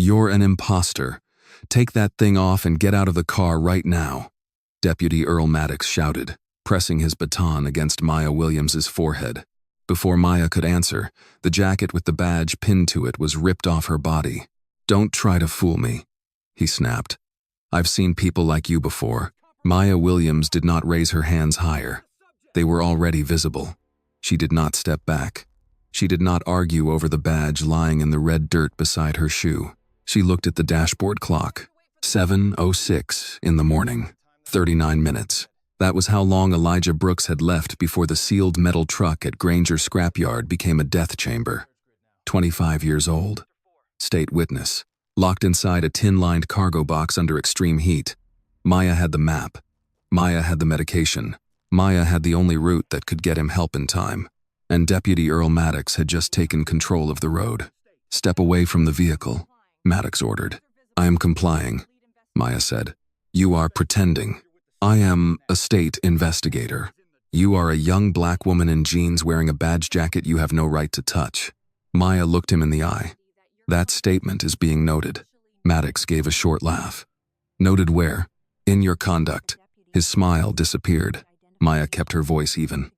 You're an imposter. Take that thing off and get out of the car right now, Deputy Earl Maddox shouted, pressing his baton against Maya Williams's forehead. Before Maya could answer, the jacket with the badge pinned to it was ripped off her body. Don't try to fool me, he snapped. I've seen people like you before. Maya Williams did not raise her hands higher. They were already visible. She did not step back. She did not argue over the badge lying in the red dirt beside her shoe. She looked at the dashboard clock. 7:06 in the morning. 39 minutes. That was how long Elijah Brooks had left before the sealed metal truck at Granger Scrapyard became a death chamber. 25 years old. State witness. Locked inside a tin-lined cargo box under extreme heat. Maya had the map. Maya had the medication. Maya had the only route that could get him help in time. And Deputy Earl Maddox had just taken control of the road. Step away from the vehicle, Maddox ordered. I am complying, Maya said. You are pretending. I am a state investigator. You are a young black woman in jeans wearing a badge jacket you have no right to touch. Maya looked him in the eye. That statement is being noted. Maddox gave a short laugh. Noted where? In your conduct. His smile disappeared. Maya kept her voice even.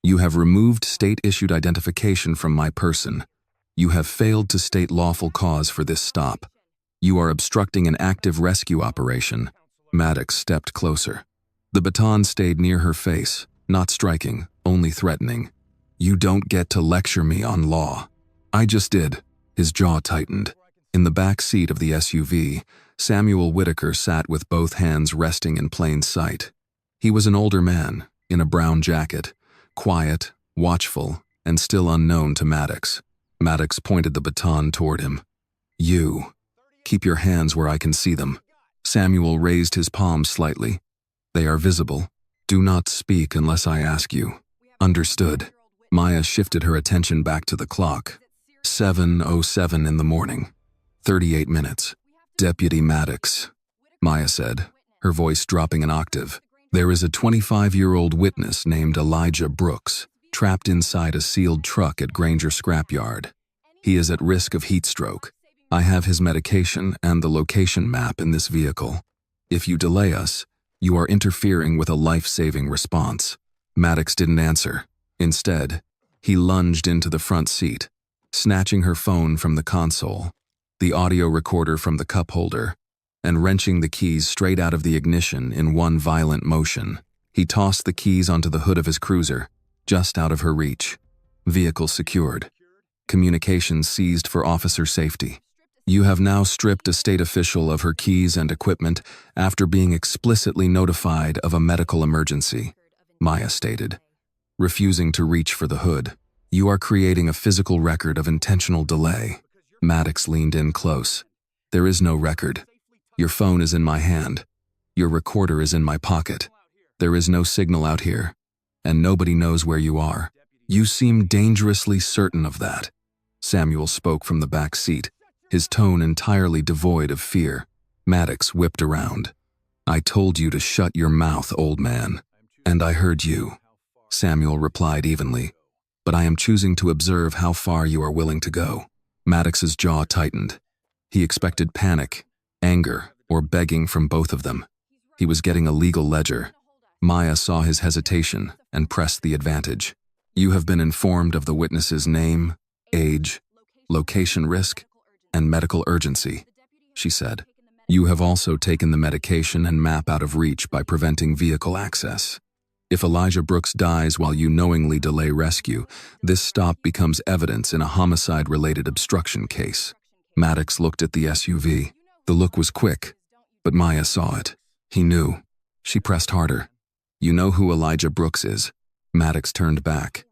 You have removed state-issued identification from my person. You have failed to state lawful cause for this stop. You are obstructing an active rescue operation. Maddox stepped closer. The baton stayed near her face, not striking, only threatening. You don't get to lecture me on law. I just did. His jaw tightened. In the back seat of the SUV, Samuel Whitaker sat with both hands resting in plain sight. He was an older man, in a brown jacket, quiet, watchful, and still unknown to Maddox. Maddox pointed the baton toward him. You. Keep your hands where I can see them. Samuel raised his palms slightly. They are visible. Do not speak unless I ask you. Understood. Maya shifted her attention back to the clock. 7:07 in the morning. 38 minutes. Deputy Maddox, Maya said, her voice dropping an octave. There is a 25-year-old witness named Elijah Brooks, trapped inside a sealed truck at Granger Scrapyard. He is at risk of heat stroke. I have his medication and the location map in this vehicle. If you delay us, you are interfering with a life-saving response. Maddox didn't answer. Instead, he lunged into the front seat, snatching her phone from the console, the audio recorder from the cup holder, and wrenching the keys straight out of the ignition in one violent motion. He tossed the keys onto the hood of his cruiser, just out of her reach. Vehicle secured. Communications seized for officer safety. You have now stripped a state official of her keys and equipment after being explicitly notified of a medical emergency, Maya stated, refusing to reach for the hood. You are creating a physical record of intentional delay. Maddox leaned in close. There is no record. Your phone is in my hand. Your recorder is in my pocket. There is no signal out here, and nobody knows where you are. You seem dangerously certain of that. Samuel spoke from the back seat, his tone entirely devoid of fear. Maddox whipped around. I told you to shut your mouth, old man. And I heard you. Samuel replied evenly. But I am choosing to observe how far you are willing to go. Maddox's jaw tightened. He expected panic, anger, or begging from both of them. He was getting a legal ledger. Maya saw his hesitation and pressed the advantage. You have been informed of the witness's name, age, location risk, and medical urgency, she said. You have also taken the medication and map out of reach by preventing vehicle access. If Elijah Brooks dies while you knowingly delay rescue, this stop becomes evidence in a homicide-related obstruction case. Maddox looked at the SUV. The look was quick, but Maya saw it. He knew. She pressed harder. You know who Elijah Brooks is? Maddox turned back.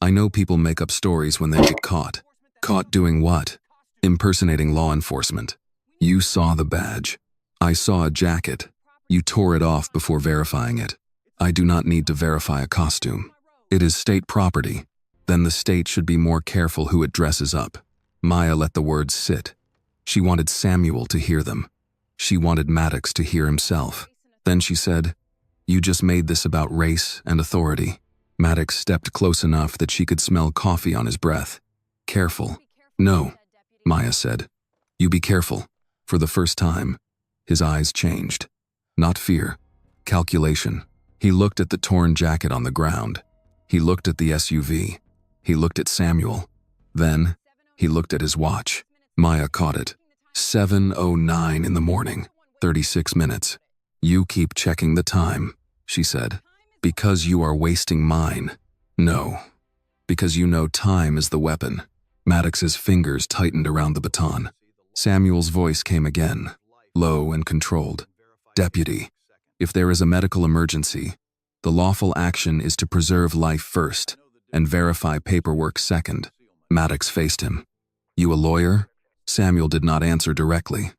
I know people make up stories when they get caught. Caught doing what? Impersonating law enforcement. You saw the badge. I saw a jacket. You tore it off before verifying it. I do not need to verify a costume. It is state property. Then the state should be more careful who it dresses up. Maya let the words sit. She wanted Samuel to hear them. She wanted Maddox to hear himself. Then she said, You just made this about race and authority. Maddox stepped close enough that she could smell coffee on his breath. Careful. No, Maya said. You be careful. For the first time, his eyes changed. Not fear, calculation. He looked at the torn jacket on the ground. He looked at the SUV. He looked at Samuel. Then, he looked at his watch. Maya caught it. 7:09 in the morning, 36 minutes. You keep checking the time, she said. Because you are wasting mine. No. Because you know time is the weapon. Maddox's fingers tightened around the baton. Samuel's voice came again, low and controlled. Deputy, if there is a medical emergency, the lawful action is to preserve life first and verify paperwork second. Maddox faced him. You a lawyer? Samuel did not answer directly.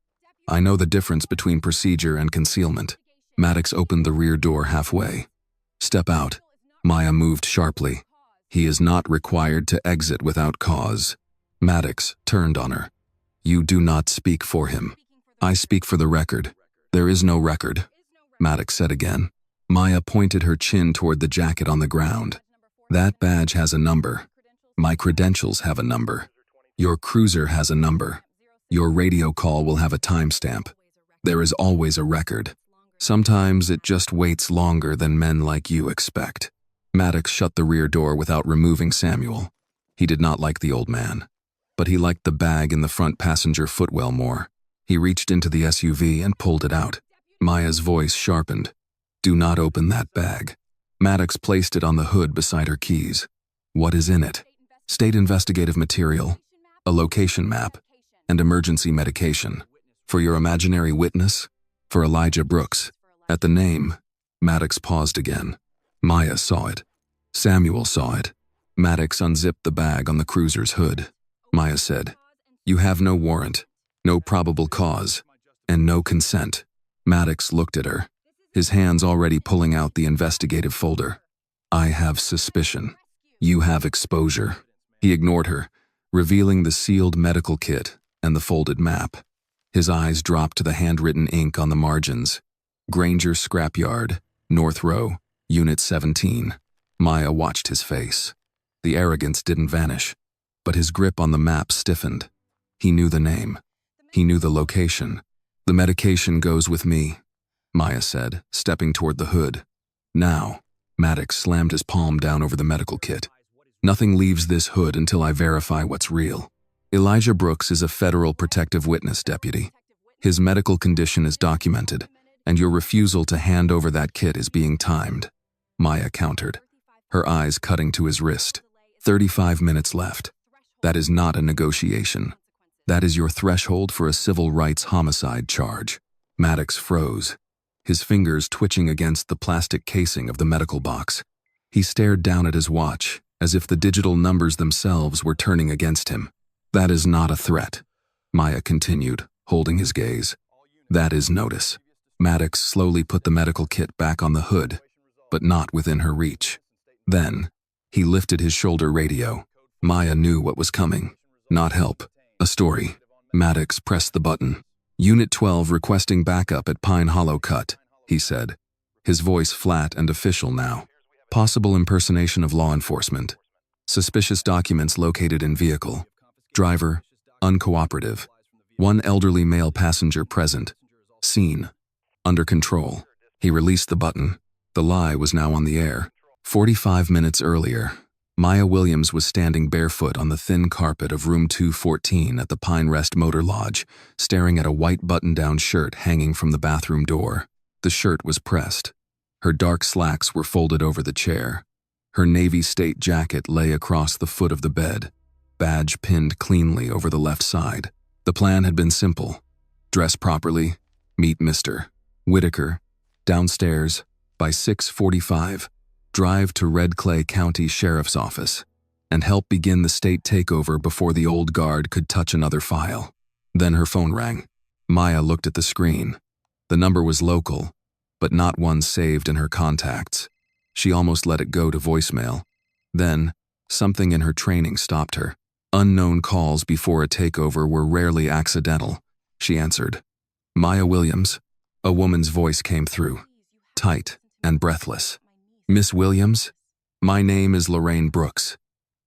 I know the difference between procedure and concealment. Maddox opened the rear door halfway. Step out. Maya moved sharply. He is not required to exit without cause. Maddox turned on her. You do not speak for him. I speak for the record. There is no record, Maddox said again. Maya pointed her chin toward the jacket on the ground. That badge has a number. My credentials have a number. Your cruiser has a number. Your radio call will have a timestamp. There is always a record. Sometimes it just waits longer than men like you expect. Maddox shut the rear door without removing Samuel. He did not like the old man, but he liked the bag in the front passenger footwell more. He reached into the SUV and pulled it out. Maya's voice sharpened. Do not open that bag. Maddox placed it on the hood beside her keys. What is in it? State investigative material, a location map, and emergency medication. For your imaginary witness? For Elijah Brooks. At the name, Maddox paused again. Maya saw it. Samuel saw it. Maddox unzipped the bag on the cruiser's hood. Maya said, You have no warrant, no probable cause, and no consent. Maddox looked at her, his hands already pulling out the investigative folder. I have suspicion. You have exposure. He ignored her, revealing the sealed medical kit and the folded map. His eyes dropped to the handwritten ink on the margins. Granger Scrapyard, North Row, Unit 17. Maya watched his face. The arrogance didn't vanish, but his grip on the map stiffened. He knew the name. He knew the location. The medication goes with me, Maya said, stepping toward the hood. Now, Maddox slammed his palm down over the medical kit. Nothing leaves this hood until I verify what's real. Elijah Brooks is a federal protective witness, Deputy. His medical condition is documented, and your refusal to hand over that kit is being timed. Maya countered, her eyes cutting to his wrist. 35 minutes left. That is not a negotiation. That is your threshold for a civil rights homicide charge. Maddox froze, his fingers twitching against the plastic casing of the medical box. He stared down at his watch, as if the digital numbers themselves were turning against him. That is not a threat, Maya continued, holding his gaze. That is notice. Maddox slowly put the medical kit back on the hood, but not within her reach. Then, he lifted his shoulder radio. Maya knew what was coming. Not help. A story. Maddox pressed the button. Unit 12 requesting backup at Pine Hollow Cut, he said, his voice flat and official now. Possible impersonation of law enforcement. Suspicious documents located in vehicle. Driver, uncooperative. One elderly male passenger present. Scene. Under control. He released the button. The lie was now on the air. 45 minutes earlier, Maya Williams was standing barefoot on the thin carpet of room 214 at the Pine Rest Motor Lodge, staring at a white button-down shirt hanging from the bathroom door. The shirt was pressed. Her dark slacks were folded over the chair. Her navy state jacket lay across the foot of the bed, badge pinned cleanly over the left side. The plan had been simple. Dress properly, meet Mr. Whitaker, downstairs, by 6:45. Drive to Red Clay County Sheriff's Office, and help begin the state takeover before the old guard could touch another file. Then her phone rang. Maya looked at the screen. The number was local, but not one saved in her contacts. She almost let it go to voicemail. Then, something in her training stopped her. Unknown calls before a takeover were rarely accidental. She answered. Maya Williams. A woman's voice came through, tight and breathless. Miss Williams? My name is Lorraine Brooks.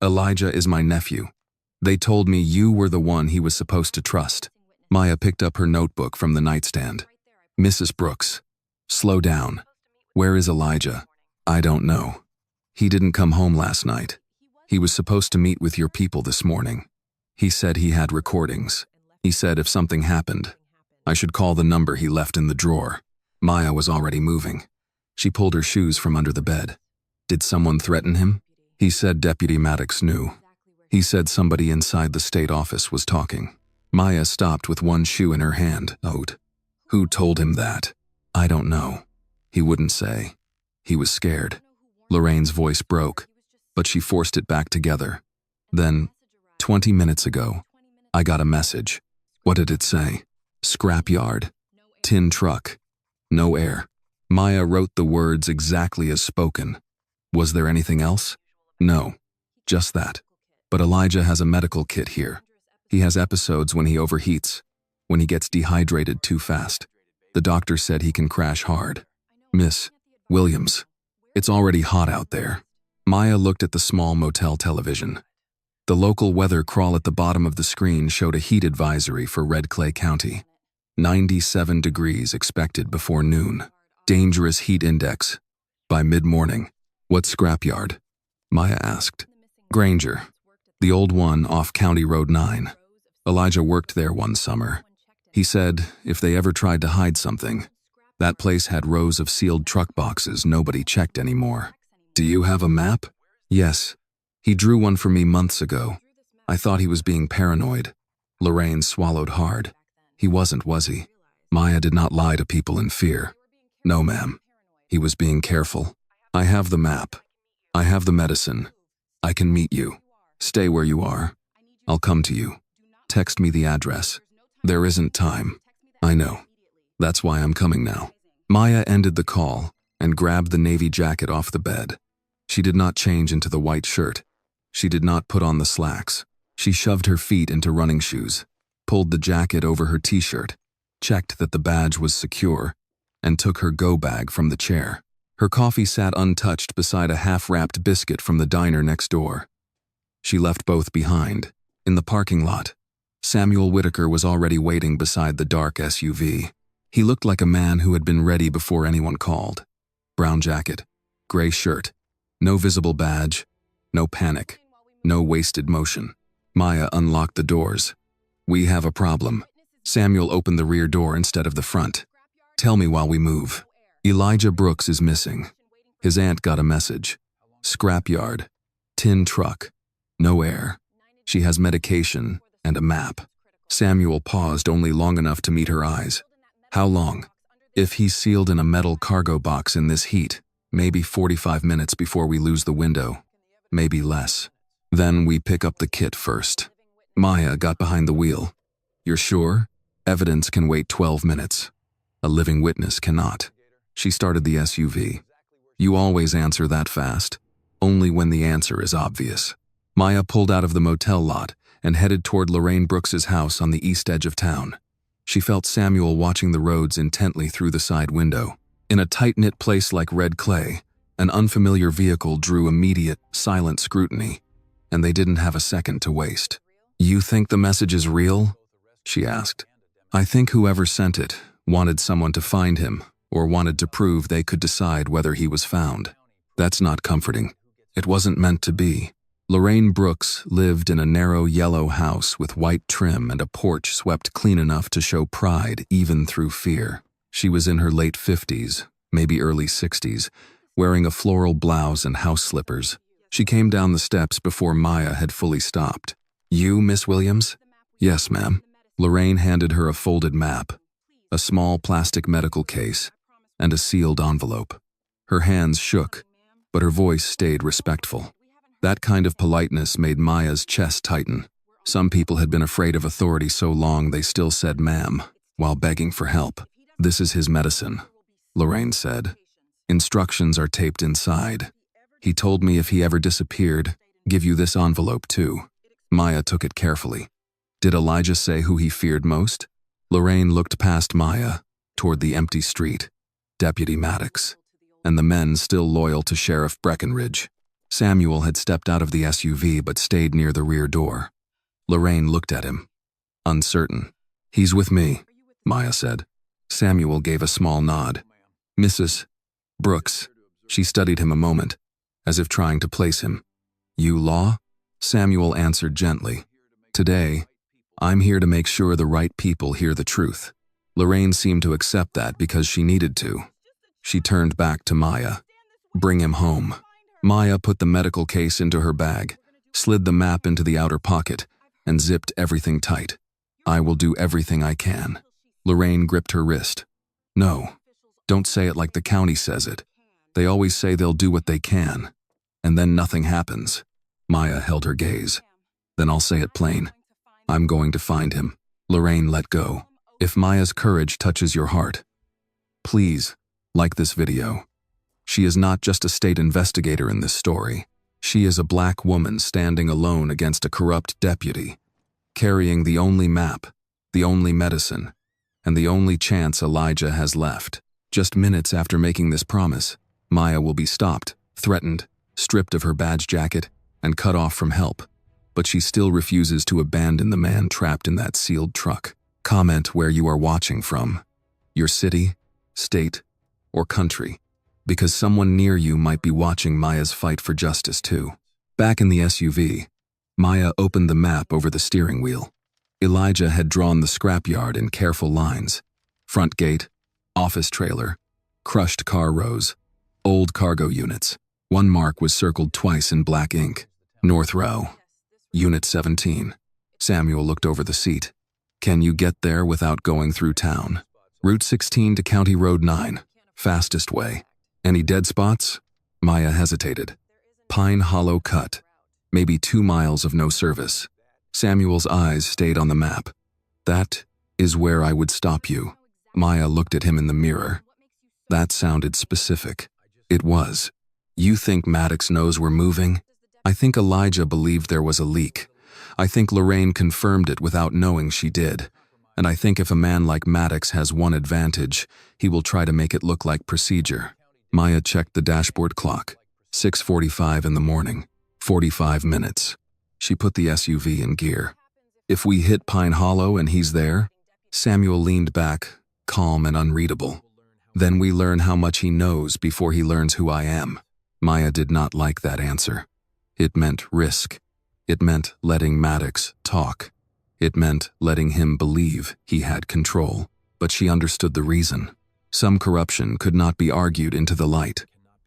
Elijah is my nephew. They told me you were the one he was supposed to trust. Maya picked up her notebook from the nightstand. Mrs. Brooks. Slow down. Where is Elijah? I don't know. He didn't come home last night. He was supposed to meet with your people this morning. He said he had recordings. He said if something happened, I should call the number he left in the drawer. Maya was already moving. She pulled her shoes from under the bed. Did someone threaten him? He said Deputy Maddox knew. He said somebody inside the state office was talking. Maya stopped with one shoe in her hand. Who told him that? I don't know. He wouldn't say. He was scared. Lorraine's voice broke, but she forced it back together. Then, 20 minutes ago, I got a message. What did it say? Scrapyard. Tin truck. No air. Maya wrote the words exactly as spoken. Was there anything else? No. Just that. But Elijah has a medical kit here. He has episodes when he overheats, when he gets dehydrated too fast. The doctor said he can crash hard. Miss Williams, it's already hot out there. Maya looked at the small motel television. The local weather crawl at the bottom of the screen showed a heat advisory for Red Clay County. 97 degrees expected before noon. Dangerous heat index. By mid-morning. What scrapyard? Maya asked. Granger. The old one off County Road 9. Elijah worked there one summer. He said if they ever tried to hide something, that place had rows of sealed truck boxes nobody checked anymore. Do you have a map? Yes. He drew one for me months ago. I thought he was being paranoid. Lorraine swallowed hard. He wasn't, was he? Maya did not lie to people in fear. No, ma'am. He was being careful. I have the map. I have the medicine. I can meet you. Stay where you are. I'll come to you. Text me the address. There isn't time. I know. That's why I'm coming now. Maya ended the call and grabbed the navy jacket off the bed. She did not change into the white shirt. She did not put on the slacks. She shoved her feet into running shoes, pulled the jacket over her t-shirt, checked that the badge was secure, and took her go bag from the chair. Her coffee sat untouched beside a half-wrapped biscuit from the diner next door. She left both behind, in the parking lot. Samuel Whitaker was already waiting beside the dark SUV. He looked like a man who had been ready before anyone called. Brown jacket, gray shirt, no visible badge, no panic, no wasted motion. Maya unlocked the doors. We have a problem. Samuel opened the rear door instead of the front. Tell me while we move. Elijah Brooks is missing. His aunt got a message. Scrapyard. Tin truck. No air. She has medication and a map. Samuel paused only long enough to meet her eyes. How long? If he's sealed in a metal cargo box in this heat, maybe 45 minutes before we lose the window. Maybe less. Then we pick up the kit first. Maya got behind the wheel. You're sure? Evidence can wait 12 minutes. A living witness cannot. She started the SUV. You always answer that fast. Only when the answer is obvious. Maya pulled out of the motel lot and headed toward Lorraine Brooks's house on the east edge of town. She felt Samuel watching the roads intently through the side window. In a tight-knit place like Red Clay, an unfamiliar vehicle drew immediate, silent scrutiny, and they didn't have a second to waste. You think the message is real? She asked. I think whoever sent it wanted someone to find him or wanted to prove they could decide whether he was found. That's not comforting. It wasn't meant to be. Lorraine Brooks lived in a narrow yellow house with white trim and a porch swept clean enough to show pride even through fear. She was in her late 50s, maybe early 60s, wearing a floral blouse and house slippers. She came down the steps before Maya had fully stopped. You, Miss Williams? Yes, ma'am. Lorraine handed her a folded map, a small plastic medical case, and a sealed envelope. Her hands shook, but her voice stayed respectful. That kind of politeness made Maya's chest tighten. Some people had been afraid of authority so long they still said ma'am, while begging for help. This is his medicine, Lorraine said. Instructions are taped inside. He told me if he ever disappeared, give you this envelope too. Maya took it carefully. Did Elijah say who he feared most? Lorraine looked past Maya, toward the empty street, Deputy Maddox, and the men still loyal to Sheriff Breckenridge. Samuel had stepped out of the SUV but stayed near the rear door. Lorraine looked at him, uncertain. He's with me, Maya said. Samuel gave a small nod. Mrs. Brooks. She studied him a moment, as if trying to place him. You law? Samuel answered gently. Today, I'm here to make sure the right people hear the truth. Lorraine seemed to accept that because she needed to. She turned back to Maya. Bring him home. Maya put the medical case into her bag, slid the map into the outer pocket, and zipped everything tight. I will do everything I can. Lorraine gripped her wrist. No, don't say it like the county says it. They always say they'll do what they can, and then nothing happens. Maya held her gaze. Then I'll say it plain. I'm going to find him. Lorraine let go. If Maya's courage touches your heart, please, like this video. She is not just a state investigator in this story. She is a black woman standing alone against a corrupt deputy, carrying the only map, the only medicine, and the only chance Elijah has left. Just minutes after making this promise, Maya will be stopped, threatened, stripped of her badge jacket, and cut off from help. But she still refuses to abandon the man trapped in that sealed truck. Comment where you are watching from, your city, state, or country, because someone near you might be watching Maya's fight for justice too. Back in the SUV, Maya opened the map over the steering wheel. Elijah had drawn the scrapyard in careful lines. Front gate, office trailer, crushed car rows, old cargo units. One mark was circled twice in black ink. North row, Unit 17. Samuel looked over the seat. Can you get there without going through town? Route 16 to County Road 9. Fastest way. Any dead spots? Maya hesitated. Pine Hollow Cut. Maybe 2 miles of no service. Samuel's eyes stayed on the map. That is where I would stop you. Maya looked at him in the mirror. That sounded specific. It was. You think Maddox knows we're moving? I think Elijah believed there was a leak. I think Lorraine confirmed it without knowing she did. And I think if a man like Maddox has one advantage, he will try to make it look like procedure. Maya checked the dashboard clock. 6:45 in the morning. 45 minutes. She put the SUV in gear. If we hit Pine Hollow and he's there, Samuel leaned back, calm and unreadable. Then we learn how much he knows before he learns who I am. Maya did not like that answer. It meant risk. It meant letting Maddox talk. It meant letting him believe he had control. But she understood the reason. Some corruption could not be argued into the light.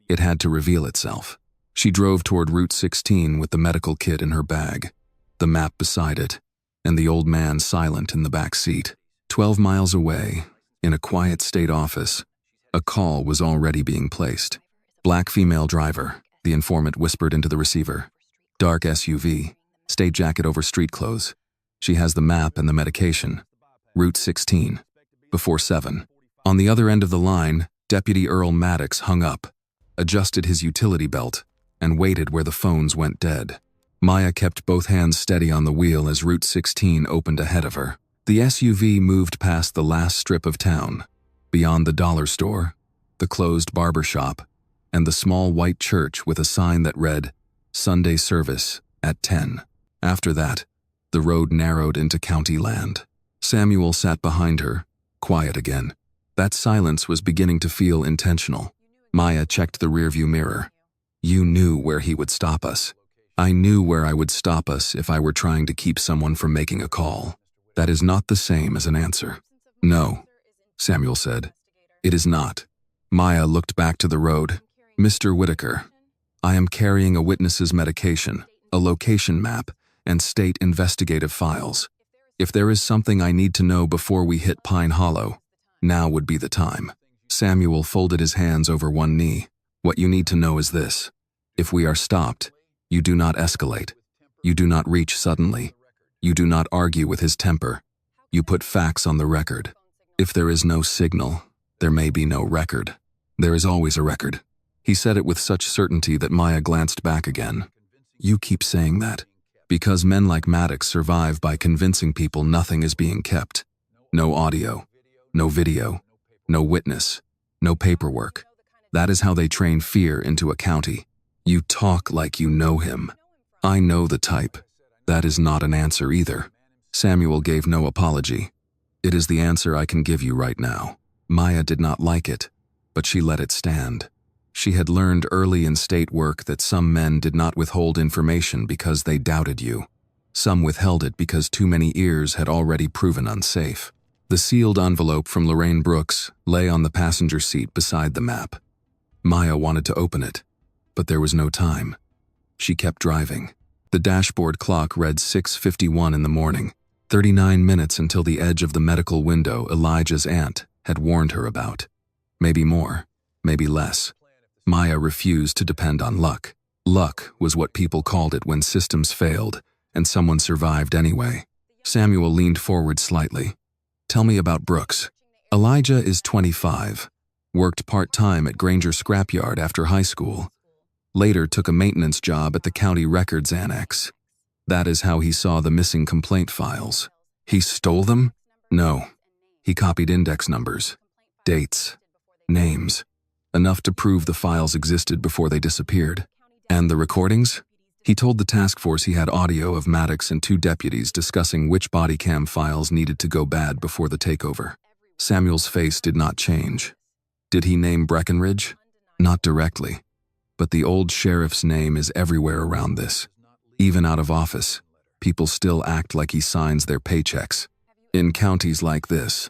It had to reveal itself. She drove toward Route 16 with the medical kit in her bag, the map beside it, and the old man silent in the back seat. 12 miles away, in a quiet state office, a call was already being placed. Black female driver, the informant whispered into the receiver. Dark SUV, state jacket over street clothes. She has the map and the medication. Route 16. Before 7. On the other end of the line, Deputy Earl Maddox hung up, adjusted his utility belt, and waited where the phones went dead. Maya kept both hands steady on the wheel as Route 16 opened ahead of her. The SUV moved past the last strip of town, beyond the dollar store, the closed barber shop, and the small white church with a sign that read, Sunday service at 10. After that, the road narrowed into county land. Samuel sat behind her, quiet again. That silence was beginning to feel intentional. Maya checked the rearview mirror. You knew where he would stop us. I knew where I would stop us if I were trying to keep someone from making a call. That is not the same as an answer. No, Samuel said. It is not. Maya looked back to the road. Mr. Whitaker, I am carrying a witness's medication, a location map, and state investigative files. If there is something I need to know before we hit Pine Hollow, now would be the time. Samuel folded his hands over one knee. What you need to know is this. If we are stopped, you do not escalate. You do not reach suddenly. You do not argue with his temper. You put facts on the record. If there is no signal, there may be no record. There is always a record. He said it with such certainty that Maya glanced back again. You keep saying that. Because men like Maddox survive by convincing people nothing is being kept. No audio, no video, no witness, no paperwork. That is how they train fear into a county. You talk like you know him. I know the type. That is not an answer either. Samuel gave no apology. It is the answer I can give you right now. Maya did not like it, but she let it stand. She had learned early in state work that some men did not withhold information because they doubted you. Some withheld it because too many ears had already proven unsafe. The sealed envelope from Lorraine Brooks lay on the passenger seat beside the map. Maya wanted to open it, but there was no time. She kept driving. The dashboard clock read 6:51 in the morning, 39 minutes until the edge of the medical window Elijah's aunt had warned her about. Maybe more, maybe less. Maya refused to depend on luck. Luck was what people called it when systems failed and someone survived anyway. Samuel leaned forward slightly. Tell me about Brooks. Elijah is 25, worked part-time at Granger Scrapyard after high school. Later took a maintenance job at the county records annex. That is how he saw the missing complaint files. He stole them? No. He copied index numbers, dates, names, enough to prove the files existed before they disappeared. And the recordings? He told the task force he had audio of Maddox and two deputies discussing which body cam files needed to go bad before the takeover. Samuel's face did not change. Did he name Breckenridge? Not directly. But the old sheriff's name is everywhere around this. Even out of office, people still act like he signs their paychecks. In counties like this,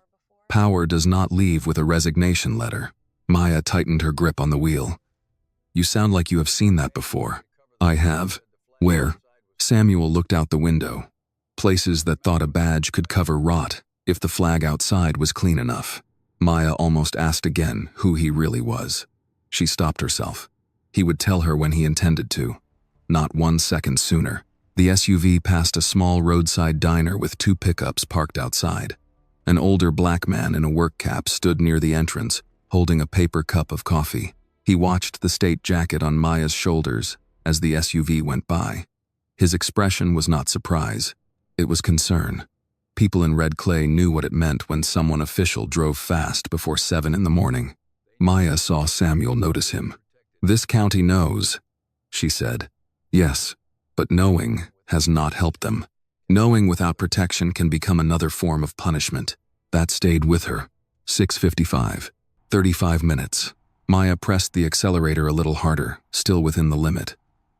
power does not leave with a resignation letter. Maya tightened her grip on the wheel. You sound like you have seen that before. I have. Where? Samuel looked out the window. Places that thought a badge could cover rot if the flag outside was clean enough. Maya almost asked again who he really was. She stopped herself. He would tell her when he intended to. Not 1 second sooner. The SUV passed a small roadside diner with two pickups parked outside. An older black man in a work cap stood near the entrance, holding a paper cup of coffee. He watched the state jacket on Maya's shoulders as the SUV went by. His expression was not surprise. It was concern. People in Red Clay knew what it meant when someone official drove fast before 7 in the morning. Maya saw Samuel notice him. This county knows, she said. Yes, but knowing has not helped them. Knowing without protection can become another form of punishment. That stayed with her. 6:55. 35 minutes. Maya pressed the accelerator a little harder, still within the limit.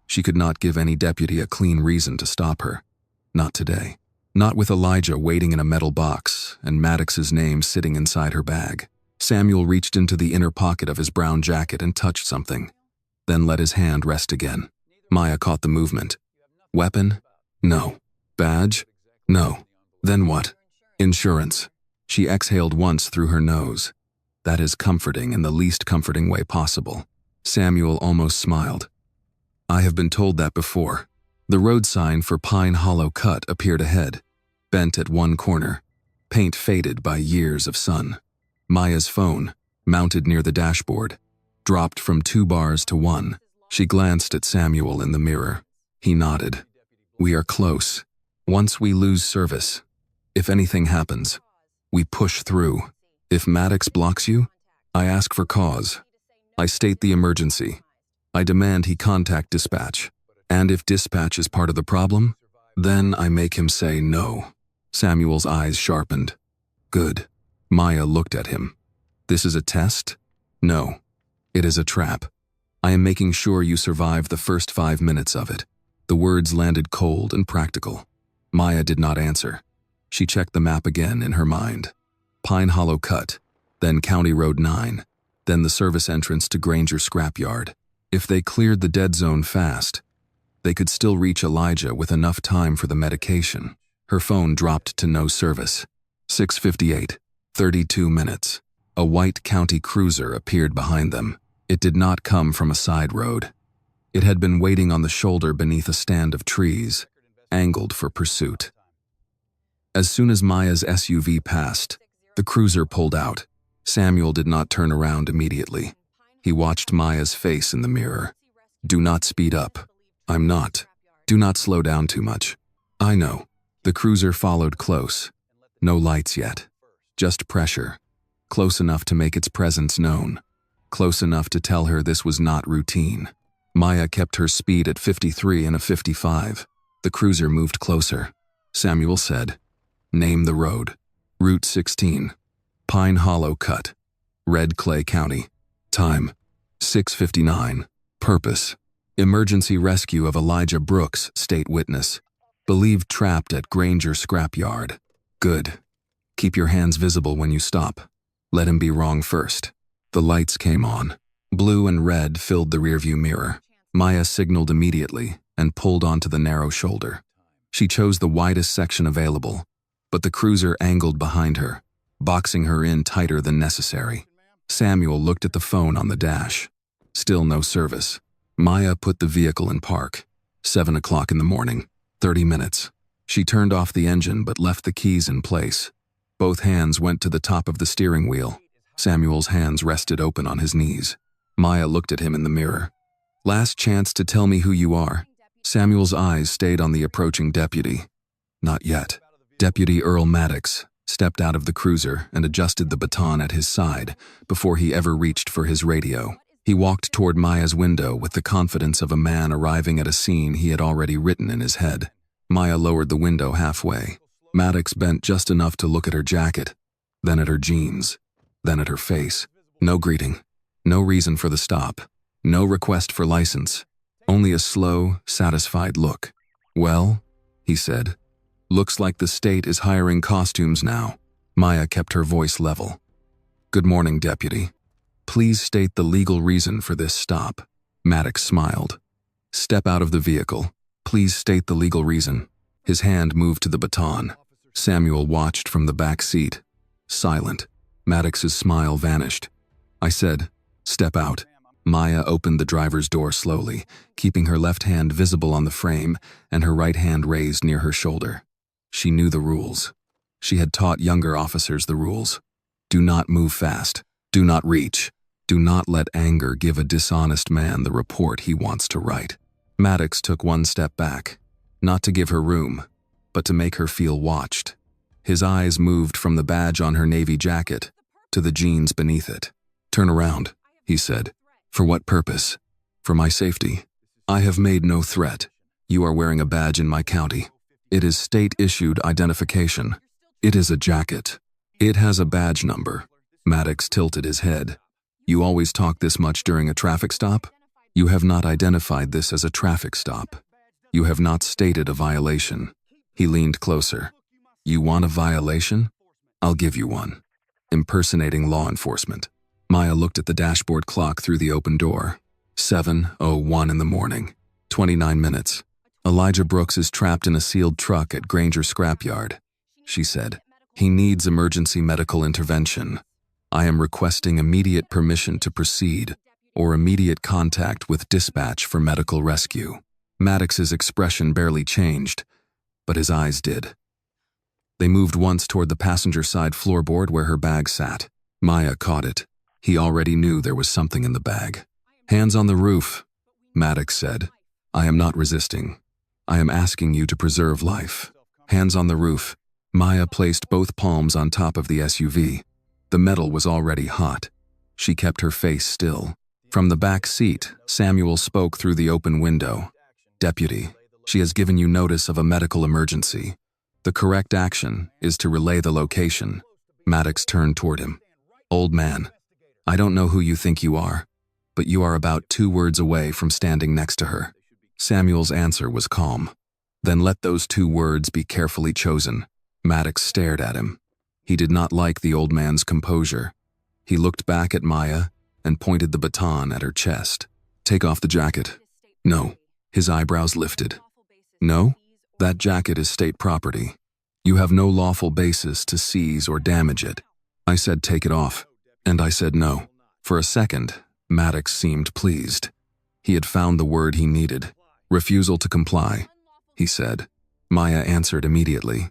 She could not give any deputy a clean reason to stop her. Not today. Not with Elijah waiting in a metal box and Maddox's name sitting inside her bag. Samuel reached into the inner pocket of his brown jacket and touched something, then let his hand rest again. Maya caught the movement. Weapon? No. Badge? No. Then what? Insurance. She exhaled once through her nose. That is comforting in the least comforting way possible. Samuel almost smiled. I have been told that before. The road sign for Pine Hollow Cut appeared ahead, bent at one corner, paint faded by years of sun. Maya's phone, mounted near the dashboard, dropped from 2 bars to 1. She glanced at Samuel in the mirror. He nodded. We are close. Once we lose service, if anything happens, we push through. If Maddox blocks you, I ask for cause. I state the emergency. I demand he contact dispatch. And if dispatch is part of the problem, then I make him say no. Samuel's eyes sharpened. Good. Maya looked at him. This is a test? No. It is a trap. I am making sure you survive the first 5 minutes of it. The words landed cold and practical. Maya did not answer. She checked the map again in her mind. Pine Hollow Cut, then County Road 9, then the service entrance to Granger Scrapyard. If they cleared the dead zone fast, they could still reach Elijah with enough time for the medication. Her phone dropped to no service. 6:58, 32 minutes. A white county cruiser appeared behind them. It did not come from a side road. It had been waiting on the shoulder beneath a stand of trees, angled for pursuit. As soon as Maya's SUV passed, the cruiser pulled out. Samuel did not turn around immediately. He watched Maya's face in the mirror. Do not speed up. I'm not. Do not slow down too much. I know. The cruiser followed close. No lights yet. Just pressure. Close enough to make its presence known. Close enough to tell her this was not routine. Maya kept her speed at 53 and a 55. The cruiser moved closer. Samuel said, Name the road. Route 16. Pine Hollow Cut. Red Clay County. Time: 6:59. Purpose: emergency rescue of Elijah Brooks, state witness. Believed trapped at Granger scrapyard. Good. Keep your hands visible when you stop. Let him be wrong first. The lights came on. Blue and red filled the rearview mirror. Maya signaled immediately and pulled onto the narrow shoulder. She chose the widest section available, but the cruiser angled behind her, boxing her in tighter than necessary. Samuel looked at the phone on the dash. Still no service. Maya put the vehicle in park. 7 o'clock in the morning. 30 minutes. She turned off the engine but left the keys in place. Both hands went to the top of the steering wheel. Samuel's hands rested open on his knees. Maya looked at him in the mirror. Last chance to tell me who you are. Samuel's eyes stayed on the approaching deputy. Not yet. Deputy Earl Maddox stepped out of the cruiser and adjusted the baton at his side before he ever reached for his radio. He walked toward Maya's window with the confidence of a man arriving at a scene he had already written in his head. Maya lowered the window halfway. Maddox bent just enough to look at her jacket, then at her jeans, then at her face. No greeting. No reason for the stop. No request for license. Only a slow, satisfied look. Well, he said, looks like the state is hiring costumes now. Maya kept her voice level. Good morning, deputy. Please state the legal reason for this stop. Maddox smiled. Step out of the vehicle. Please state the legal reason. His hand moved to the baton. Samuel watched from the back seat. Silent. Maddox's smile vanished. I said, step out. Maya opened the driver's door slowly, keeping her left hand visible on the frame and her right hand raised near her shoulder. She knew the rules. She had taught younger officers the rules. Do not move fast. Do not reach. Do not let anger give a dishonest man the report he wants to write. Maddox took one step back, not to give her room, but to make her feel watched. His eyes moved from the badge on her navy jacket to the jeans beneath it. Turn around, he said. For what purpose? For my safety. I have made no threat. You are wearing a badge in my county. It is state-issued identification. It is a jacket. It has a badge number. Maddox tilted his head. You always talk this much during a traffic stop? You have not identified this as a traffic stop. You have not stated a violation. He leaned closer. You want a violation? I'll give you one. Impersonating law enforcement. Maya looked at the dashboard clock through the open door. 7:01 in the morning. 29 minutes. Elijah Brooks is trapped in a sealed truck at Granger scrapyard. She said, he needs emergency medical intervention. I am requesting immediate permission to proceed or immediate contact with dispatch for medical rescue. Maddox's expression barely changed, but his eyes did. They moved once toward the passenger side floorboard where her bag sat. Maya caught it. He already knew there was something in the bag. Hands on the roof, Maddox said. I am not resisting. I am asking you to preserve life. Hands on the roof. Maya placed both palms on top of the SUV. The metal was already hot. She kept her face still. From the back seat, Samuel spoke through the open window. Deputy, she has given you notice of a medical emergency. The correct action is to relay the location. Maddox turned toward him. Old man, I don't know who you think you are, but you are about 2 words away from standing next to her. Samuel's answer was calm. Then let those 2 words be carefully chosen. Maddox stared at him. He did not like the old man's composure. He looked back at Maya and pointed the baton at her chest. Take off the jacket. No. His eyebrows lifted. No? That jacket is state property. You have no lawful basis to seize or damage it. I said take it off, and I said no. For a second, Maddox seemed pleased. He had found the word he needed. Refusal to comply, he said. Maya answered immediately.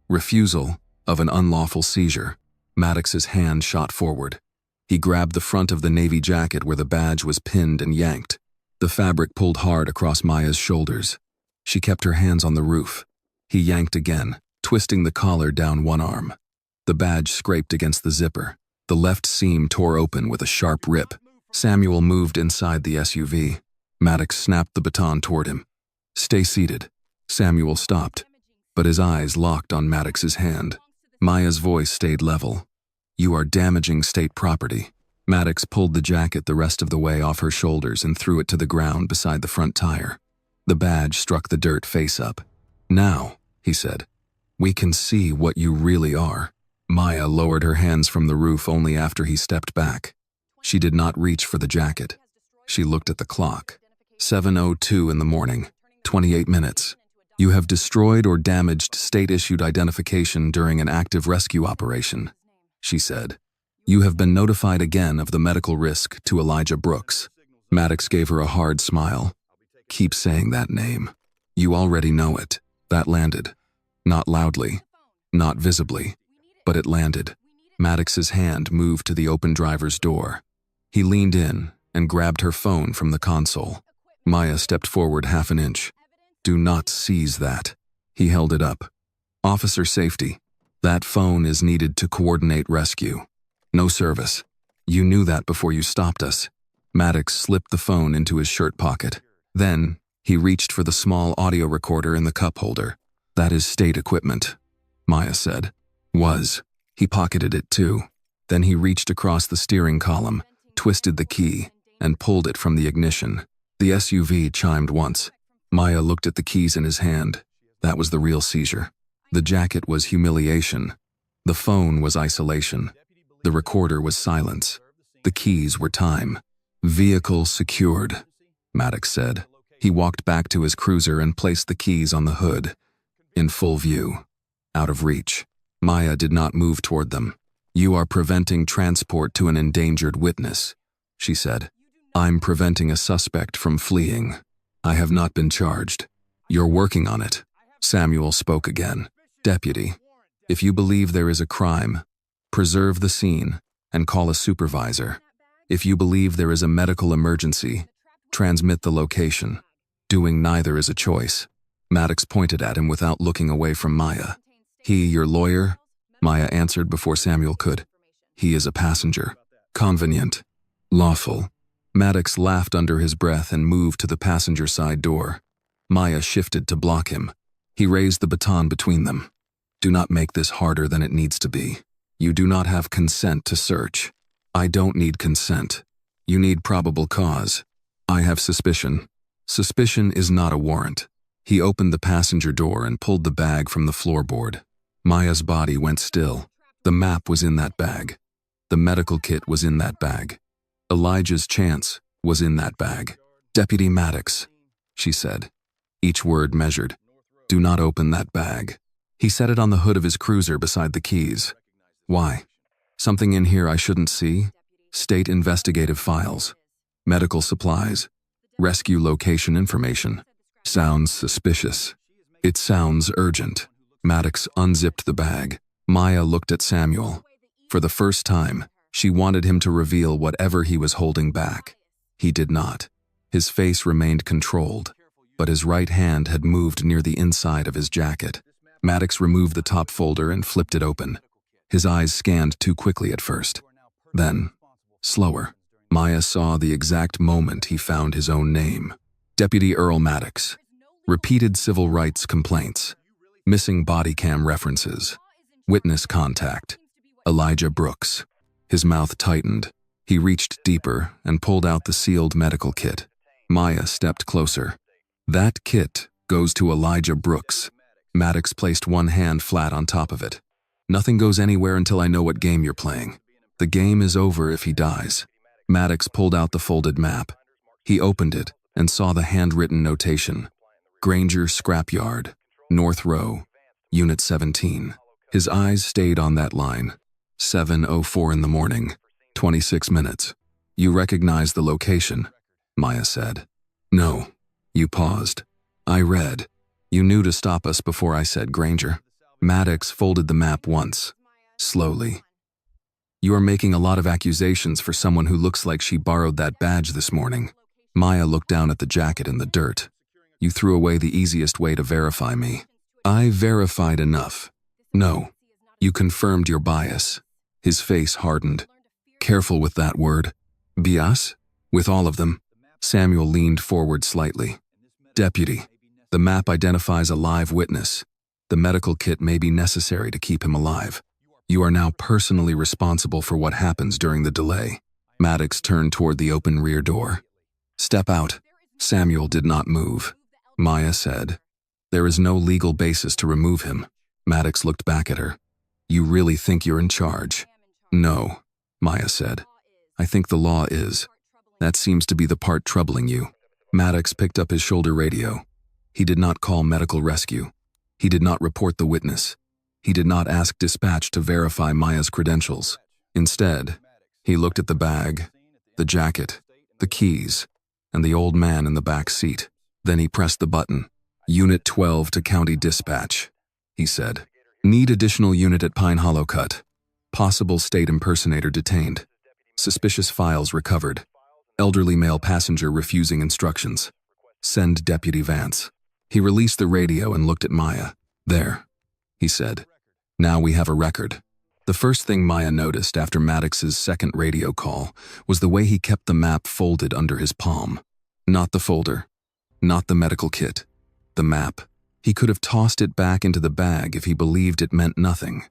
Refusal of an unlawful seizure. Maddox's hand shot forward. He grabbed the front of the navy jacket where the badge was pinned and yanked. The fabric pulled hard across Maya's shoulders. She kept her hands on the roof. He yanked again, twisting the collar down one arm. The badge scraped against the zipper. The left seam tore open with a sharp rip. Samuel moved inside the SUV. Maddox snapped the baton toward him. Stay seated. Samuel stopped, but his eyes locked on Maddox's hand. Maya's voice stayed level. You are damaging state property. Maddox pulled the jacket the rest of the way off her shoulders and threw it to the ground beside the front tire. The badge struck the dirt face up. Now, he said, we can see what you really are. Maya lowered her hands from the roof only after he stepped back. She did not reach for the jacket. She looked at the clock. 7:02 in the morning, 28 minutes. You have destroyed or damaged state-issued identification during an active rescue operation, she said. You have been notified again of the medical risk to Elijah Brooks. Maddox gave her a hard smile. Keep saying that name. You already know it. That landed. Not loudly. Not visibly. But it landed. Maddox's hand moved to the open driver's door. He leaned in and grabbed her phone from the console. Maya stepped forward half an inch. Do not seize that. He held it up. Officer safety. That phone is needed to coordinate rescue. No service. You knew that before you stopped us. Maddox slipped the phone into his shirt pocket. Then, he reached for the small audio recorder in the cup holder. That is state equipment, Maya said. Was. He pocketed it too. Then he reached across the steering column, twisted the key, and pulled it from the ignition. The SUV chimed once. Maya looked at the keys in his hand. That was the real seizure. The jacket was humiliation. The phone was isolation. The recorder was silence. The keys were time. Vehicle secured, Maddox said. He walked back to his cruiser and placed the keys on the hood. In full view. Out of reach. Maya did not move toward them. You are preventing transport to an endangered witness, she said. I'm preventing a suspect from fleeing. I have not been charged. You're working on it. Samuel spoke again. Deputy, if you believe there is a crime, preserve the scene and call a supervisor. If you believe there is a medical emergency, transmit the location. Doing neither is a choice. Maddox pointed at him without looking away from Maya. He, your lawyer? Maya answered before Samuel could. He is a passenger. Convenient. Lawful. Maddox laughed under his breath and moved to the passenger side door. Maya shifted to block him. He raised the baton between them. Do not make this harder than it needs to be. You do not have consent to search. I don't need consent. You need probable cause. I have suspicion. Suspicion is not a warrant. He opened the passenger door and pulled the bag from the floorboard. Maya's body went still. The map was in that bag. The medical kit was in that bag. Elijah's chance was in that bag. Deputy Maddox, she said. Each word measured. Do not open that bag. He set it on the hood of his cruiser beside the keys. Why? Something in here I shouldn't see? State investigative files. Medical supplies. Rescue location information. Sounds suspicious. It sounds urgent. Maddox unzipped the bag. Maya looked at Samuel. For the first time, she wanted him to reveal whatever he was holding back. He did not. His face remained controlled, but his right hand had moved near the inside of his jacket. Maddox removed the top folder and flipped it open. His eyes scanned too quickly at first. Then, slower, Maya saw the exact moment he found his own name. Deputy Earl Maddox. Repeated civil rights complaints. Missing body cam references. Witness contact. Elijah Brooks. His mouth tightened. He reached deeper and pulled out the sealed medical kit. Maya stepped closer. That kit goes to Elijah Brooks. Maddox placed one hand flat on top of it. Nothing goes anywhere until I know what game you're playing. The game is over if he dies. Maddox pulled out the folded map. He opened it and saw the handwritten notation. Granger Scrapyard, North Row, Unit 17. His eyes stayed on that line. 7:04 in the morning, 26 minutes. You recognize the location, Maya said. No. You paused. I read. You knew to stop us before I said Granger. Maddox folded the map once, slowly. You are making a lot of accusations for someone who looks like she borrowed that badge this morning. Maya looked down at the jacket in the dirt. You threw away the easiest way to verify me. I verified enough. No. You confirmed your bias. His face hardened. Careful with that word. Bias? With all of them. Samuel leaned forward slightly. Deputy, the map identifies a live witness. The medical kit may be necessary to keep him alive. You are now personally responsible for what happens during the delay. Maddox turned toward the open rear door. Step out. Samuel did not move. Maya said, "There is no legal basis to remove him." Maddox looked back at her. "You really think you're in charge?" "No," Maya said. "I think the law is. That seems to be the part troubling you." Maddox picked up his shoulder radio. He did not call medical rescue. He did not report the witness. He did not ask dispatch to verify Maya's credentials. Instead, he looked at the bag, the jacket, the keys, and the old man in the back seat. Then he pressed the button. "Unit 12 to County Dispatch," he said. "Need additional unit at Pine Hollow Cut. Possible state impersonator detained. Suspicious files recovered. Elderly male passenger refusing instructions. Send Deputy Vance." He released the radio and looked at Maya. "There," he said. "Now we have a record." The first thing Maya noticed after Maddox's second radio call was the way he kept the map folded under his palm. Not the folder, not the medical kit, the map. He could have tossed it back into the bag if he believed it meant nothing.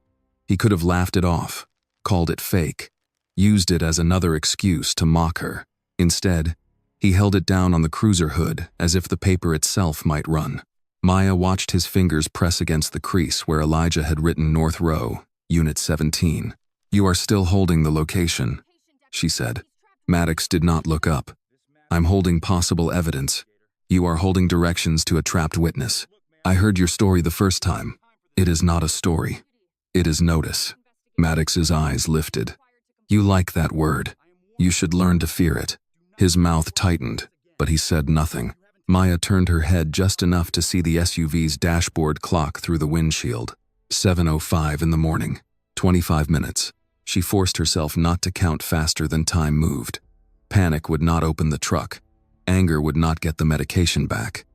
He could have laughed it off, called it fake, used it as another excuse to mock her. Instead, he held it down on the cruiser hood as if the paper itself might run. Maya watched his fingers press against the crease where Elijah had written North Row, Unit 17. "You are still holding the location," she said. Maddox did not look up. "I'm holding possible evidence. You are holding directions to a trapped witness. I heard your story the first time. It is not a story. It is notice." Maddox's eyes lifted. "You like that word. You should learn to fear it." His mouth tightened, but he said nothing. Maya turned her head just enough to see the SUV's dashboard clock through the windshield. 7:05 in the morning, 25 minutes. She forced herself not to count faster than time moved. Panic would not open the truck. Anger would not get the medication back.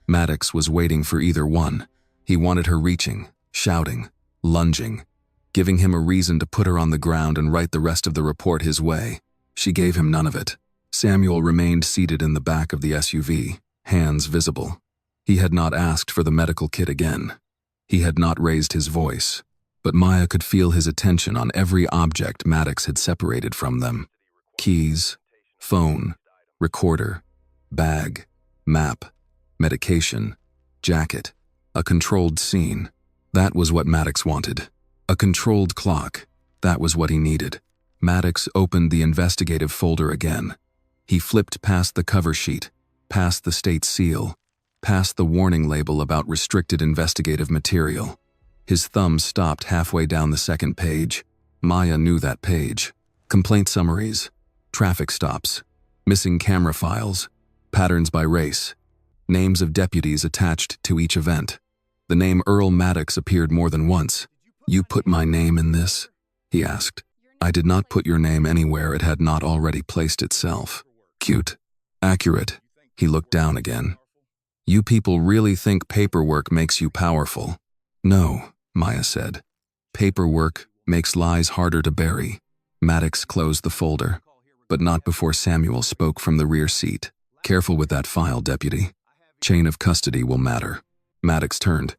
Maddox was waiting for either one. He wanted her reaching, shouting, lunging, giving him a reason to put her on the ground and write the rest of the report his way. She gave him none of it. Samuel remained seated in the back of the SUV, hands visible. He had not asked for the medical kit again. He had not raised his voice, but Maya could feel his attention on every object Maddox had separated from them. Keys, phone, recorder, bag, map, medication, jacket, a controlled scene. That was what Maddox wanted. A controlled clock. That was what he needed. Maddox opened the investigative folder again. He flipped past the cover sheet, past the state seal, past the warning label about restricted investigative material. His thumb stopped halfway down the second page. Maya knew that page. Complaint summaries, traffic stops, missing camera files, patterns by race, names of deputies attached to each event. The name Earl Maddox appeared more than once. "You put my name in this?" he asked. "I did not put your name anywhere it had not already placed itself." "Cute. Accurate." He looked down again. "You people really think paperwork makes you powerful?" "No," Maya said. "Paperwork makes lies harder to bury." Maddox closed the folder, but not before Samuel spoke from the rear seat. "Careful with that file, deputy. Chain of custody will matter." Maddox turned.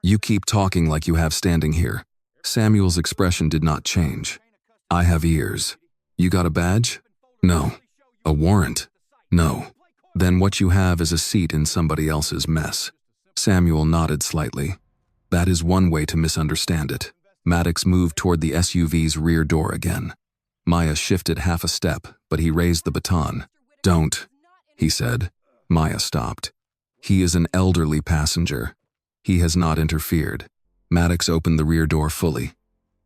"You keep talking like you have standing here." Samuel's expression did not change. "I have ears." "You got a badge?" "No." "A warrant?" "No." "Then what you have is a seat in somebody else's mess." Samuel nodded slightly. "That is one way to misunderstand it." Maddox moved toward the SUV's rear door again. Maya shifted half a step, but he raised the baton. "Don't," he said. Maya stopped. "He is an elderly passenger. He has not interfered." Maddox opened the rear door fully.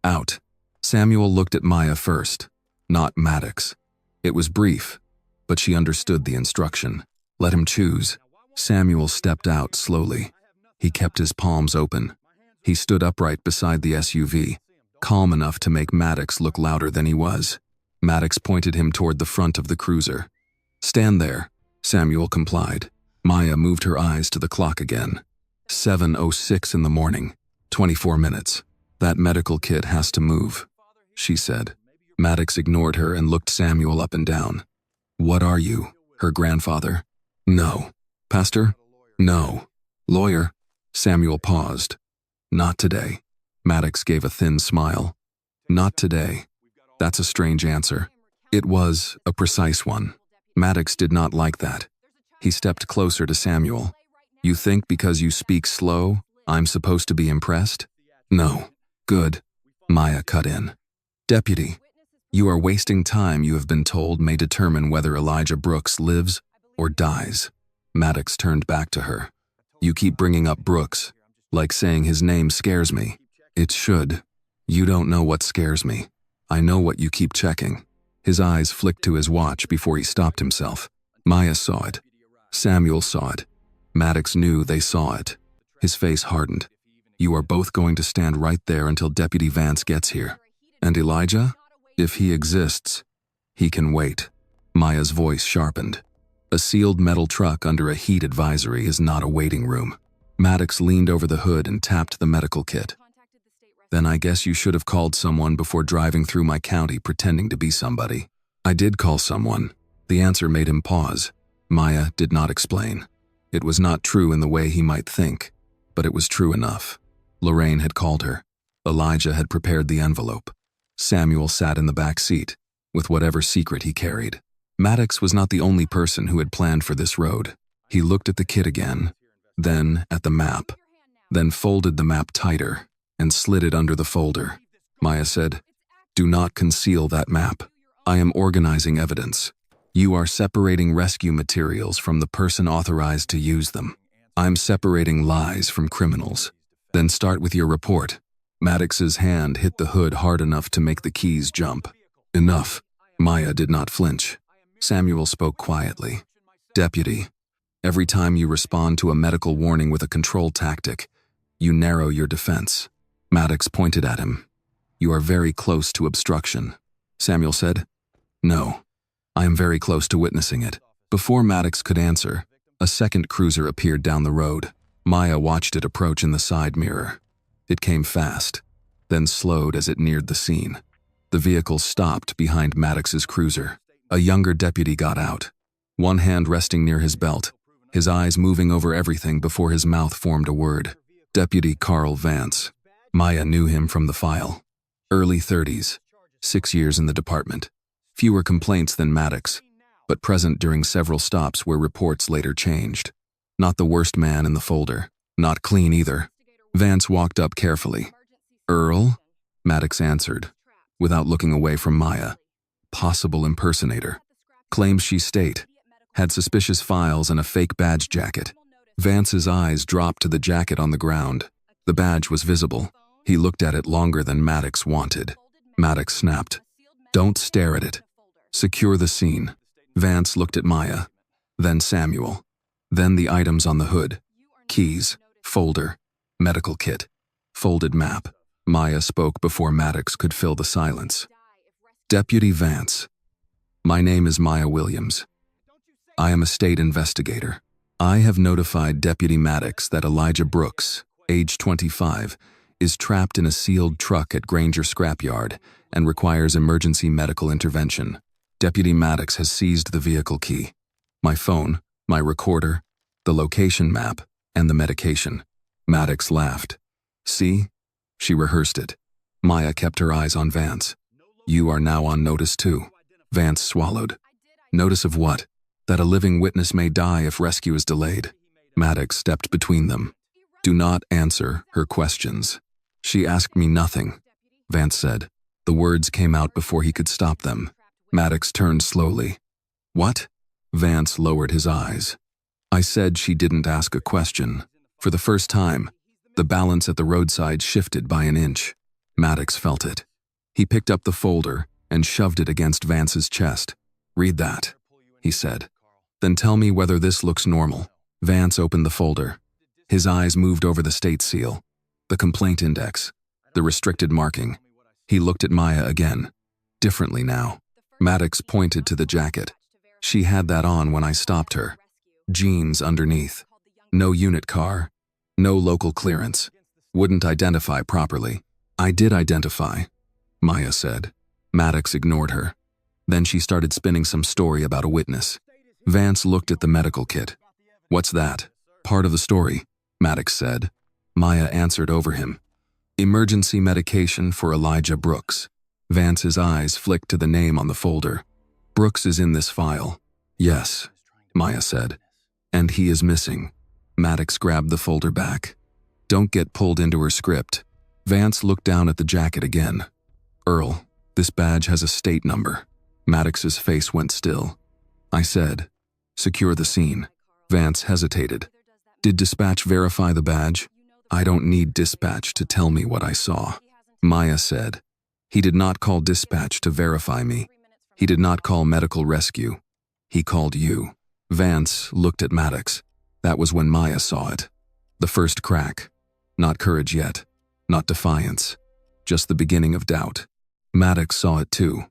"Out." Samuel looked at Maya first, not Maddox. It was brief, but she understood the instruction. Let him choose. Samuel stepped out slowly. He kept his palms open. He stood upright beside the SUV, calm enough to make Maddox look louder than he was. Maddox pointed him toward the front of the cruiser. "Stand there," Samuel complied. Maya moved her eyes to the clock again. 7:06 in the morning, 24 minutes. "That medical kit has to move," she said. Maddox ignored her and looked Samuel up and down. "What are you, her grandfather?" "No." "Pastor?" "No." "Lawyer?" Samuel paused. "Not today." Maddox gave a thin smile. Not today. That's a strange answer. It was a precise one. Maddox did not like that. He stepped closer to Samuel. You think because you speak slow, I'm supposed to be impressed? No. Good. Maya cut in. Deputy, you are wasting time you have been told may determine whether Elijah Brooks lives or dies. Maddox turned back to her. You keep bringing up Brooks, like saying his name scares me. It should. You don't know what scares me. I know what you keep checking. His eyes flicked to his watch before he stopped himself. Maya saw it. Samuel saw it. Maddox knew they saw it. His face hardened. You are both going to stand right there until Deputy Vance gets here. And Elijah? If he exists, he can wait. Maya's voice sharpened. A sealed metal truck under a heat advisory is not a waiting room. Maddox leaned over the hood and tapped the medical kit. Then I guess you should have called someone before driving through my county pretending to be somebody. I did call someone. The answer made him pause. Maya did not explain. It was not true in the way he might think, but it was true enough. Lorraine had called her. Elijah had prepared the envelope. Samuel sat in the back seat, with whatever secret he carried. Maddox was not the only person who had planned for this road. He looked at the kit again, then at the map, then folded the map tighter and slid it under the folder. Maya said, "Do not conceal that map. I am organizing evidence. You are separating rescue materials from the person authorized to use them. I'm separating lies from criminals. Then start with your report." Maddox's hand hit the hood hard enough to make the keys jump. Enough. Maya did not flinch. Samuel spoke quietly. Deputy, every time you respond to a medical warning with a control tactic, you narrow your defense. Maddox pointed at him. You are very close to obstruction. Samuel said, No, I am very close to witnessing it. Before Maddox could answer, a second cruiser appeared down the road. Maya watched it approach in the side mirror. It came fast, then slowed as it neared the scene. The vehicle stopped behind Maddox's cruiser. A younger deputy got out, one hand resting near his belt, his eyes moving over everything before his mouth formed a word. Deputy Carl Vance. Maya knew him from the file. Early 30s, 6 years in the department. Fewer complaints than Maddox, but present during several stops where reports later changed. Not the worst man in the folder. Not clean either. Vance walked up carefully. Earl? Maddox answered, without looking away from Maya. Possible impersonator. Claims she's state. Had suspicious files and a fake badge jacket. Vance's eyes dropped to the jacket on the ground. The badge was visible. He looked at it longer than Maddox wanted. Maddox snapped. Don't stare at it. Secure the scene. Vance looked at Maya, then Samuel, then the items on the hood. Keys, folder, medical kit, folded map. Maya spoke before Maddox could fill the silence. Deputy Vance. My name is Maya Williams. I am a state investigator. I have notified Deputy Maddox that Elijah Brooks, age 25, is trapped in a sealed truck at Granger Scrapyard and requires emergency medical intervention. Deputy Maddox has seized the vehicle key, my phone, my recorder, the location map, and the medication. Maddox laughed. See? She rehearsed it. Maya kept her eyes on Vance. You are now on notice too. Vance swallowed. Notice of what? That a living witness may die if rescue is delayed. Maddox stepped between them. Do not answer her questions. She asked me nothing, Vance said. The words came out before he could stop them. Maddox turned slowly. What? Vance lowered his eyes. I said she didn't ask a question. For the first time, the balance at the roadside shifted by an inch. Maddox felt it. He picked up the folder and shoved it against Vance's chest. Read that, he said. Then tell me whether this looks normal. Vance opened the folder. His eyes moved over the state seal, the complaint index, the restricted marking. He looked at Maya again, differently now. Maddox pointed to the jacket. She had that on when I stopped her. Jeans underneath. No unit car. No local clearance. Wouldn't identify properly. I did identify, Maya said. Maddox ignored her. Then she started spinning some story about a witness. Vance looked at the medical kit. What's that? Part of the story, Maddox said. Maya answered over him. Emergency medication for Elijah Brooks. Vance's eyes flicked to the name on the folder. Brooks is in this file. Yes, Maya said. And he is missing. Maddox grabbed the folder back. Don't get pulled into her script. Vance looked down at the jacket again. Earl, this badge has a state number. Maddox's face went still. I said, secure the scene. Vance hesitated. Did dispatch verify the badge? I don't need dispatch to tell me what I saw. Maya said. He did not call dispatch to verify me. He did not call medical rescue. He called you. Vance looked at Maddox. That was when Maya saw it. The first crack. Not courage yet. Not defiance. Just the beginning of doubt. Maddox saw it too,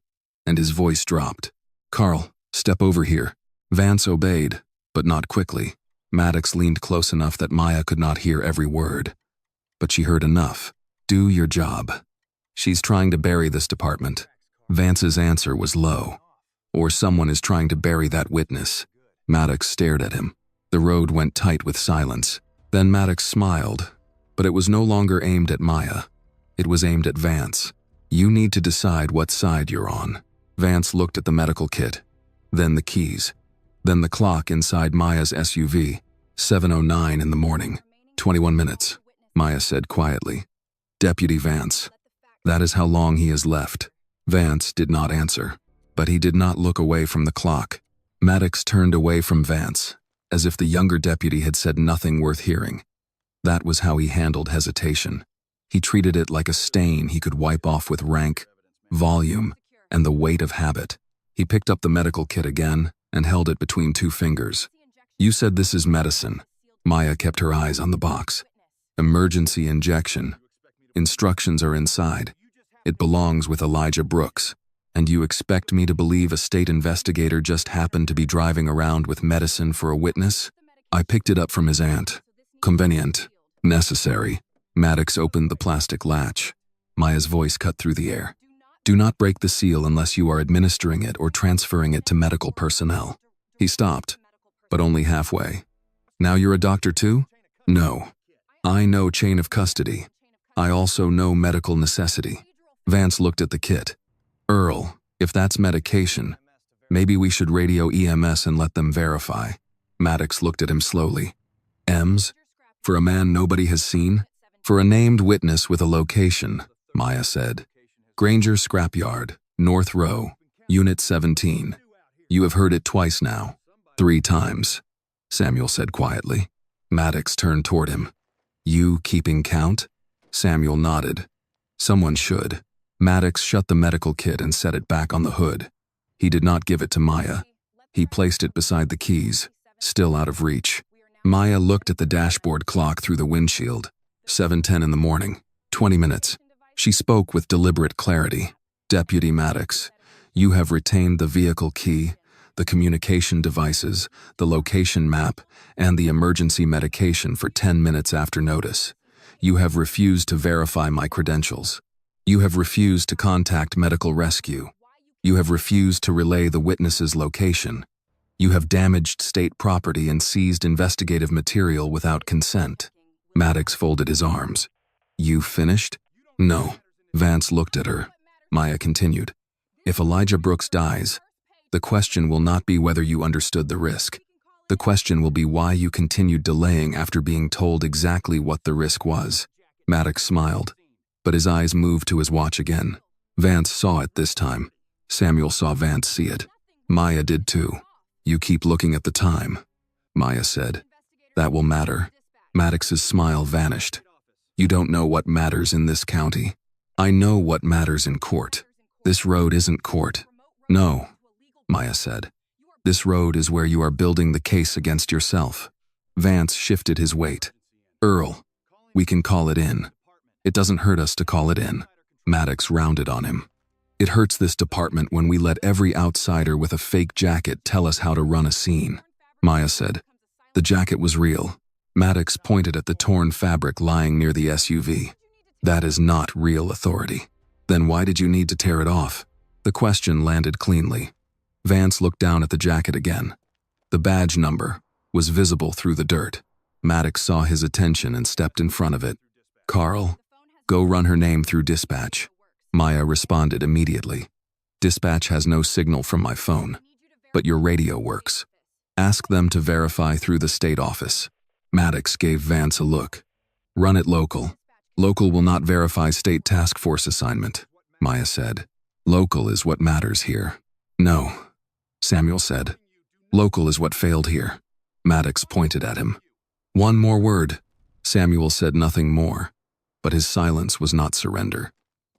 and his voice dropped. Carl, step over here. Vance obeyed, but not quickly. Maddox leaned close enough that Maya could not hear every word. But she heard enough. Do your job. She's trying to bury this department. Vance's answer was low. Or someone is trying to bury that witness. Maddox stared at him. The road went tight with silence. Then Maddox smiled, but it was no longer aimed at Maya. It was aimed at Vance. You need to decide what side you're on. Vance looked at the medical kit, then the keys, then the clock inside Maya's SUV. 7:09 in the morning. 21 minutes, Maya said quietly. Deputy Vance. That is how long he has left. Vance did not answer, but he did not look away from the clock. Maddox turned away from Vance, as if the younger deputy had said nothing worth hearing. That was how he handled hesitation. He treated it like a stain he could wipe off with rank, volume, and the weight of habit. He picked up the medical kit again and held it between two fingers. You said this is medicine. Maya kept her eyes on the box. Emergency injection. Instructions are inside. It belongs with Elijah Brooks. And you expect me to believe a state investigator just happened to be driving around with medicine for a witness? I picked it up from his aunt. Convenient. Necessary. Maddox opened the plastic latch. Maya's voice cut through the air. Do not break the seal unless you are administering it or transferring it to medical personnel. He stopped, but only halfway. Now you're a doctor too? No. I know chain of custody. I also know medical necessity. Vance looked at the kit. Earl, if that's medication, maybe we should radio EMS and let them verify. Maddox looked at him slowly. EMS? For a man nobody has seen? For a named witness with a location, Maya said. Granger Scrapyard, North Row, Unit 17. You have heard it twice now. 3 times, Samuel said quietly. Maddox turned toward him. You keeping count? Samuel nodded. Someone should. Maddox shut the medical kit and set it back on the hood. He did not give it to Maya. He placed it beside the keys, still out of reach. Maya looked at the dashboard clock through the windshield. 7:10 in the morning, 20 minutes. She spoke with deliberate clarity. Deputy Maddox, you have retained the vehicle key, the communication devices, the location map, and the emergency medication for 10 minutes after notice. You have refused to verify my credentials. You have refused to contact medical rescue. You have refused to relay the witness's location. You have damaged state property and seized investigative material without consent. Maddox folded his arms. You finished? No. Vance looked at her. Maya continued. If Elijah Brooks dies, the question will not be whether you understood the risk. The question will be why you continued delaying after being told exactly what the risk was. Maddox smiled, but his eyes moved to his watch again. Vance saw it this time. Samuel saw Vance see it. Maya did too. You keep looking at the time, Maya said. That will matter. Maddox's smile vanished. You don't know what matters in this county. I know what matters in court. This road isn't court. No, Maya said. This road is where you are building the case against yourself. Vance shifted his weight. Earl, we can call it in. It doesn't hurt us to call it in. Maddox rounded on him. It hurts this department when we let every outsider with a fake jacket tell us how to run a scene. Maya said. The jacket was real. Maddox pointed at the torn fabric lying near the SUV. That is not real authority. Then why did you need to tear it off? The question landed cleanly. Vance looked down at the jacket again. The badge number was visible through the dirt. Maddox saw his attention and stepped in front of it. Carl, go run her name through dispatch. Maya responded immediately. Dispatch has no signal from my phone, but your radio works. Ask them to verify through the state office. Maddox gave Vance a look. Run it local. Local will not verify state task force assignment, Maya said. Local is what matters here. No, Samuel said. Local is what failed here. Maddox pointed at him. One more word. Samuel said nothing more, but his silence was not surrender.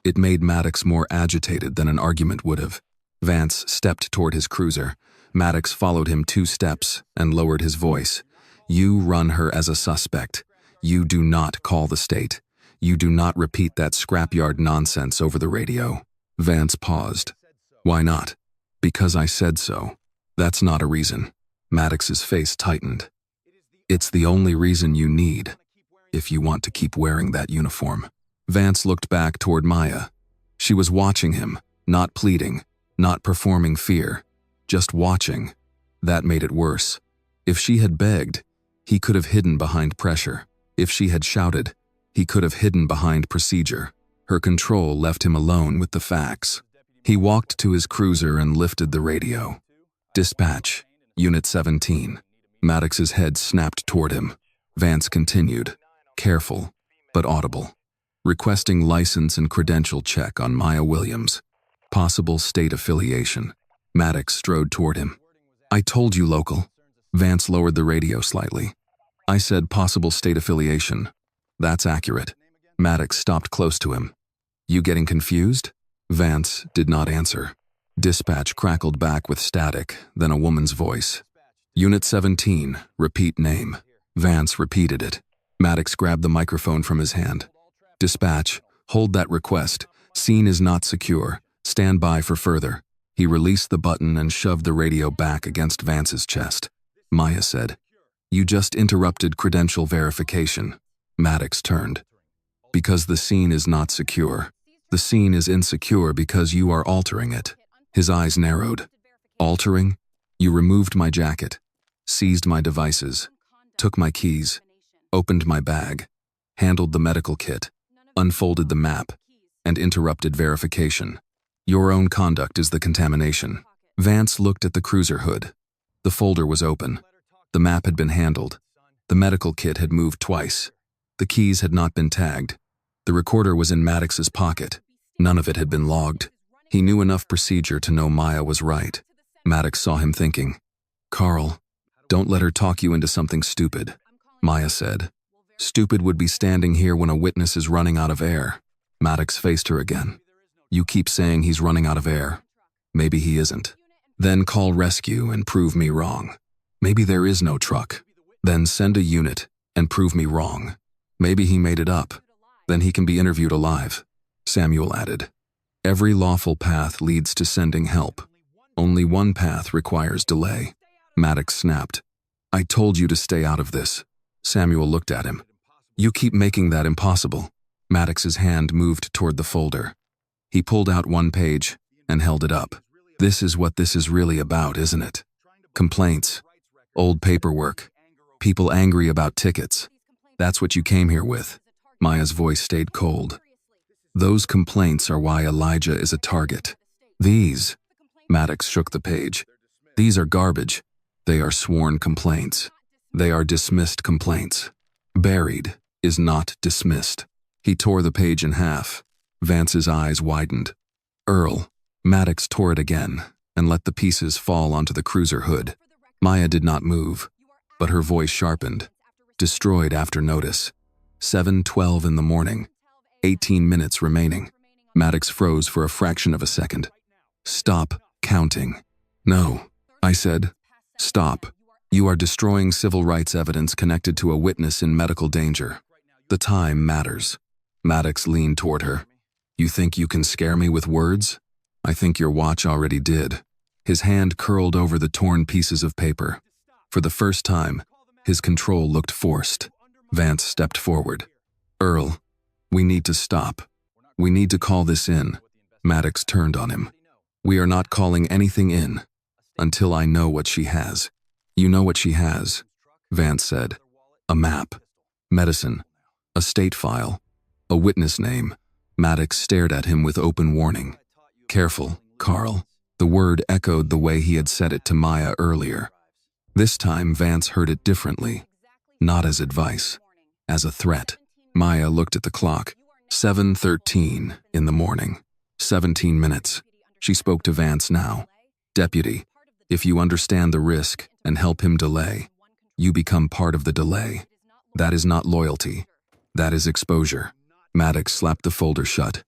It made Maddox more agitated than an argument would have. Vance stepped toward his cruiser. Maddox followed him 2 steps and lowered his voice. You run her as a suspect. You do not call the state. You do not repeat that scrapyard nonsense over the radio. Vance paused. Why not? Because I said so. That's not a reason. Maddox's face tightened. It's the only reason you need, if you want to keep wearing that uniform. Vance looked back toward Maya. She was watching him, not pleading, not performing fear, just watching. That made it worse. If she had begged, he could have hidden behind pressure. If she had shouted, he could have hidden behind procedure. Her control left him alone with the facts. He walked to his cruiser and lifted the radio. Dispatch, Unit 17. Maddox's head snapped toward him. Vance continued, careful, but audible. Requesting license and credential check on Maya Williams. Possible state affiliation. Maddox strode toward him. I told you local. Vance lowered the radio slightly. I said possible state affiliation. That's accurate. Maddox stopped close to him. You getting confused? Vance did not answer. Dispatch crackled back with static, then a woman's voice. Unit 17, repeat name. Vance repeated it. Maddox grabbed the microphone from his hand. Dispatch, hold that request. Scene is not secure. Stand by for further. He released the button and shoved the radio back against Vance's chest. Maya said, You just interrupted credential verification. Maddox turned. Because the scene is not secure. The scene is insecure because you are altering it. His eyes narrowed. Altering? You removed my jacket, seized my devices, took my keys, opened my bag, handled the medical kit, unfolded the map, and interrupted verification. Your own conduct is the contamination. Vance looked at the cruiser hood. The folder was open. The map had been handled. The medical kit had moved twice. The keys had not been tagged. The recorder was in Maddox's pocket. None of it had been logged. He knew enough procedure to know Maya was right. Maddox saw him thinking. Carl, don't let her talk you into something stupid, Maya said. Stupid would be standing here when a witness is running out of air. Maddox faced her again. You keep saying he's running out of air. Maybe he isn't. Then call rescue and prove me wrong. Maybe there is no truck. Then send a unit and prove me wrong. Maybe he made it up. Then he can be interviewed alive. Samuel added. Every lawful path leads to sending help. Only one path requires delay. Maddox snapped. I told you to stay out of this. Samuel looked at him. You keep making that impossible. Maddox's hand moved toward the folder. He pulled out one page and held it up. This is what this is really about, isn't it? Complaints. Old paperwork. People angry about tickets. That's what you came here with. Maya's voice stayed cold. Those complaints are why Elijah is a target. These. Maddox shook the page. These are garbage. They are sworn complaints. They are dismissed complaints. Buried is not dismissed. He tore the page in half. Vance's eyes widened. Earl. Maddox tore it again and let the pieces fall onto the cruiser hood. Maya did not move, but her voice sharpened. Destroyed after notice. 7:12 in the morning. 18 minutes remaining. Maddox froze for a fraction of a second. Stop counting. No, I said. Stop. You are destroying civil rights evidence connected to a witness in medical danger. The time matters. Maddox leaned toward her. You think you can scare me with words? I think your watch already did. His hand curled over the torn pieces of paper. For the first time, his control looked forced. Vance stepped forward. Earl, we need to stop. We need to call this in. Maddox turned on him. We are not calling anything in until I know what she has. You know what she has, Vance said. A map, medicine, a state file, a witness name, Maddox stared at him with open warning. Careful, Carl. The word echoed the way he had said it to Maya earlier. This time, Vance heard it differently. Not as advice, as a threat. Maya looked at the clock. 7:13 in the morning. 17 minutes. She spoke to Vance now. Deputy, if you understand the risk and help him delay, you become part of the delay. That is not loyalty. That is exposure. Maddox slapped the folder shut.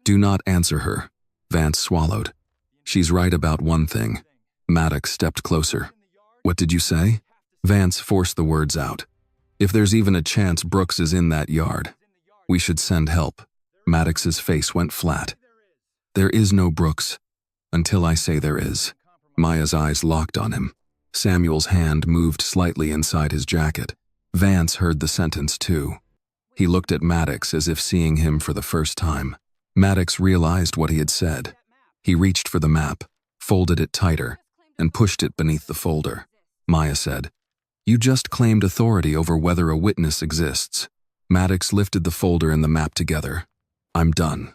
Do not answer her. Vance swallowed. She's right about one thing. Maddox stepped closer. What did you say? Vance forced the words out. If there's even a chance Brooks is in that yard, we should send help. Maddox's face went flat. There is no Brooks, until I say there is. Maya's eyes locked on him. Samuel's hand moved slightly inside his jacket. Vance heard the sentence too. He looked at Maddox as if seeing him for the first time. Maddox realized what he had said. He reached for the map, folded it tighter, and pushed it beneath the folder. Maya said, You just claimed authority over whether a witness exists. Maddox lifted the folder and the map together. I'm done.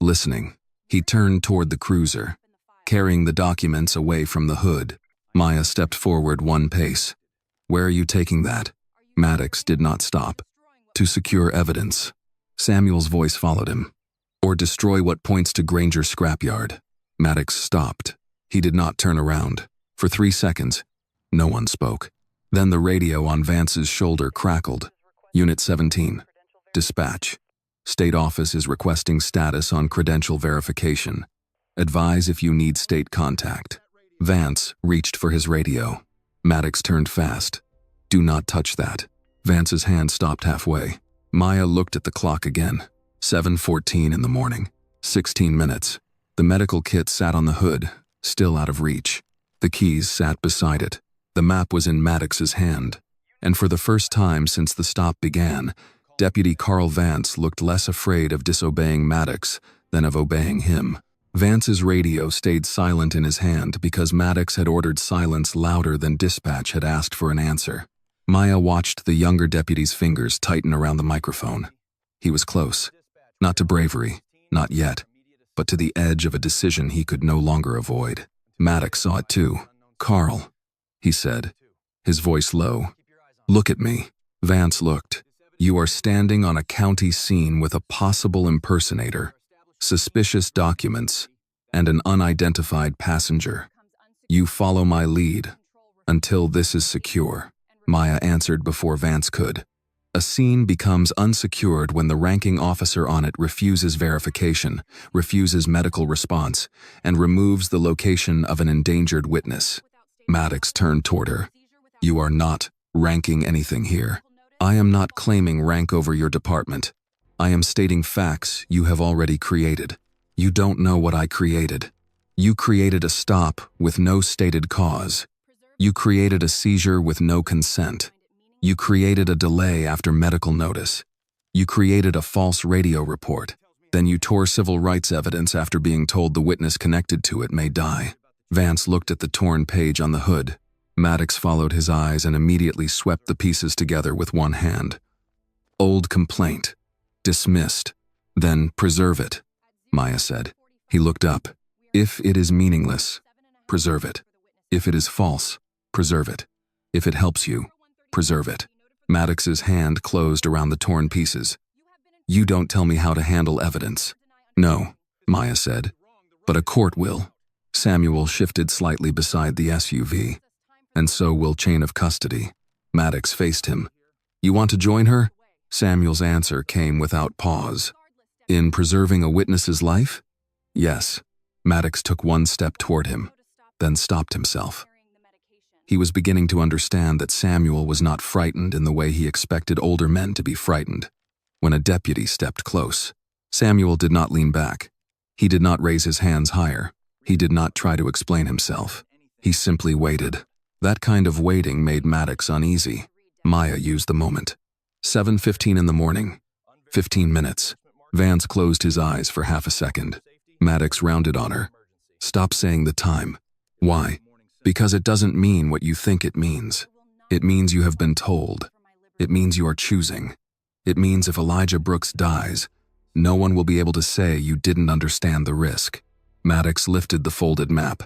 Listening. He turned toward the cruiser, carrying the documents away from the hood. Maya stepped forward one pace. Where are you taking that? Maddox did not stop. To secure evidence. Samuel's voice followed him. Or destroy what points to Granger's scrapyard. Maddox stopped. He did not turn around. For 3 seconds, no one spoke. Then the radio on Vance's shoulder crackled. Unit 17. Dispatch. State office is requesting status on credential verification. Advise if you need state contact. Vance reached for his radio. Maddox turned fast. Do not touch that. Vance's hand stopped halfway. Maya looked at the clock again. 7:14 in the morning. 16 minutes. The medical kit sat on the hood, still out of reach. The keys sat beside it. The map was in Maddox's hand. And for the first time since the stop began, Deputy Carl Vance looked less afraid of disobeying Maddox than of obeying him. Vance's radio stayed silent in his hand because Maddox had ordered silence louder than dispatch had asked for an answer. Maya watched the younger deputy's fingers tighten around the microphone. He was close. Not to bravery, not yet, but to the edge of a decision he could no longer avoid. Maddox saw it too. Carl, he said, his voice low. Look at me. Vance looked. You are standing on a county scene with a possible impersonator, suspicious documents, and an unidentified passenger. You follow my lead until this is secure. Maya answered before Vance could. A scene becomes unsecured when the ranking officer on it refuses verification, refuses medical response, and removes the location of an endangered witness. Maddox turned toward her. You are not ranking anything here. I am not claiming rank over your department. I am stating facts you have already created. You don't know what I created. You created a stop with no stated cause. You created a seizure with no consent. You created a delay after medical notice. You created a false radio report. Then you tore civil rights evidence after being told the witness connected to it may die. Vance looked at the torn page on the hood. Maddox followed his eyes and immediately swept the pieces together with one hand. Old complaint. Dismissed. Then preserve it, Maya said. He looked up. If it is meaningless, preserve it. If it is false, preserve it. If it helps you, preserve it. Maddox's hand closed around the torn pieces. You don't tell me how to handle evidence. No, Maya said. But a court will. Samuel shifted slightly beside the SUV. And so will chain of custody. Maddox faced him. You want to join her? Samuel's answer came without pause. In preserving a witness's life? Yes. Maddox took one step toward him, then stopped himself. He was beginning to understand that Samuel was not frightened in the way he expected older men to be frightened. When a deputy stepped close, Samuel did not lean back. He did not raise his hands higher. He did not try to explain himself. He simply waited. That kind of waiting made Maddox uneasy. Maya used the moment. 7:15 in the morning. 15 minutes. Vance closed his eyes for half a second. Maddox rounded on her. Stop saying the time. Why? Because it doesn't mean what you think it means. It means you have been told. It means you are choosing. It means if Elijah Brooks dies, No one will be able to say you didn't understand the risk. Maddox lifted the folded map.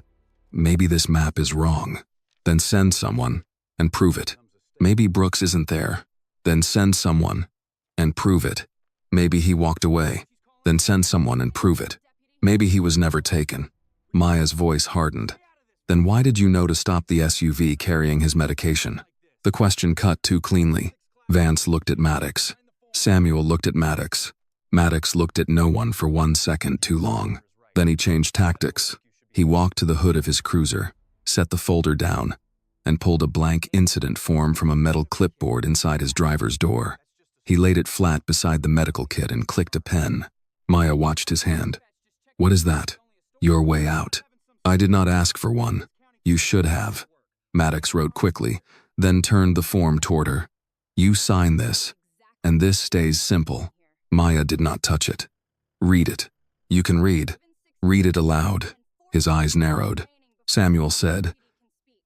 Maybe this map is wrong. Then send someone and prove it. Maybe Brooks isn't there. Then send someone and prove it. Maybe he walked away. Then send someone and prove it. Maybe he was never taken. Maya's voice hardened. Then why did you know to stop the SUV carrying his medication? The question cut too cleanly. Vance looked at Maddox. Samuel looked at Maddox. Maddox looked at no one for 1 second too long. Then he changed tactics. He walked to the hood of his cruiser, set the folder down, and pulled a blank incident form from a metal clipboard inside his driver's door. He laid it flat beside the medical kit and clicked a pen. Maya watched his hand. What is that? Your way out. I did not ask for one. You should have. Maddox wrote quickly, then turned the form toward her. You sign this, and this stays simple. Maya did not touch it. Read it. You can read. Read it aloud. His eyes narrowed. Samuel said,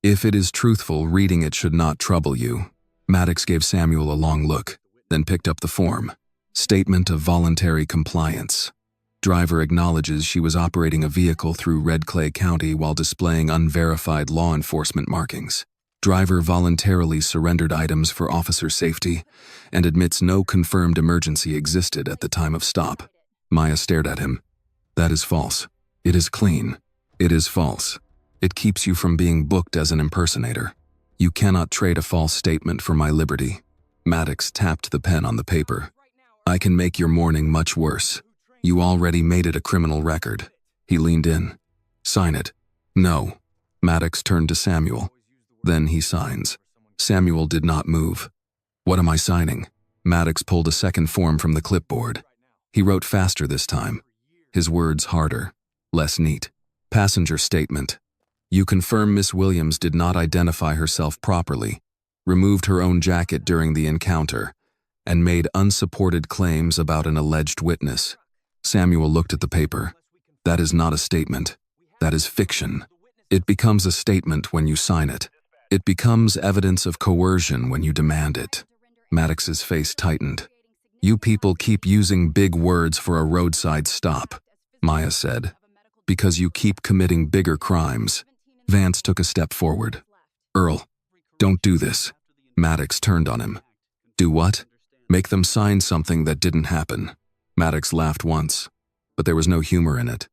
If it is truthful, reading it should not trouble you. Maddox gave Samuel a long look, then picked up the form. Statement of voluntary compliance. Driver acknowledges she was operating a vehicle through Red Clay County while displaying unverified law enforcement markings. Driver voluntarily surrendered items for officer safety and admits no confirmed emergency existed at the time of stop. Maya stared at him. That is false. It is clean. It is false. It keeps you from being booked as an impersonator. You cannot trade a false statement for my liberty. Maddox tapped the pen on the paper. I can make your morning much worse. You already made it a criminal record. He leaned in. Sign it. No. Maddox turned to Samuel. Then he signs. Samuel did not move. What am I signing? Maddox pulled a second form from the clipboard. He wrote faster this time. His words harder, less neat. Passenger statement. You confirm Miss Williams did not identify herself properly, removed her own jacket during the encounter, and made unsupported claims about an alleged witness. Samuel looked at the paper. That is not a statement. That is fiction. It becomes a statement when you sign it. It becomes evidence of coercion when you demand it. Maddox's face tightened. You people keep using big words for a roadside stop, Maya said, because you keep committing bigger crimes. Vance took a step forward. Earl, don't do this. Maddox turned on him. Do what? Make them sign something that didn't happen. Maddox laughed once, but there was no humor in it.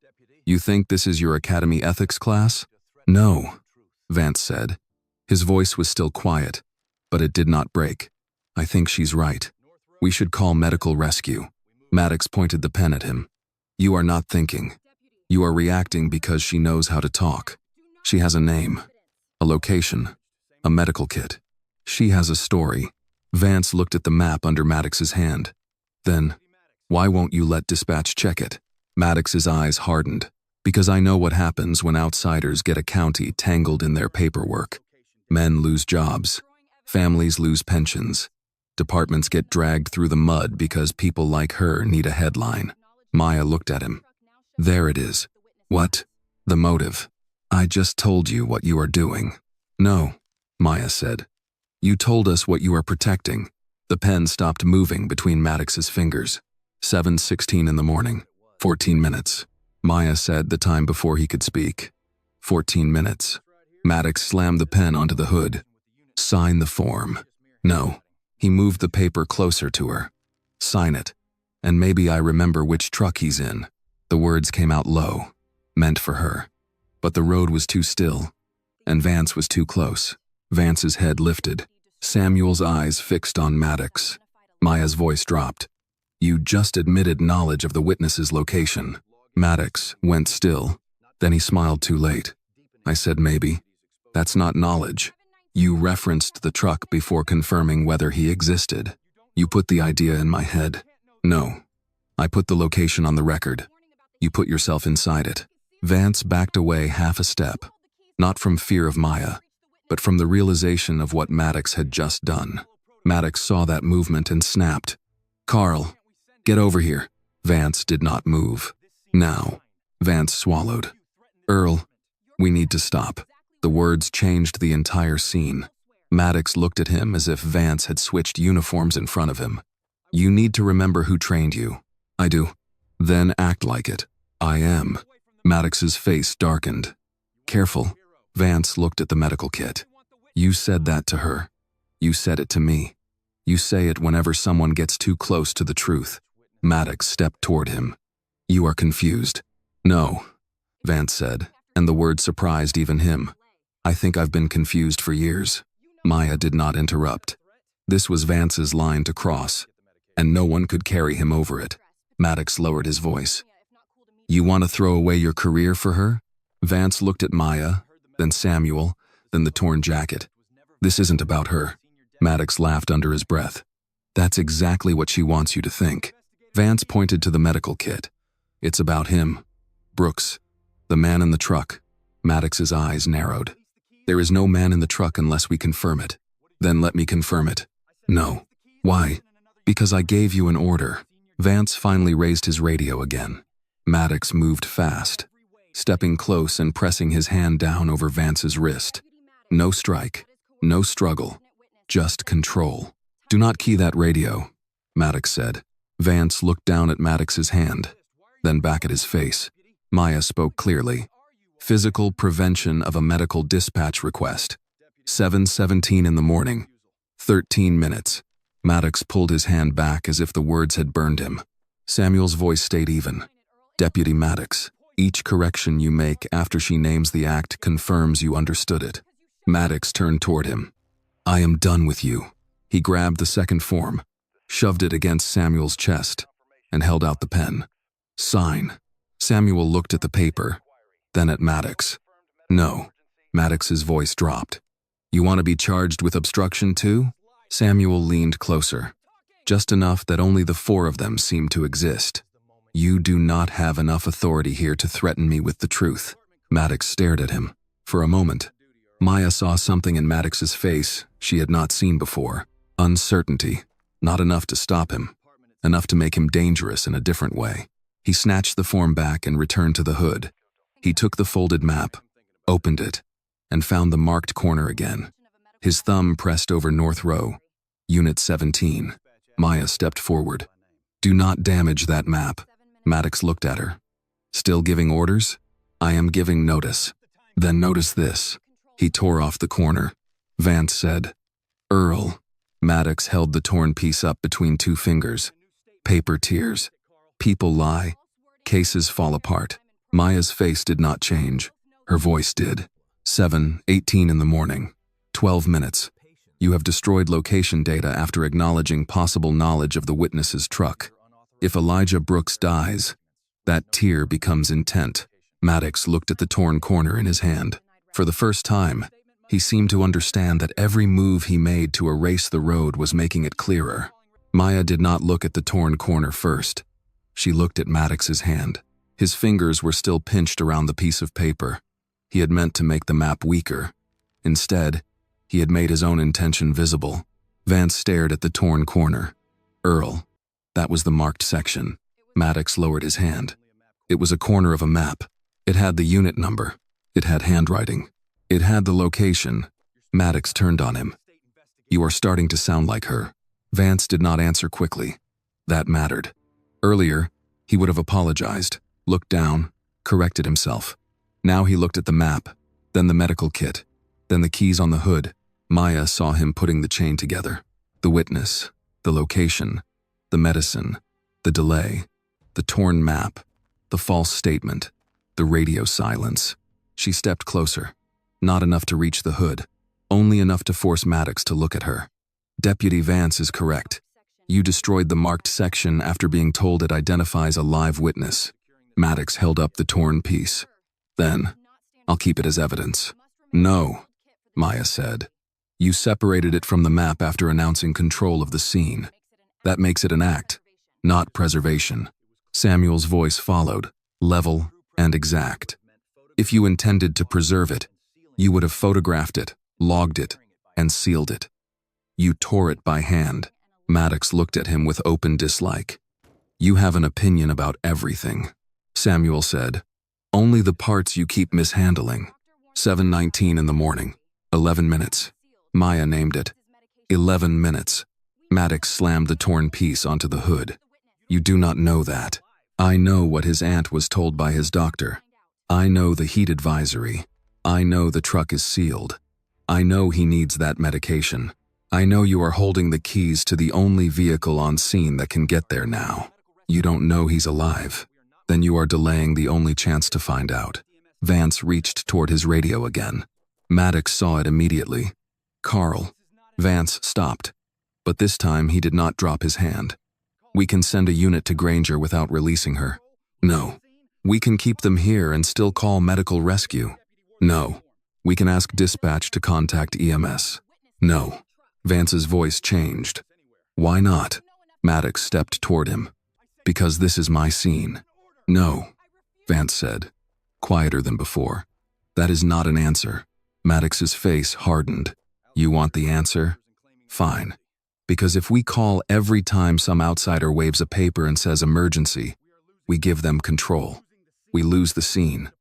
You think this is your academy ethics class? No, Vance said. His voice was still quiet, but it did not break. I think she's right. We should call medical rescue. Maddox pointed the pen at him. You are not thinking. You are reacting because she knows how to talk. She has a name, a location, a medical kit. She has a story. Vance looked at the map under Maddox's hand. Then, why won't you let dispatch check it? Maddox's eyes hardened. Because I know what happens when outsiders get a county tangled in their paperwork. Men lose jobs. Families lose pensions. Departments get dragged through the mud because people like her need a headline. Maya looked at him. There it is. What? The motive. I just told you what you are doing. No, Maya said. You told us what you are protecting. The pen stopped moving between Maddox's fingers. 7:16 in the morning. 14 minutes. Maya said the time before he could speak. 14 minutes. Maddox slammed the pen onto the hood. Sign the form. No. He moved the paper closer to her. Sign it. And maybe I remember which truck he's in. The words came out low, meant for her. But the road was too still, and Vance was too close. Vance's head lifted. Samuel's eyes fixed on Maddox. Maya's voice dropped. You just admitted knowledge of the witness's location. Maddox went still. Then he smiled too late. I said maybe. That's not knowledge. You referenced the truck before confirming whether he existed. You put the idea in my head. No. I put the location on the record. You put yourself inside it. Vance backed away half a step, not from fear of Maya, but from the realization of what Maddox had just done. Maddox saw that movement and snapped. Carl, get over here. Vance did not move. Now. Vance swallowed. Earl, we need to stop. The words changed the entire scene. Maddox looked at him as if Vance had switched uniforms in front of him. You need to remember who trained you. I do. Then act like it. I am. Maddox's face darkened. Careful. Vance looked at the medical kit. You said that to her. You said it to me. You say it whenever someone gets too close to the truth. Maddox stepped toward him. You are confused. No, Vance said, and the word surprised even him. I think I've been confused for years. Maya did not interrupt. This was Vance's line to cross, and no one could carry him over it. Maddox lowered his voice. You want to throw away your career for her? Vance looked at Maya, then Samuel, then the torn jacket. This isn't about her. Maddox laughed under his breath. That's exactly what she wants you to think. Vance pointed to the medical kit. It's about him. Brooks. The man in the truck. Maddox's eyes narrowed. There is no man in the truck unless we confirm it. Then let me confirm it. No. Why? Because I gave you an order. Vance finally raised his radio again. Maddox moved fast, stepping close and pressing his hand down over Vance's wrist. No strike, no struggle, just control. Do not key that radio, Maddox said. Vance looked down at Maddox's hand, then back at his face. Maya spoke clearly. Physical prevention of a medical dispatch request. 7:17 in the morning. 13 minutes. Maddox pulled his hand back as if the words had burned him. Samuel's voice stayed even. Deputy Maddox, each correction you make after she names the act confirms you understood it. Maddox turned toward him. I am done with you. He grabbed the second form, shoved it against Samuel's chest, and held out the pen. Sign. Samuel looked at the paper, then at Maddox. No. Maddox's voice dropped. You want to be charged with obstruction too? Samuel leaned closer, just enough that only the four of them seemed to exist. You do not have enough authority here to threaten me with the truth. Maddox stared at him. For a moment, Maya saw something in Maddox's face she had not seen before. Uncertainty. Not enough to stop him. Enough to make him dangerous in a different way. He snatched the form back and returned to the hood. He took the folded map, opened it, and found the marked corner again. His thumb pressed over North Row, Unit 17. Maya stepped forward. Do not damage that map. Maddox looked at her. Still giving orders? I am giving notice. Then notice this. He tore off the corner. Vance said, Earl. Maddox held the torn piece up between two fingers. Paper tears. People lie. Cases fall apart. Maya's face did not change. Her voice did. 7:18 in the morning. 12 minutes. You have destroyed location data after acknowledging possible knowledge of the witness's truck. If Elijah Brooks dies, that tear becomes intent. Maddox looked at the torn corner in his hand. For the first time, he seemed to understand that every move he made to erase the road was making it clearer. Maya did not look at the torn corner first. She looked at Maddox's hand. His fingers were still pinched around the piece of paper. He had meant to make the map weaker. Instead, he had made his own intention visible. Vance stared at the torn corner. Earl. That was the marked section. Maddox lowered his hand. It was a corner of a map. It had the unit number. It had handwriting. It had the location. Maddox turned on him. You are starting to sound like her. Vance did not answer quickly. That mattered. Earlier, he would have apologized, looked down, corrected himself. Now he looked at the map, then the medical kit, then the keys on the hood. Maya saw him putting the chain together. The witness, the location, the medicine, the delay, the torn map, the false statement, the radio silence. She stepped closer. Not enough to reach the hood, only enough to force Maddox to look at her. Deputy Vance is correct. You destroyed the marked section after being told it identifies a live witness. Maddox held up the torn piece. Then, I'll keep it as evidence. No, Maya said. You separated it from the map after announcing control of the scene. That makes it an act, not preservation. Samuel's voice followed, level and exact. If you intended to preserve it, you would have photographed it, logged it, and sealed it. You tore it by hand. Maddox looked at him with open dislike. You have an opinion about everything, Samuel said. Only the parts you keep mishandling. 7:19 in the morning. 11 minutes. Maya named it. 11 minutes. Maddox slammed the torn piece onto the hood. You do not know that. I know what his aunt was told by his doctor. I know the heat advisory. I know the truck is sealed. I know he needs that medication. I know you are holding the keys to the only vehicle on scene that can get there now. You don't know he's alive. Then you are delaying the only chance to find out. Vance reached toward his radio again. Maddox saw it immediately. Carl. Vance stopped. But this time he did not drop his hand. We can send a unit to Granger without releasing her. No. We can keep them here and still call medical rescue. No. We can ask dispatch to contact EMS. No. Vance's voice changed. Why not? Maddox stepped toward him. Because this is my scene. No, Vance said, quieter than before. That is not an answer. Maddox's face hardened. You want the answer? Fine. Because if we call every time some outsider waves a paper and says emergency, we give them control. We lose the scene.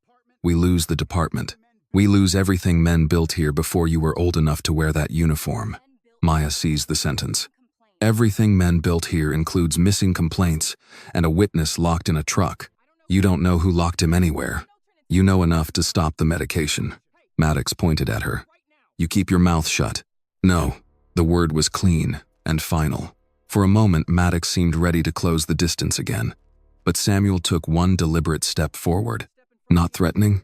We lose the department. We lose everything men built here before you were old enough to wear that uniform. Maya seized the sentence. Everything men built here includes missing complaints and a witness locked in a truck. You don't know who locked him anywhere. You know enough to stop the medication. Maddox pointed at her. You keep your mouth shut. No. The word was clean and final. For a moment, Maddox seemed ready to close the distance again. But Samuel took one deliberate step forward. Not threatening,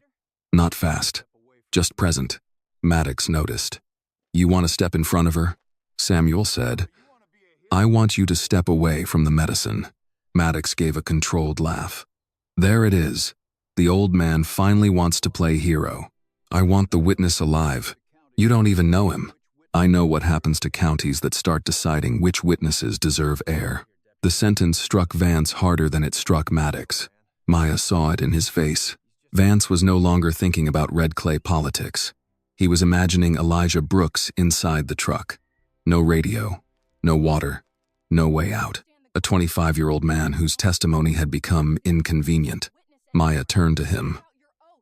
not fast, just present. Maddox noticed. You want to step in front of her? Samuel said. I want you to step away from the medicine. Maddox gave a controlled laugh. There it is. The old man finally wants to play hero. I want the witness alive. You don't even know him. I know what happens to counties that start deciding which witnesses deserve air. The sentence struck Vance harder than it struck Maddox. Maya saw it in his face. Vance was no longer thinking about red clay politics. He was imagining Elijah Brooks inside the truck. No radio, no water, no way out. A 25-year-old man whose testimony had become inconvenient. Maya turned to him.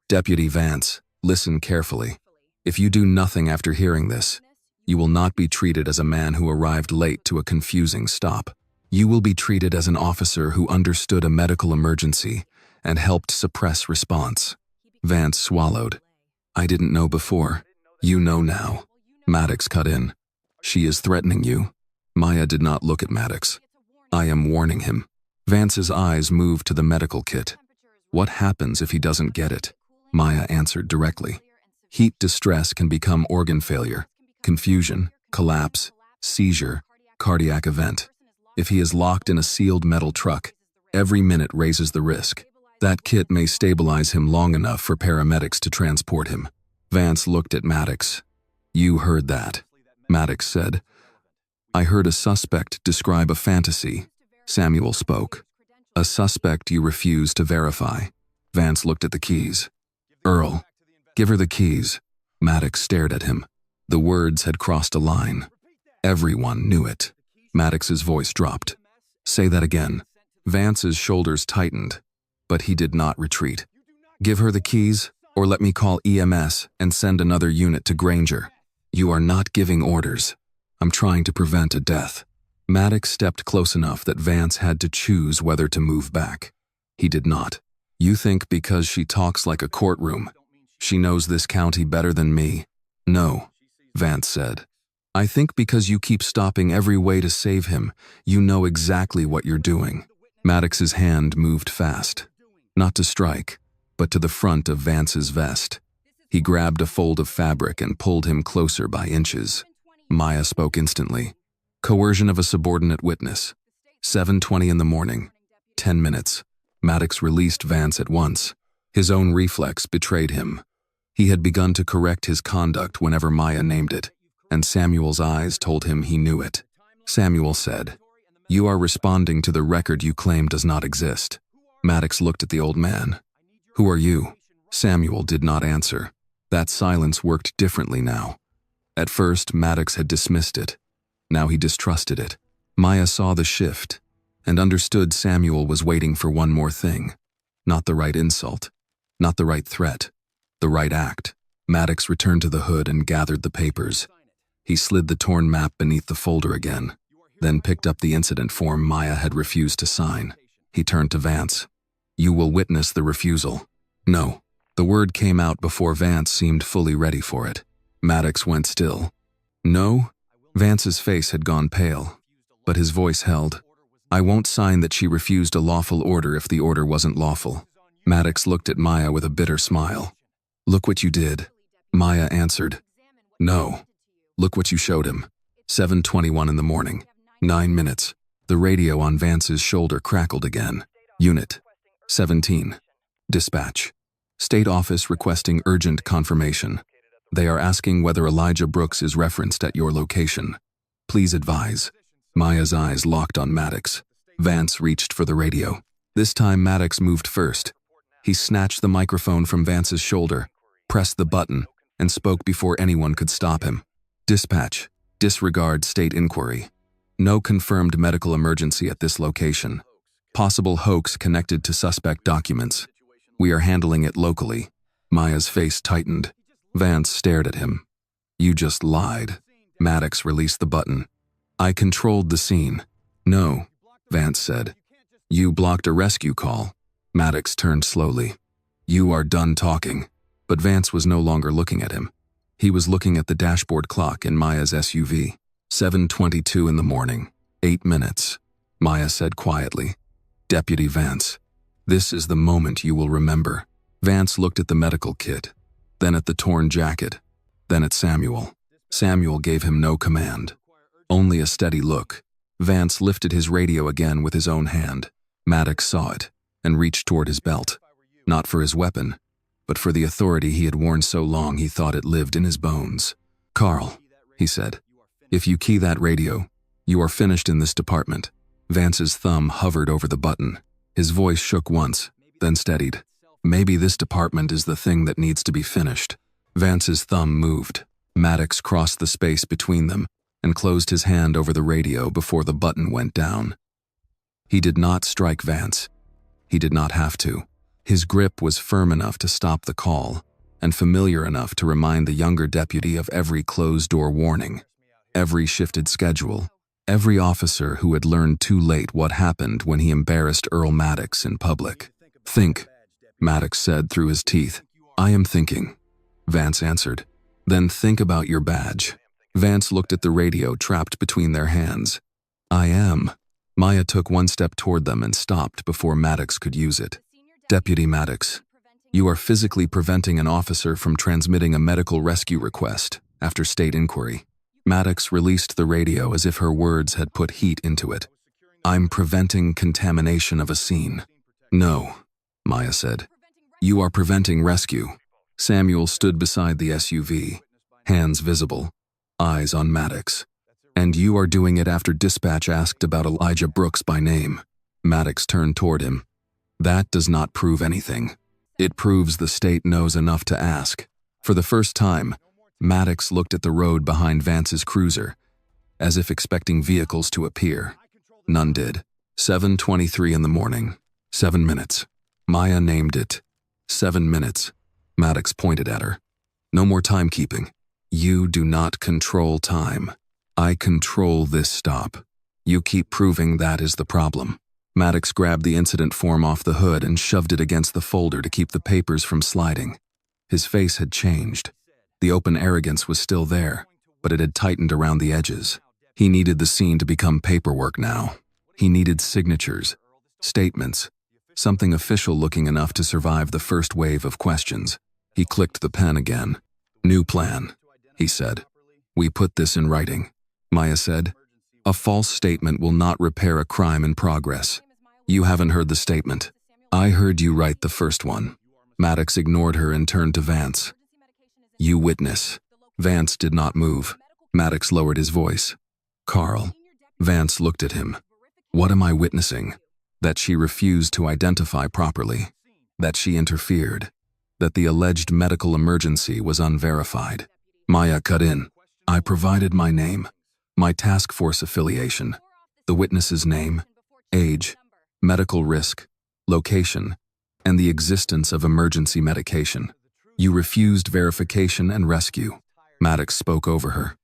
Deputy Vance, listen carefully. If you do nothing after hearing this, you will not be treated as a man who arrived late to a confusing stop. You will be treated as an officer who understood a medical emergency and helped suppress response. Vance swallowed. I didn't know before. You know now. Maddox cut in. She is threatening you. Maya did not look at Maddox. I am warning him. Vance's eyes moved to the medical kit. What happens if he doesn't get it? Maya answered directly. Heat distress can become organ failure, confusion, collapse, seizure, cardiac event. If he is locked in a sealed metal truck, every minute raises the risk. That kit may stabilize him long enough for paramedics to transport him. Vance looked at Maddox. You heard that, Maddox said. I heard a suspect describe a fantasy. Samuel spoke. A suspect you refuse to verify. Vance looked at the keys. Earl, give her the keys. Maddox stared at him. The words had crossed a line. Everyone knew it. Maddox's voice dropped. Say that again. Vance's shoulders tightened, but he did not retreat. Give her the keys, or let me call EMS and send another unit to Granger. You are not giving orders. I'm trying to prevent a death. Maddox stepped close enough that Vance had to choose whether to move back. He did not. You think because she talks like a courtroom, she knows this county better than me? No, Vance said. I think because you keep stopping every way to save him, you know exactly what you're doing. Maddox's hand moved fast. Not to strike, but to the front of Vance's vest. He grabbed a fold of fabric and pulled him closer by inches. Maya spoke instantly. Coercion of a subordinate witness. 7:20 in the morning. 10 minutes. Maddox released Vance at once. His own reflex betrayed him. He had begun to correct his conduct whenever Maya named it, and Samuel's eyes told him he knew it. Samuel said, You are responding to the record you claim does not exist. Maddox looked at the old man. Who are you? Samuel did not answer. That silence worked differently now. At first, Maddox had dismissed it. Now he distrusted it. Maya saw the shift and understood Samuel was waiting for one more thing. Not the right insult, not the right threat, the right act. Maddox returned to the hood and gathered the papers. He slid the torn map beneath the folder again. then picked up the incident form Maya had refused to sign. He turned to Vance. "You will witness the refusal." "No." The word came out before Vance seemed fully ready for it. Maddox went still. "No?" Vance's face had gone pale, but his voice held. "I won't sign that she refused a lawful order if the order wasn't lawful." Maddox looked at Maya with a bitter smile. "Look what you did." Maya answered. "No. Look what you showed him." 7:21 in the morning. 9 minutes. The radio on Vance's shoulder crackled again. Unit 17. Dispatch. State office requesting urgent confirmation. They are asking whether Elijah Brooks is referenced at your location. Please advise. Maya's eyes locked on Maddox. Vance reached for the radio. This time Maddox moved first. He snatched the microphone from Vance's shoulder, pressed the button, and spoke before anyone could stop him. "Dispatch. Disregard state inquiry. No confirmed medical emergency at this location. Possible hoax connected to suspect documents. We are handling it locally." Maya's face tightened. Vance stared at him. "You just lied." Maddox released the button. "I controlled the scene." "No," Vance said. "You blocked a rescue call." Maddox turned slowly. "You are done talking." But Vance was no longer looking at him. He was looking at the dashboard clock in Maya's SUV. 7:22 in the morning. 8 minutes. Maya said quietly. "Deputy Vance, this is the moment you will remember." Vance looked at the medical kit, then at the torn jacket, then at Samuel. Samuel gave him no command, only a steady look. Vance lifted his radio again with his own hand. Maddox saw it and reached toward his belt, not for his weapon, but for the authority he had worn so long he thought it lived in his bones. "Carl," he said, "if you key that radio, you are finished in this department." Vance's thumb hovered over the button. His voice shook once, then steadied. "Maybe this department is the thing that needs to be finished." Vance's thumb moved. Maddox crossed the space between them and closed his hand over the radio before the button went down. He did not strike Vance. He did not have to. His grip was firm enough to stop the call, and familiar enough to remind the younger deputy of every closed-door warning, every shifted schedule, every officer who had learned too late what happened when he embarrassed Earl Maddox in public. "Think," Maddox said through his teeth. "I am thinking," Vance answered. "Then think about your badge." Vance looked at the radio trapped between their hands. "I am." Maya took one step toward them and stopped before Maddox could use it. "Deputy Maddox, you are physically preventing an officer from transmitting a medical rescue request after state inquiry." Maddox released the radio as if her words had put heat into it. "I'm preventing contamination of a scene." "No," Maya said. "You are preventing rescue." Samuel stood beside the SUV, hands visible, eyes on Maddox. "And you are doing it after dispatch asked about Elijah Brooks by name." Maddox turned toward him. "That does not prove anything. It proves the state knows enough to ask." For the first time, Maddox looked at the road behind Vance's cruiser, as if expecting vehicles to appear. None did. 7:23 in the morning. 7 minutes. Maya named it. 7 minutes. Maddox pointed at her. "No more timekeeping. You do not control time. I control this stop. You keep proving that is the problem." Maddox grabbed the incident form off the hood and shoved it against the folder to keep the papers from sliding. His face had changed. The open arrogance was still there, but it had tightened around the edges. He needed the scene to become paperwork now. He needed signatures, statements, something official looking enough to survive the first wave of questions. He clicked the pen again. "New plan," he said. "We put this in writing," Maya said. "A false statement will not repair a crime in progress." "You haven't heard the statement." "I heard you write the first one." Maddox ignored her and turned to Vance. "You witness." Vance did not move. Maddox lowered his voice. "Carl." Vance looked at him. "What am I witnessing?" That she refused to identify properly. That she interfered. That the alleged medical emergency was unverified. Maya cut in. "I provided my name, my task force affiliation, the witness's name, age, medical risk, location, and the existence of emergency medication. You refused verification and rescue." Maddox spoke over her.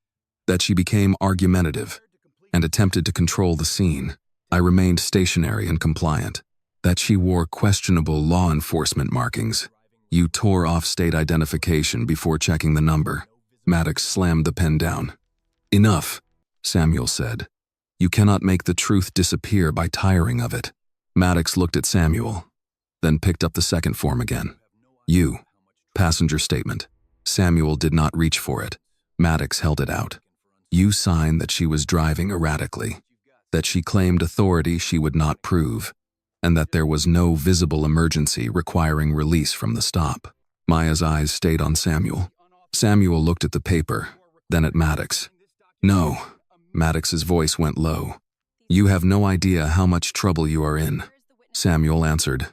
That she became argumentative. and attempted to control the scene. I remained stationary and compliant. That she wore questionable law enforcement markings. You tore off state identification before checking the number. Maddox slammed the pen down. Enough, Samuel said. You cannot make the truth disappear by tiring of it. Maddox looked at Samuel, then picked up the second form again. You. Passenger statement. Samuel did not reach for it. Maddox held it out. You sign that she was driving erratically, that she claimed authority she would not prove, and that there was no visible emergency requiring release from the stop. Maya's eyes stayed on Samuel. Samuel looked at the paper, then at Maddox. No. Maddox's voice went low. You have no idea how much trouble you are in. Samuel answered.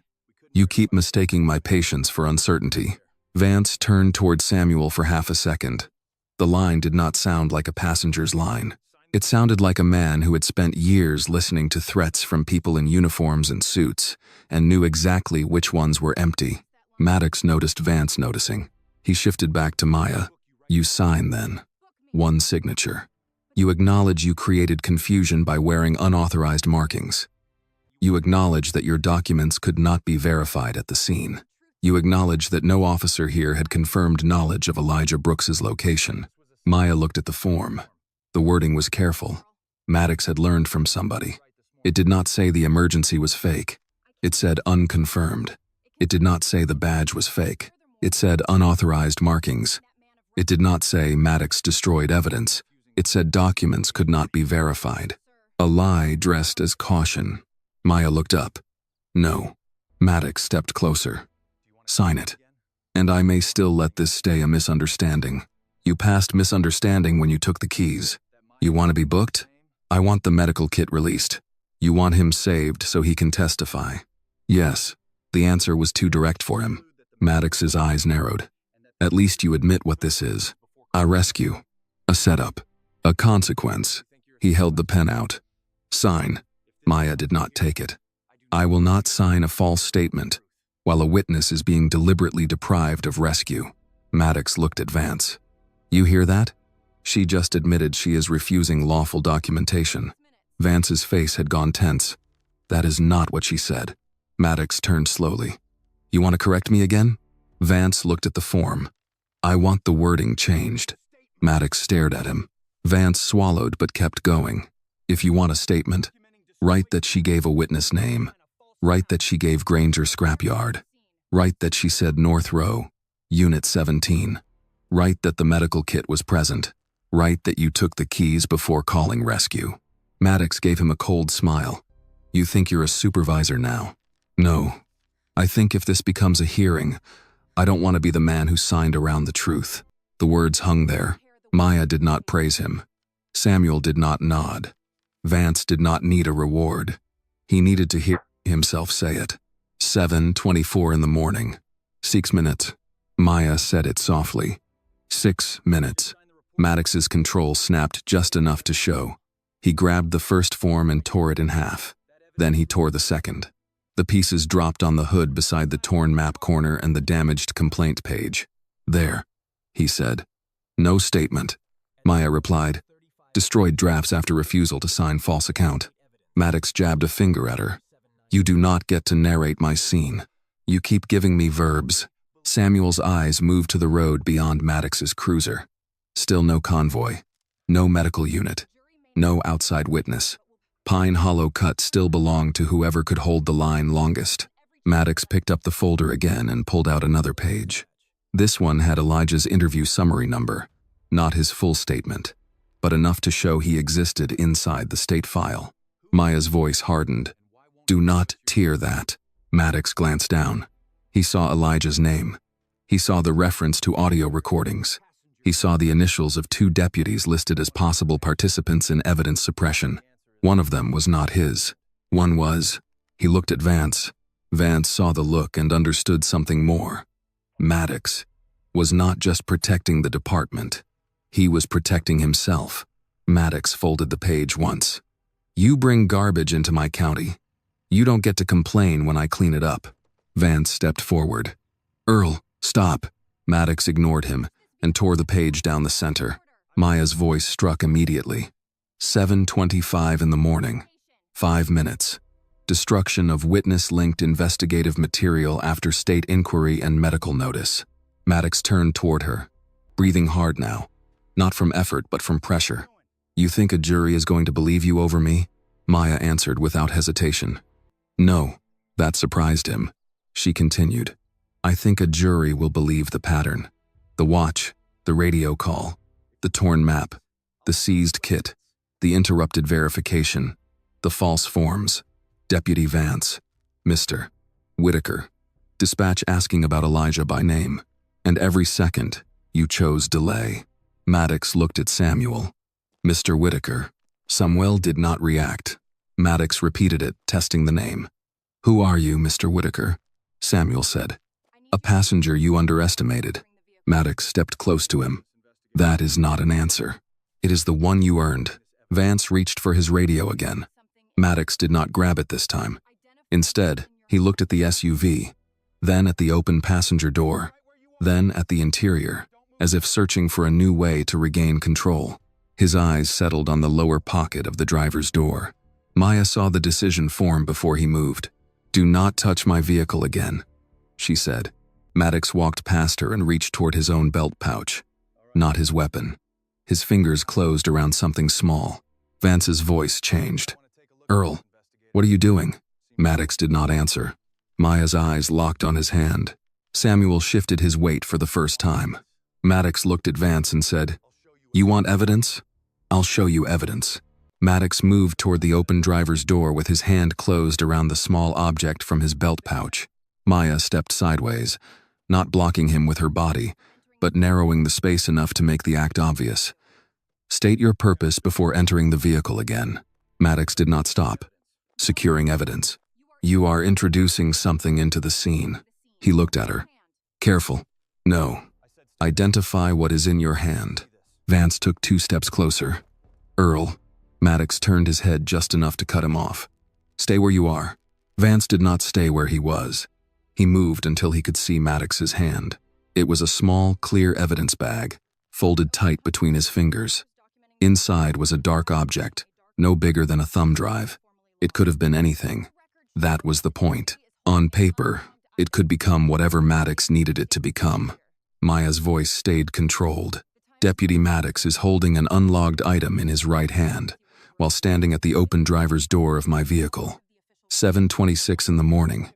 You keep mistaking my patience for uncertainty. Vance turned toward Samuel for half a second. The line did not sound like a passenger's line. It sounded like a man who had spent years listening to threats from people in uniforms and suits, and knew exactly which ones were empty. Maddox noticed Vance noticing. He shifted back to Maya. You sign then. One signature. You acknowledge you created confusion by wearing unauthorized markings. You acknowledge that your documents could not be verified at the scene. You acknowledge that no officer here had confirmed knowledge of Elijah Brooks's location. Maya looked at the form. The wording was careful. Maddox had learned from somebody. It did not say the emergency was fake. It said unconfirmed. It did not say the badge was fake. It said unauthorized markings. It did not say Maddox destroyed evidence. It said documents could not be verified. A lie dressed as caution. Maya looked up. No. Maddox stepped closer. Sign it. And I may still let this stay a misunderstanding. You passed misunderstanding when you took the keys. You want to be booked? I want the medical kit released. You want him saved so he can testify. Yes. The answer was too direct for him. Maddox's eyes narrowed. At least you admit what this is. A rescue. A setup. A consequence. He held the pen out. Sign. Maya did not take it. I will not sign a false statement while a witness is being deliberately deprived of rescue. Maddox looked at Vance. You hear that? She just admitted she is refusing lawful documentation. Vance's face had gone tense. That is not what she said. Maddox turned slowly. You want to correct me again? Vance looked at the form. I want the wording changed. Maddox stared at him. Vance swallowed but kept going. If you want a statement, write that she gave a witness name. Write that she gave Granger Scrapyard. Write that she said North Row, Unit 17. Write that the medical kit was present. Write that you took the keys before calling rescue. Maddox gave him a cold smile. You think you're a supervisor now? No. I think if this becomes a hearing, I don't want to be the man who signed around the truth. The words hung there. Maya did not praise him. Samuel did not nod. Vance did not need a reward. He needed to hear himself say it. 7:24 in the morning. 6 minutes. Maya said it softly. 6 minutes. Maddox's control snapped just enough to show. He grabbed the first form and tore it in half. Then he tore the second. The pieces dropped on the hood beside the torn map corner and the damaged complaint page. There, he said. No statement. Maya replied. Destroyed drafts after refusal to sign false account. Maddox jabbed a finger at her. You do not get to narrate my scene. You keep giving me verbs. Samuel's eyes moved to the road beyond Maddox's cruiser. Still no convoy. No medical unit. No outside witness. Pine Hollow Cut still belonged to whoever could hold the line longest. Maddox picked up the folder again and pulled out another page. This one had Elijah's interview summary number, not his full statement, but enough to show he existed inside the state file. Maya's voice hardened. Do not tear that. Maddox glanced down. He saw Elijah's name. He saw the reference to audio recordings. He saw the initials of 2 deputies listed as possible participants in evidence suppression. One of them was not his. One was. He looked at Vance. Vance saw the look and understood something more. Maddox was not just protecting the department. He was protecting himself. Maddox folded the page once. You bring garbage into my county. You don't get to complain when I clean it up. Vance stepped forward. Earl, stop. Maddox ignored him and tore the page down the center. Maya's voice struck immediately. 7:25 in the morning. 5 minutes. Destruction of witness-linked investigative material after state inquiry and medical notice. Maddox turned toward her, breathing hard now, not from effort but from pressure. You think a jury is going to believe you over me? Maya answered without hesitation. No, that surprised him. She continued. I think a jury will believe the pattern. The watch, the radio call, the torn map, the seized kit, the interrupted verification, the false forms. Deputy Vance, Mr. Whitaker, dispatch asking about Elijah by name, and every second you chose delay. Maddox looked at Samuel. Mr. Whitaker. Samuel did not react. Maddox repeated it, testing the name. Who are you, Mr. Whitaker? Samuel said. A passenger you underestimated. Maddox stepped close to him. That is not an answer. It is the one you earned. Vance reached for his radio again. Maddox did not grab it this time. Instead, he looked at the SUV, then at the open passenger door, then at the interior, as if searching for a new way to regain control. His eyes settled on the lower pocket of the driver's door. Maya saw the decision form before he moved. Do not touch my vehicle again, she said. Maddox walked past her and reached toward his own belt pouch, not his weapon. His fingers closed around something small. Vance's voice changed. Earl, what are you doing? Maddox did not answer. Maya's eyes locked on his hand. Samuel shifted his weight for the first time. Maddox looked at Vance and said, You want evidence? I'll show you evidence. Maddox moved toward the open driver's door with his hand closed around the small object from his belt pouch. Maya stepped sideways, not blocking him with her body, but narrowing the space enough to make the act obvious. State your purpose before entering the vehicle again. Maddox did not stop. Securing evidence. You are introducing something into the scene. He looked at her. Careful. No. Identify what is in your hand. Vance took 2 steps closer. Earl. Maddox turned his head just enough to cut him off. Stay where you are. Vance did not stay where he was. He moved until he could see Maddox's hand. It was a small, clear evidence bag, folded tight between his fingers. Inside was a dark object, no bigger than a thumb drive. It could have been anything. That was the point. On paper, it could become whatever Maddox needed it to become. Maya's voice stayed controlled. Deputy Maddox is holding an unlogged item in his right hand, while standing at the open driver's door of my vehicle. 7:26 in the morning.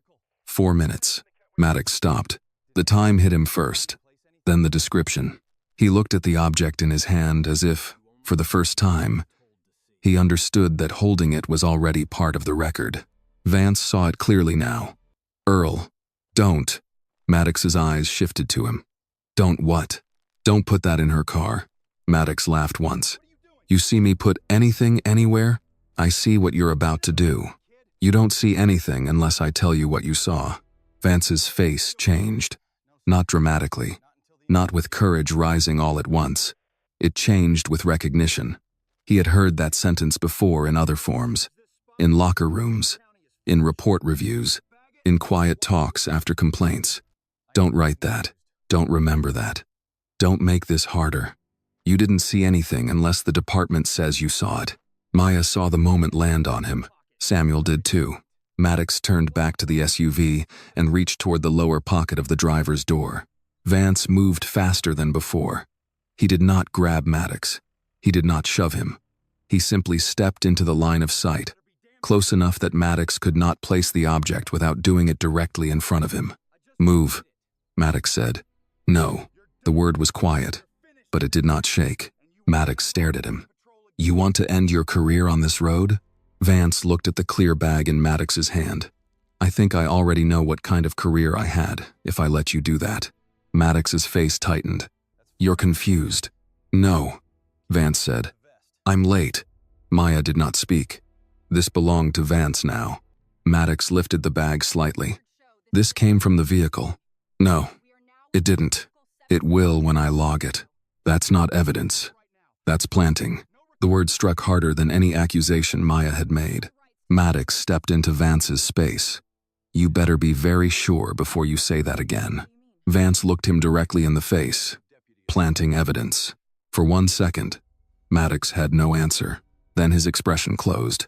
4 minutes. Maddox stopped. The time hit him first, then the description. He looked at the object in his hand as if, for the first time, he understood that holding it was already part of the record. Vance saw it clearly now. Earl, don't. Maddox's eyes shifted to him. Don't what? Don't put that in her car. Maddox laughed once. You see me put anything anywhere? I see what you're about to do. You don't see anything unless I tell you what you saw. Vance's face changed. Not dramatically. Not with courage rising all at once. It changed with recognition. He had heard that sentence before in other forms. In locker rooms. In report reviews. In quiet talks after complaints. Don't write that. Don't remember that. Don't make this harder. You didn't see anything unless the department says you saw it. Maya saw the moment land on him. Samuel did too. Maddox turned back to the SUV and reached toward the lower pocket of the driver's door. Vance moved faster than before. He did not grab Maddox. He did not shove him. He simply stepped into the line of sight, close enough that Maddox could not place the object without doing it directly in front of him. Move, Maddox said. No. The word was quiet, but it did not shake. Maddox stared at him. You want to end your career on this road? Vance looked at the clear bag in Maddox's hand. I think I already know what kind of career I had if I let you do that. Maddox's face tightened. You're confused. No, Vance said. I'm late. Maya did not speak. This belonged to Vance now. Maddox lifted the bag slightly. This came from the vehicle. No, it didn't. It will when I log it. That's not evidence. That's planting. The word struck harder than any accusation Maya had made. Maddox stepped into Vance's space. You better be very sure before you say that again. Vance looked him directly in the face. Planting evidence. For 1 second, Maddox had no answer. Then his expression closed.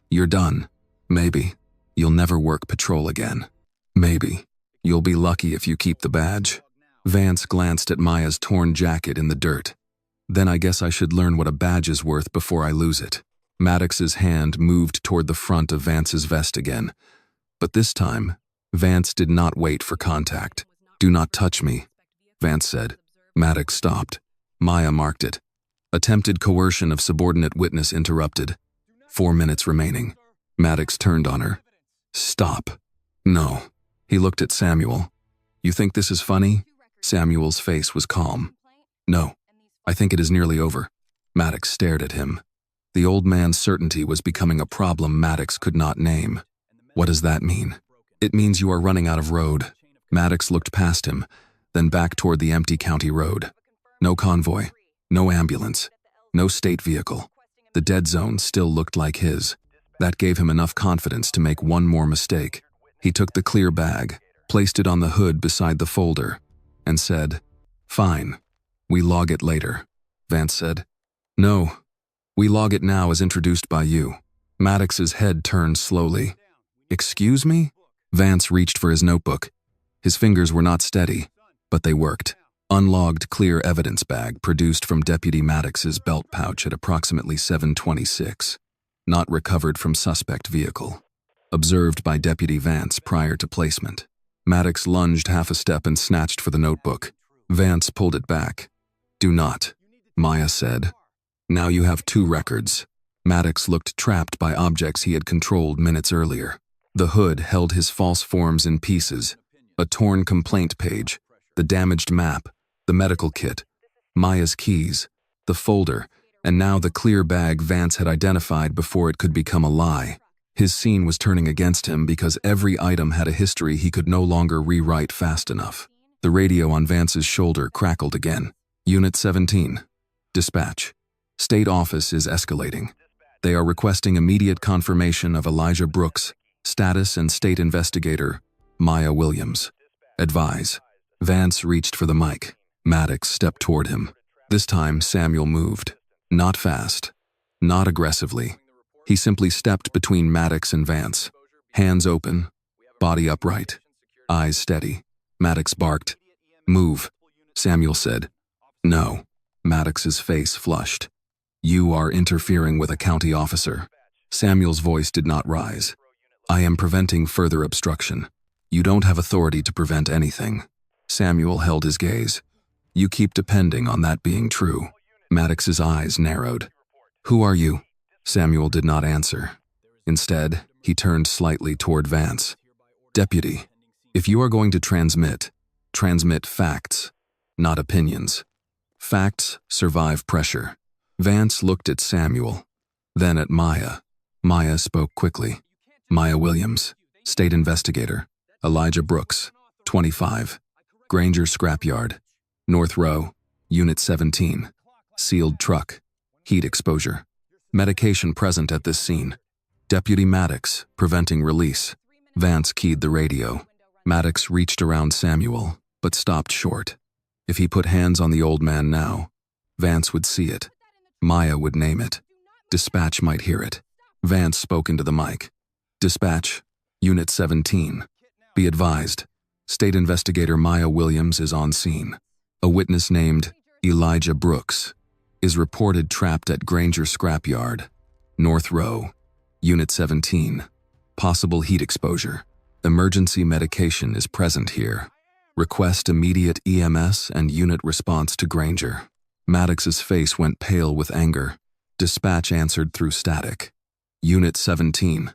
You're done. Maybe. You'll never work patrol again. Maybe. You'll be lucky if you keep the badge. Vance glanced at Maya's torn jacket in the dirt. Then I guess I should learn what a badge is worth before I lose it. Maddox's hand moved toward the front of Vance's vest again. But this time, Vance did not wait for contact. Do not touch me, Vance said. Maddox stopped. Maya marked it. Attempted coercion of subordinate witness interrupted. 4 minutes remaining. Maddox turned on her. Stop. No. He looked at Samuel. You think this is funny? Samuel's face was calm. No. I think it is nearly over. Maddox stared at him. The old man's certainty was becoming a problem Maddox could not name. What does that mean? It means you are running out of road. Maddox looked past him, then back toward the empty county road. No convoy, no ambulance, no state vehicle. The dead zone still looked like his. That gave him enough confidence to make one more mistake. He took the clear bag, placed it on the hood beside the folder, and said, Fine. We log it later, Vance said. No. We log it now as introduced by you. Maddox's head turned slowly. Excuse me? Vance reached for his notebook. His fingers were not steady, but they worked. Unlogged clear evidence bag produced from Deputy Maddox's belt pouch at approximately 7:26. Not recovered from suspect vehicle. Observed by Deputy Vance prior to placement. Maddox lunged half a step and snatched for the notebook. Vance pulled it back. Do not, Maya said. Now you have 2 records. Maddox looked trapped by objects he had controlled minutes earlier. The hood held his false forms in pieces. A torn complaint page, the damaged map, the medical kit, Maya's keys, the folder, and now the clear bag Vance had identified before it could become a lie. His scene was turning against him because every item had a history he could no longer rewrite fast enough. The radio on Vance's shoulder crackled again. Unit 17. Dispatch. State office is escalating. They are requesting immediate confirmation of Elijah Brooks, status and state investigator, Maya Williams. Advise. Vance reached for the mic. Maddox stepped toward him. This time Samuel moved. Not fast. Not aggressively. He simply stepped between Maddox and Vance. Hands open. Body upright. Eyes steady. Maddox barked. Move. Samuel said. No. Maddox's face flushed. You are interfering with a county officer. Samuel's voice did not rise. I am preventing further obstruction. You don't have authority to prevent anything. Samuel held his gaze. You keep depending on that being true. Maddox's eyes narrowed. Who are you? Samuel did not answer. Instead, he turned slightly toward Vance. Deputy, if you are going to transmit facts, not opinions. Facts survive pressure. Vance looked at Samuel, then at Maya. Maya spoke quickly. Maya Williams, state investigator. Elijah Brooks, 25. Granger Scrapyard. North Row, Unit 17. Sealed truck. Heat exposure. Medication present at this scene. Deputy Maddox, preventing release. Vance keyed the radio. Maddox reached around Samuel, but stopped short. If he put hands on the old man now, Vance would see it. Maya would name it. Dispatch might hear it. Vance spoke into the mic. Dispatch, Unit 17. Be advised, State Investigator Maya Williams is on scene. A witness named Elijah Brooks is reported trapped at Granger Scrapyard, North Row, Unit 17. Possible heat exposure. Emergency medication is present here. Request immediate EMS and unit response to Granger. Maddox's face went pale with anger. Dispatch answered through static. Unit 17.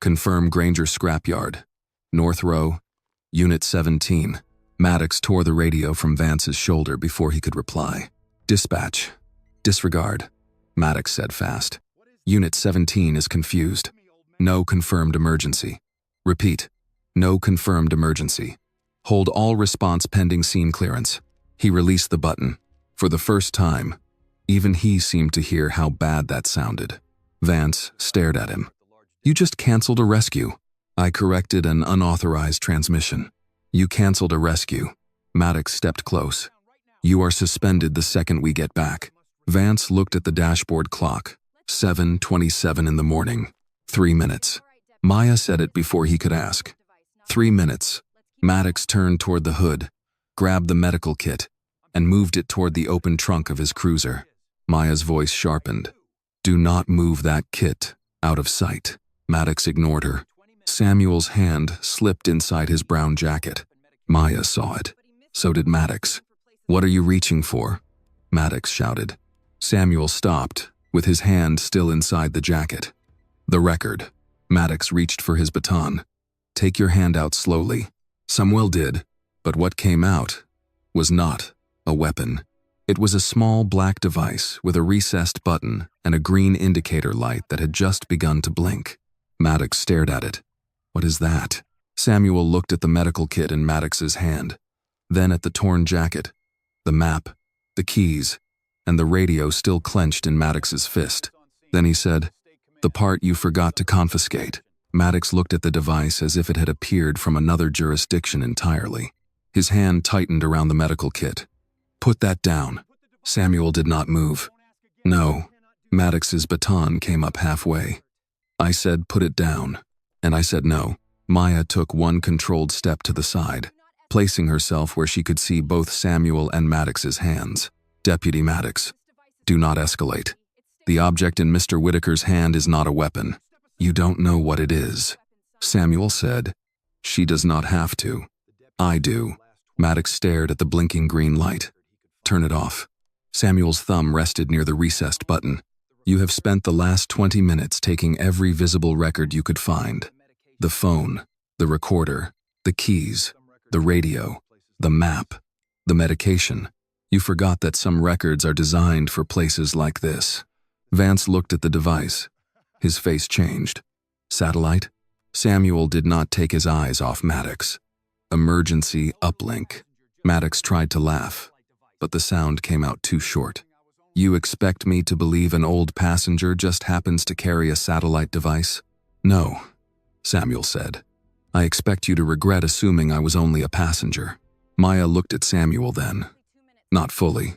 Confirm Granger Scrapyard. North Row, Unit 17. Maddox tore the radio from Vance's shoulder before he could reply. Dispatch. Disregard, Maddox said fast. Unit 17 is confused. No confirmed emergency. Repeat. No confirmed emergency. Hold all response pending scene clearance. He released the button. For the first time, even he seemed to hear how bad that sounded. Vance stared at him. You just canceled a rescue. I corrected an unauthorized transmission. You canceled a rescue. Maddox stepped close. You are suspended the second we get back. Vance looked at the dashboard clock. 7:27 in the morning. 3 minutes. Maya said it before he could ask. 3 minutes. Maddox turned toward the hood, grabbed the medical kit, and moved it toward the open trunk of his cruiser. Maya's voice sharpened. Do not move that kit out of sight. Maddox ignored her. Samuel's hand slipped inside his brown jacket. Maya saw it. So did Maddox. What are you reaching for? Maddox shouted. Samuel stopped, with his hand still inside the jacket. The record. Maddox reached for his baton. Take your hand out slowly. Samuel did, but what came out was not a weapon. It was a small black device with a recessed button and a green indicator light that had just begun to blink. Maddox stared at it. What is that? Samuel looked at the medical kit in Maddox's hand, then at the torn jacket, the map, the keys, and the radio still clenched in Maddox's fist. Then he said, the part you forgot to confiscate. Maddox looked at the device as if it had appeared from another jurisdiction entirely. His hand tightened around the medical kit. Put that down. Samuel did not move. No. Maddox's baton came up halfway. I said put it down, and I said no. Maya took one controlled step to the side, placing herself where she could see both Samuel and Maddox's hands. Deputy Maddox, do not escalate. The object in Mr. Whitaker's hand is not a weapon. You don't know what it is. Samuel said, she does not have to. I do. Maddox stared at the blinking green light. Turn it off. Samuel's thumb rested near the recessed button. You have spent the last 20 minutes taking every visible record you could find. The phone, the recorder, the keys, the radio, the map, the medication. You forgot that some records are designed for places like this. Vance looked at the device. His face changed. Satellite? Samuel did not take his eyes off Maddox. Emergency uplink. Maddox tried to laugh, but the sound came out too short. You expect me to believe an old passenger just happens to carry a satellite device? No, Samuel said. I expect you to regret assuming I was only a passenger. Maya looked at Samuel then. Not fully.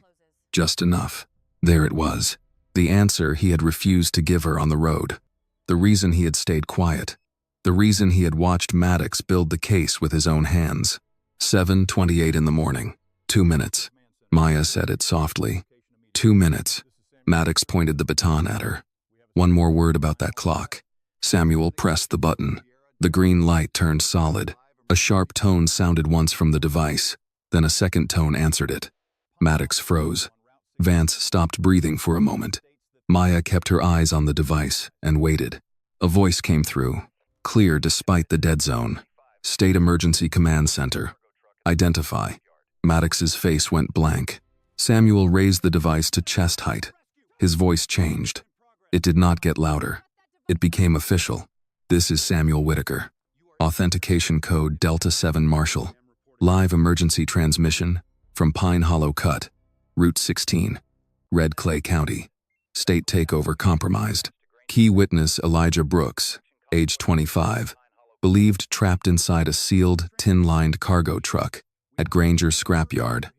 Just enough. There it was. The answer he had refused to give her on the road. The reason he had stayed quiet. The reason he had watched Maddox build the case with his own hands. 7:28 in the morning. 2 minutes. Maya said it softly. 2 minutes. Maddox pointed the baton at her. One more word about that clock. Samuel pressed the button. The green light turned solid. A sharp tone sounded once from the device. Then a second tone answered it. Maddox froze. Vance stopped breathing for a moment. Maya kept her eyes on the device and waited. A voice came through, clear despite the dead zone. State Emergency Command Center. Identify. Maddox's face went blank. Samuel raised the device to chest height. His voice changed. It did not get louder. It became official. This is Samuel Whitaker. Authentication code Delta 7 Marshal. Live emergency transmission from Pine Hollow Cut, Route 16, Red Clay County. State takeover compromised. Key witness Elijah Brooks, age 25, believed trapped inside a sealed, tin-lined cargo truck at Granger Scrapyard,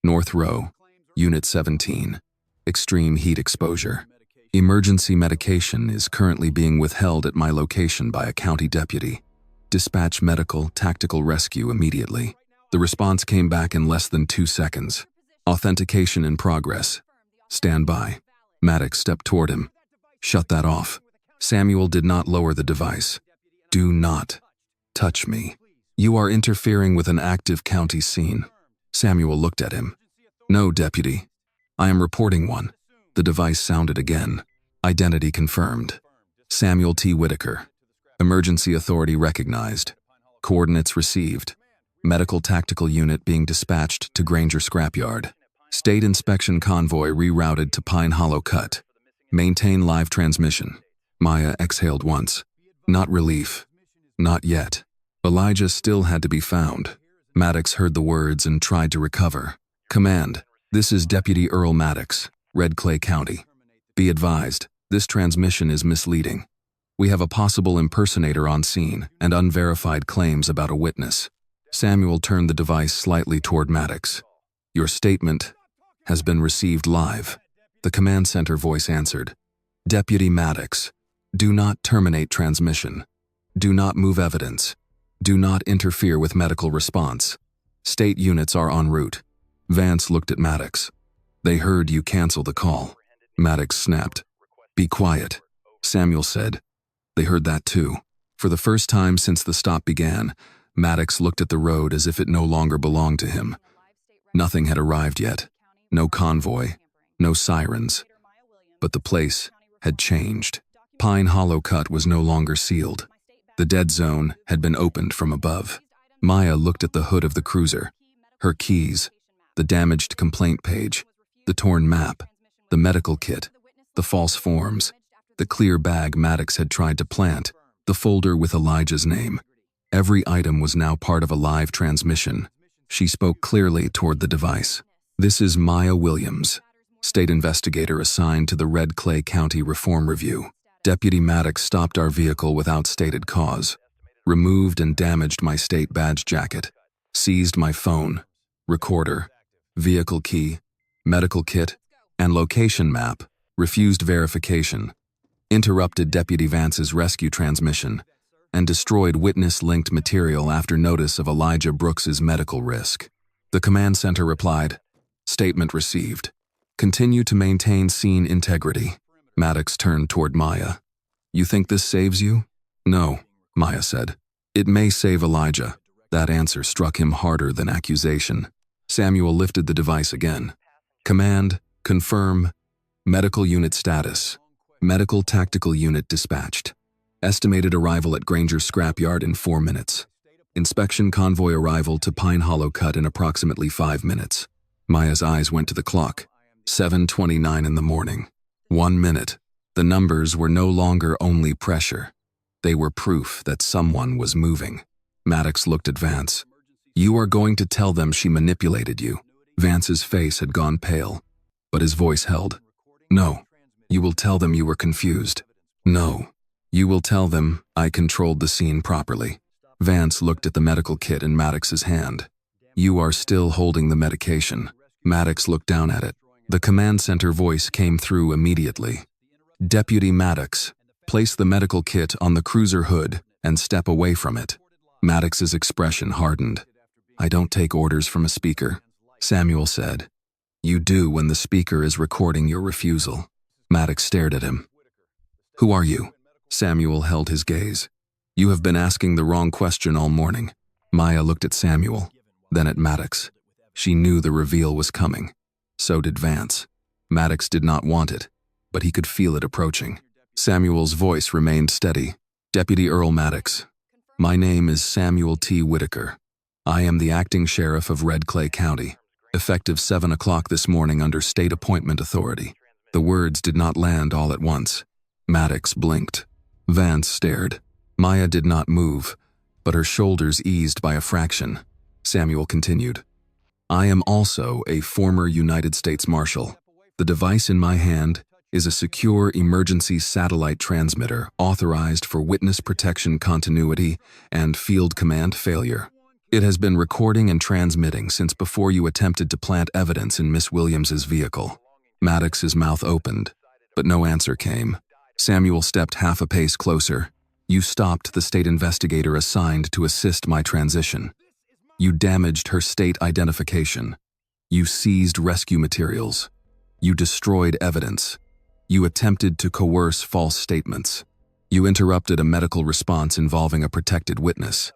North Row, Unit 17. Extreme heat exposure. Emergency medication is currently being withheld at my location by a county deputy. Dispatch medical tactical rescue immediately. The response came back in less than 2 seconds. Authentication in progress. Stand by. Maddox stepped toward him. Shut that off. Samuel did not lower the device. Do not touch me. You are interfering with an active county scene. Samuel looked at him. No, deputy. I am reporting one. The device sounded again. Identity confirmed. Samuel T. Whitaker. Emergency authority recognized. Coordinates received. Medical tactical unit being dispatched to Granger Scrapyard. State inspection convoy rerouted to Pine Hollow Cut. Maintain live transmission. Maya exhaled once. Not relief. Not yet. Elijah still had to be found. Maddox heard the words and tried to recover. Command, this is Deputy Earl Maddox, Red Clay County. Be advised, this transmission is misleading. We have a possible impersonator on scene and unverified claims about a witness. Samuel turned the device slightly toward Maddox. Your statement has been received live. The command center voice answered. Deputy Maddox, do not terminate transmission. Do not move evidence. Do not interfere with medical response. State units are en route. Vance looked at Maddox. They heard you cancel the call. Maddox snapped. Be quiet, Samuel said. They heard that too. For the first time since the stop began, Maddox looked at the road as if it no longer belonged to him. Nothing had arrived yet. No convoy, no sirens. But the place had changed. Pine Hollow Cut was no longer sealed. The dead zone had been opened from above. Maya looked at the hood of the cruiser. Her keys, the damaged complaint page, the torn map, the medical kit, the false forms, the clear bag Maddox had tried to plant, the folder with Elijah's name. Every item was now part of a live transmission. She spoke clearly toward the device. This is Maya Williams, state investigator assigned to the Red Clay County Reform Review. Deputy Maddox stopped our vehicle without stated cause, removed and damaged my state badge jacket, seized my phone, recorder, vehicle key, medical kit, and location map, refused verification, interrupted Deputy Vance's rescue transmission, and destroyed witness-linked material after notice of Elijah Brooks's medical risk. The command center replied, "Statement received. Continue to maintain scene integrity." Maddox turned toward Maya. "You think this saves you?" "No," Maya said. "It may save Elijah." That answer struck him harder than accusation. Samuel lifted the device again. "Command, confirm, medical unit status. Medical tactical unit dispatched. Estimated arrival at Granger Scrapyard in 4 minutes. Inspection convoy arrival to Pine Hollow Cut in approximately 5 minutes." Maya's eyes went to the clock. 7:29 in the morning. 1 minute. The numbers were no longer only pressure. They were proof that someone was moving. Maddox looked at Vance. "You are going to tell them she manipulated you." Vance's face had gone pale, but his voice held. "No. You will tell them you were confused." "No. You will tell them I controlled the scene properly." Vance looked at the medical kit in Maddox's hand. "You are still holding the medication." Maddox looked down at it. The command center voice came through immediately. "Deputy Maddox, place the medical kit on the cruiser hood and step away from it." Maddox's expression hardened. "I don't take orders from a speaker," Samuel said. "You do when the speaker is recording your refusal." Maddox stared at him. "Who are you?" Samuel held his gaze. "You have been asking the wrong question all morning." Maya looked at Samuel, then at Maddox. She knew the reveal was coming. So did Vance. Maddox did not want it, but he could feel it approaching. Samuel's voice remained steady. "Deputy Earl Maddox, my name is Samuel T. Whitaker. I am the acting sheriff of Red Clay County, effective 7 o'clock this morning under state appointment authority." The words did not land all at once. Maddox blinked. Vance stared. Maya did not move, but her shoulders eased by a fraction. Samuel continued. "I am also a former United States Marshal. The device in my hand is a secure emergency satellite transmitter authorized for witness protection continuity and field command failure. It has been recording and transmitting since before you attempted to plant evidence in Miss Williams's vehicle." Maddox's mouth opened, but no answer came. Samuel stepped half a pace closer. "You stopped the state investigator assigned to assist my transition. You damaged her state identification. You seized rescue materials. You destroyed evidence. You attempted to coerce false statements. You interrupted a medical response involving a protected witness.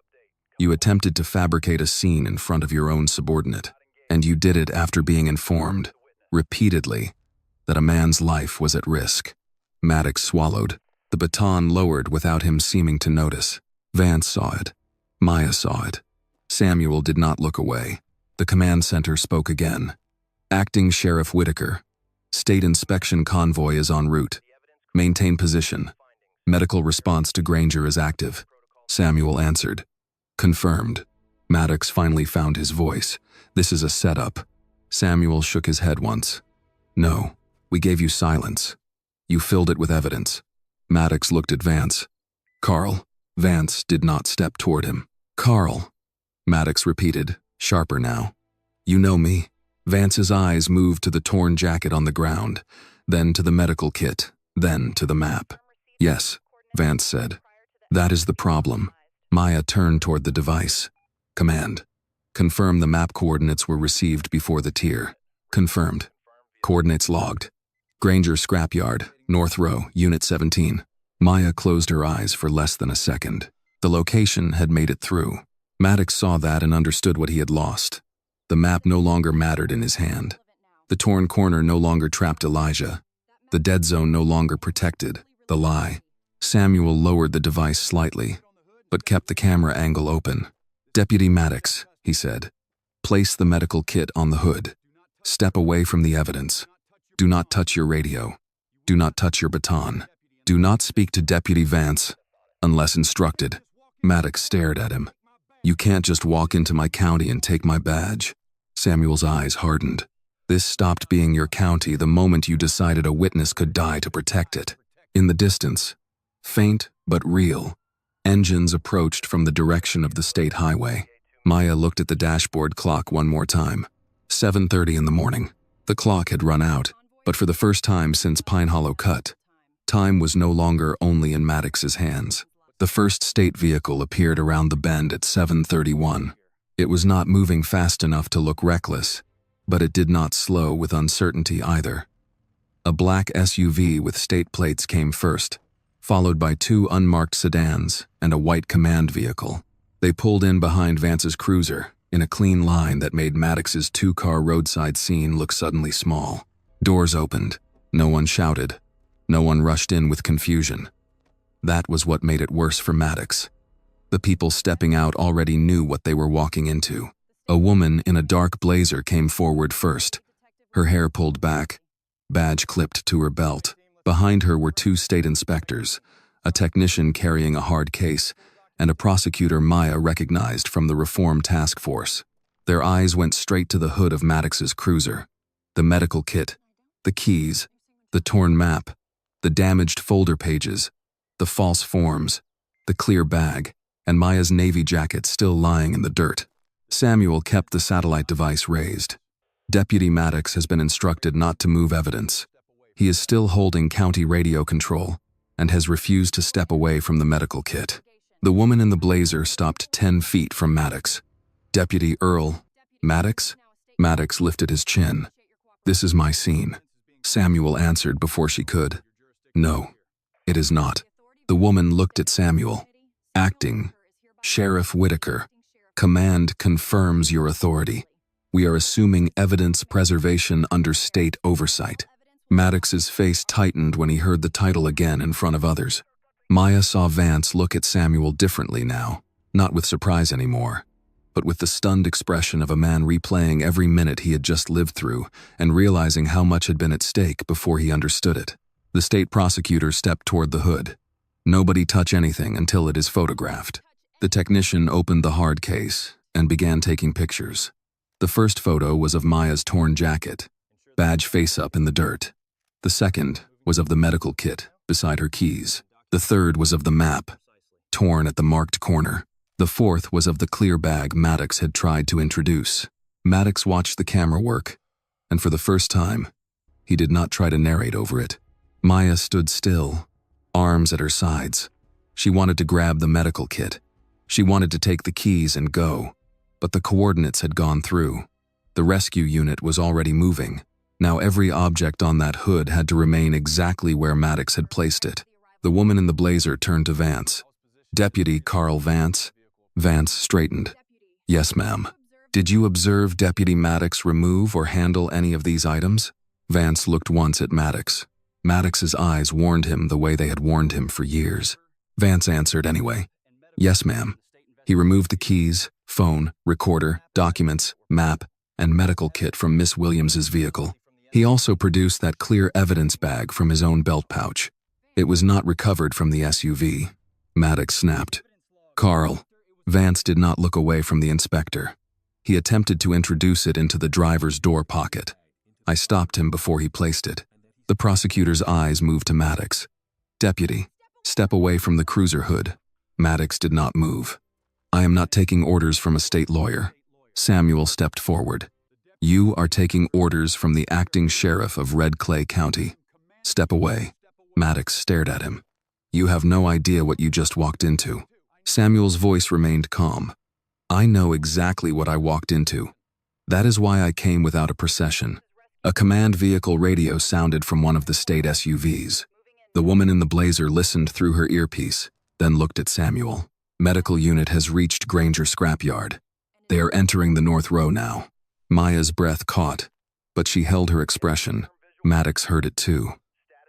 You attempted to fabricate a scene in front of your own subordinate. And you did it after being informed, repeatedly, that a man's life was at risk." Maddox swallowed. The baton lowered without him seeming to notice. Vance saw it. Maya saw it. Samuel did not look away. The command center spoke again. "Acting Sheriff Whitaker, state inspection convoy is en route. Maintain position. Medical response to Granger is active." Samuel answered. "Confirmed." Maddox finally found his voice. "This is a setup." Samuel shook his head once. "No, we gave you silence. You filled it with evidence." Maddox looked at Vance. "Carl." Vance did not step toward him. "Carl," Maddox repeated, sharper now. "You know me." Vance's eyes moved to the torn jacket on the ground, then to the medical kit, then to the map. Yes, Vance said. That is the problem. Maya turned toward the device. Command. Confirm the map coordinates were received before the tier. Confirmed. Coordinates logged. Granger Scrapyard, North Row, Unit 17. Maya closed her eyes for less than a second. The location had made it through. Maddox saw that and understood what he had lost. The map no longer mattered in his hand. The torn corner no longer trapped Elijah. The dead zone no longer protected the lie. Samuel lowered the device slightly, but kept the camera angle open. Deputy Maddox, he said, place the medical kit on the hood. Step away from the evidence. Do not touch your radio. Do not touch your baton. Do not speak to Deputy Vance, unless instructed. Maddox stared at him. You can't just walk into my county and take my badge. Samuel's eyes hardened. This stopped being your county the moment you decided a witness could die to protect it. In the distance, faint but real, engines approached from the direction of the state highway. Maya looked at the dashboard clock one more time. 7:30 in the morning. The clock had run out, but for the first time since Pine Hollow Cut, time was no longer only in Maddox's hands. The first state vehicle appeared around the bend at 7:31. It was not moving fast enough to look reckless, but it did not slow with uncertainty either. A black SUV with state plates came first, followed by two unmarked sedans and a white command vehicle. They pulled in behind Vance's cruiser, in a clean line that made Maddox's two-car roadside scene look suddenly small. Doors opened. No one shouted. No one rushed in with confusion. That was what made it worse for Maddox. The people stepping out already knew what they were walking into. A woman in a dark blazer came forward first, her hair pulled back, badge clipped to her belt. Behind her were two state inspectors, a technician carrying a hard case, and a prosecutor Maya recognized from the Reform Task Force. Their eyes went straight to the hood of Maddox's cruiser. The medical kit, the keys, the torn map, the damaged folder pages, the false forms, the clear bag, and Maya's navy jacket still lying in the dirt. Samuel kept the satellite device raised. Deputy Maddox has been instructed not to move evidence. He is still holding county radio control and has refused to step away from the medical kit. The woman in the blazer stopped 10 feet from Maddox. Deputy Earl Maddox? Maddox lifted his chin. This is my scene. Samuel answered before she could. No, it is not. The woman looked at Samuel. Acting. Sheriff Whitaker. Command confirms your authority. We are assuming evidence preservation under state oversight. Maddox's face tightened when he heard the title again in front of others. Maya saw Vance look at Samuel differently now, not with surprise anymore, but with the stunned expression of a man replaying every minute he had just lived through and realizing how much had been at stake before he understood it. The state prosecutor stepped toward the hood. Nobody touch anything until it is photographed. The technician opened the hard case and began taking pictures. The first photo was of Maya's torn jacket, badge face up in the dirt. The second was of the medical kit beside her keys. The third was of the map, torn at the marked corner. The fourth was of the clear bag Maddox had tried to introduce. Maddox watched the camera work, and for the first time, he did not try to narrate over it. Maya stood still, arms at her sides. She wanted to grab the medical kit. She wanted to take the keys and go, but the coordinates had gone through. The rescue unit was already moving. Now every object on that hood had to remain exactly where Maddox had placed it. The woman in the blazer turned to Vance. Deputy Carl Vance? Vance straightened. Yes, ma'am. Did you observe Deputy Maddox remove or handle any of these items? Vance looked once at Maddox. Maddox's eyes warned him the way they had warned him for years. Vance answered anyway. Yes, ma'am. He removed the keys, phone, recorder, documents, map, and medical kit from Miss Williams's vehicle. He also produced that clear evidence bag from his own belt pouch. It was not recovered from the SUV. Maddox snapped. Carl. Vance did not look away from the inspector. He attempted to introduce it into the driver's door pocket. I stopped him before he placed it. The prosecutor's eyes moved to Maddox. Deputy, step away from the cruiser hood. Maddox did not move. I am not taking orders from a state lawyer. Samuel stepped forward. You are taking orders from the acting sheriff of Red Clay County. Step away. Maddox stared at him. "You have no idea what you just walked into." Samuel's voice remained calm. "I know exactly what I walked into. That is why I came without a procession." A command vehicle radio sounded from one of the state SUVs. The woman in the blazer listened through her earpiece, then looked at Samuel. "Medical unit has reached Granger Scrapyard. They are entering the north row now." Maya's breath caught, but she held her expression. Maddox heard it too.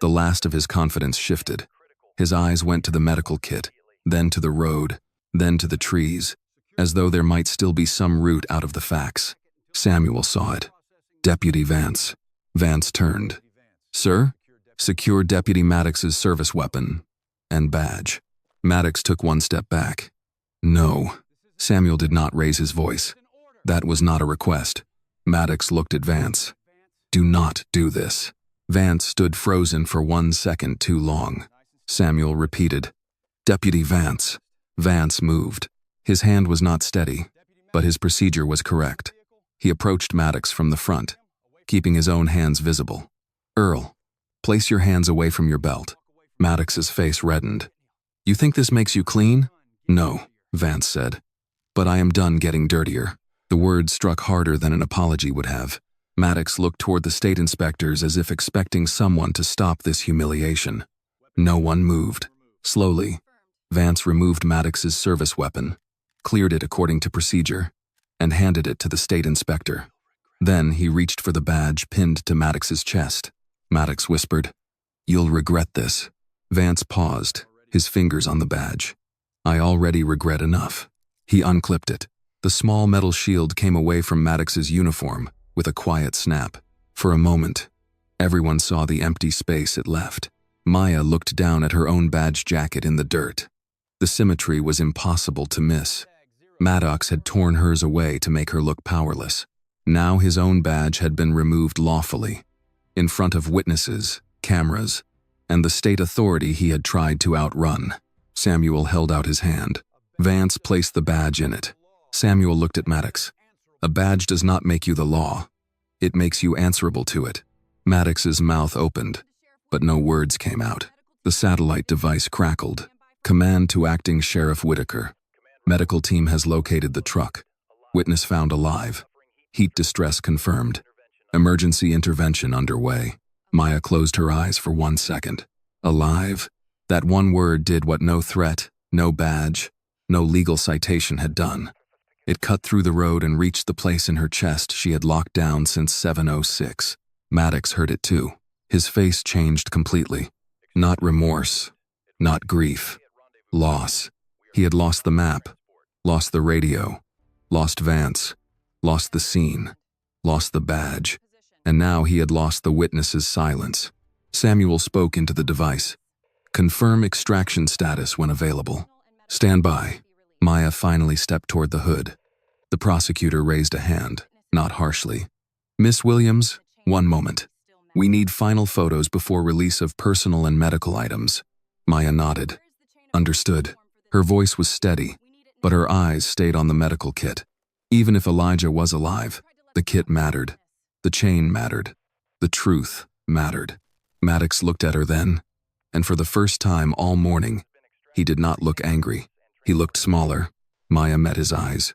The last of his confidence shifted. His eyes went to the medical kit, then to the road, then to the trees, as though there might still be some route out of the facts. Samuel saw it. Deputy Vance. Vance turned. "Sir?" "Secure Deputy Maddox's service weapon and badge." Maddox took one step back. "No." Samuel did not raise his voice. That was not a request. Maddox looked at Vance. "Do not do this." Vance stood frozen for 1 second too long. Samuel repeated, "Deputy Vance." Vance moved. His hand was not steady, but his procedure was correct. He approached Maddox from the front, keeping his own hands visible. "Earl, place your hands away from your belt." Maddox's face reddened. "You think this makes you clean?" "No," Vance said. "But I am done getting dirtier." The word struck harder than an apology would have. Maddox looked toward the state inspectors as if expecting someone to stop this humiliation. No one moved. Slowly, Vance removed Maddox's service weapon, cleared it according to procedure, and handed it to the state inspector. Then he reached for the badge pinned to Maddox's chest. Maddox whispered, "You'll regret this." Vance paused, his fingers on the badge. "I already regret enough." He unclipped it. The small metal shield came away from Maddox's uniform with a quiet snap. For a moment, everyone saw the empty space it left. Maya looked down at her own badge jacket in the dirt. The symmetry was impossible to miss. Maddox had torn hers away to make her look powerless. Now his own badge had been removed lawfully, in front of witnesses, cameras, and the state authority he had tried to outrun. Samuel held out his hand. Vance placed the badge in it. Samuel looked at Maddox. "A badge does not make you the law. It makes you answerable to it." Maddox's mouth opened, but no words came out. The satellite device crackled. "Command to Acting Sheriff Whitaker. Medical team has located the truck. Witness found alive. Heat distress confirmed. Emergency intervention underway." Maya closed her eyes for 1 second. Alive? That one word did what no threat, no badge, no legal citation had done. It cut through the road and reached the place in her chest she had locked down since 7:06. Maddox heard it too. His face changed completely. Not remorse, not grief. Loss. He had lost the map, lost the radio, lost Vance, lost the scene, lost the badge, and now he had lost the witness's silence. Samuel spoke into the device. "Confirm extraction status when available. Stand by." Maya finally stepped toward the hood. The prosecutor raised a hand, not harshly. "Miss Williams, 1 moment. We need final photos before release of personal and medical items." Maya nodded. "Understood." Her voice was steady, but her eyes stayed on the medical kit. Even if Elijah was alive, the kit mattered. The chain mattered. The truth mattered. Maddox looked at her then, and for the first time all morning, he did not look angry. He looked smaller. Maya met his eyes.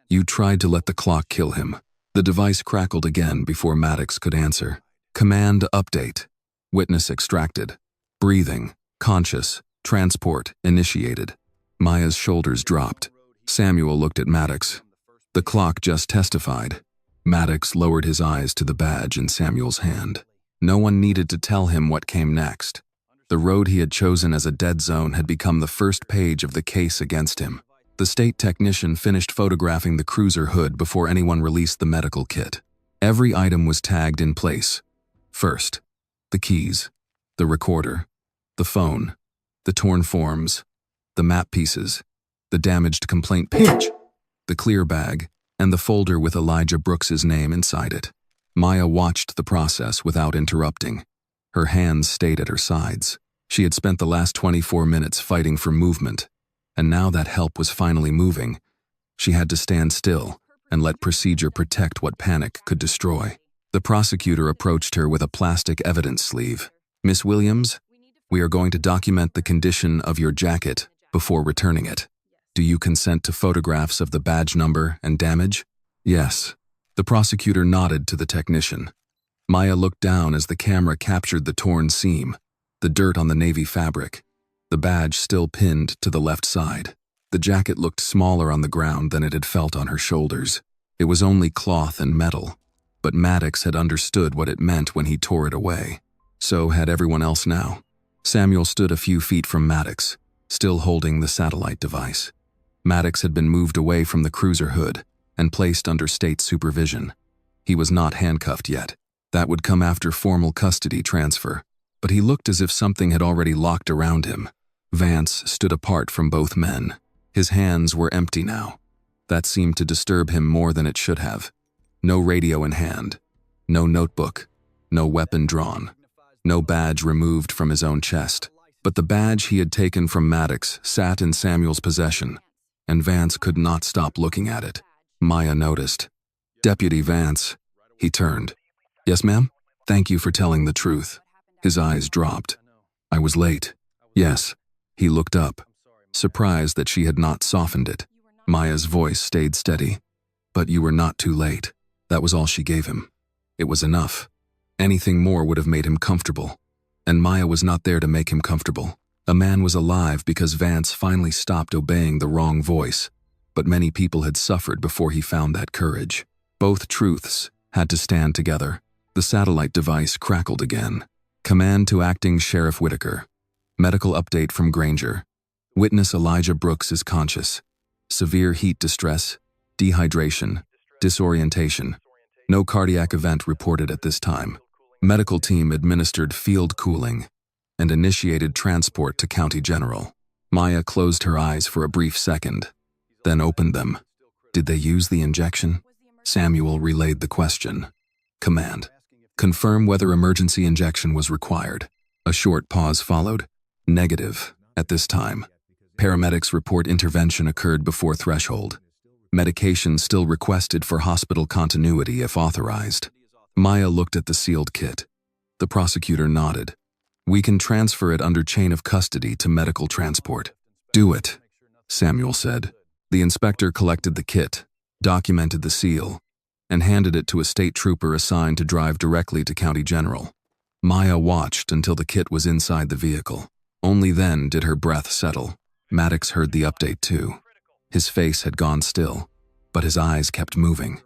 "You tried to let the clock kill him." The device crackled again before Maddox could answer. "Command update. Witness extracted. Breathing, conscious, transport initiated." Maya's shoulders dropped. Samuel looked at Maddox. "The clock just testified." Maddox lowered his eyes to the badge in Samuel's hand. No one needed to tell him what came next. The road he had chosen as a dead zone had become the first page of the case against him. The state technician finished photographing the cruiser hood before anyone released the medical kit. Every item was tagged in place. First, the keys, the recorder, the phone, the torn forms, the map pieces, the damaged complaint page, the clear bag, and the folder with Elijah Brooks's name inside it. Maya watched the process without interrupting. Her hands stayed at her sides. She had spent the last 24 minutes fighting for movement, and now that help was finally moving. She had to stand still and let procedure protect what panic could destroy. The prosecutor approached her with a plastic evidence sleeve. "Miss Williams, We are going to document the condition of your jacket before returning it. Do you consent to photographs of the badge number and damage? Yes. The prosecutor nodded to the technician. Maya looked down as the camera captured the torn seam, the dirt on the navy fabric, the badge still pinned to the left side. The jacket looked smaller on the ground than it had felt on her shoulders. It was only cloth and metal, but Maddox had understood what it meant when he tore it away. So had everyone else now. Samuel stood a few feet from Maddox, still holding the satellite device. Maddox had been moved away from the cruiser hood and placed under state supervision. He was not handcuffed yet. That would come after formal custody transfer, but he looked as if something had already locked around him. Vance stood apart from both men. His hands were empty now. That seemed to disturb him more than it should have. No radio in hand, no notebook, no weapon drawn, no badge removed from his own chest. But the badge he had taken from Maddox sat in Samuel's possession, and Vance could not stop looking at it. Maya noticed. "Deputy Vance." He turned. "Yes, ma'am? Thank you for telling the truth." His eyes dropped. "I was late." "Yes." He looked up, surprised that she had not softened it. Maya's voice stayed steady. "But you were not too late." That was all she gave him. It was enough. Anything more would have made him comfortable. And Maya was not there to make him comfortable. A man was alive because Vance finally stopped obeying the wrong voice, but many people had suffered before he found that courage. Both truths had to stand together. The satellite device crackled again. Command to Acting Sheriff Whitaker. Medical update from Granger. Witness Elijah Brooks is conscious. Severe heat distress, dehydration, disorientation. No cardiac event reported at this time. Medical team administered field cooling and initiated transport to County General. Maya closed her eyes for a brief second, then opened them. Did they use the injection? Samuel relayed the question. Command. Confirm whether emergency injection was required. A short pause followed. Negative, at this time. Paramedics report intervention occurred before threshold. Medication still requested for hospital continuity if authorized. Maya looked at the sealed kit. The prosecutor nodded. We can transfer it under chain of custody to medical transport. Do it, Samuel said. The inspector collected the kit, documented the seal, and handed it to a state trooper assigned to drive directly to County General. Maya watched until the kit was inside the vehicle. Only then did her breath settle. Maddox heard the update too. His face had gone still, but his eyes kept moving.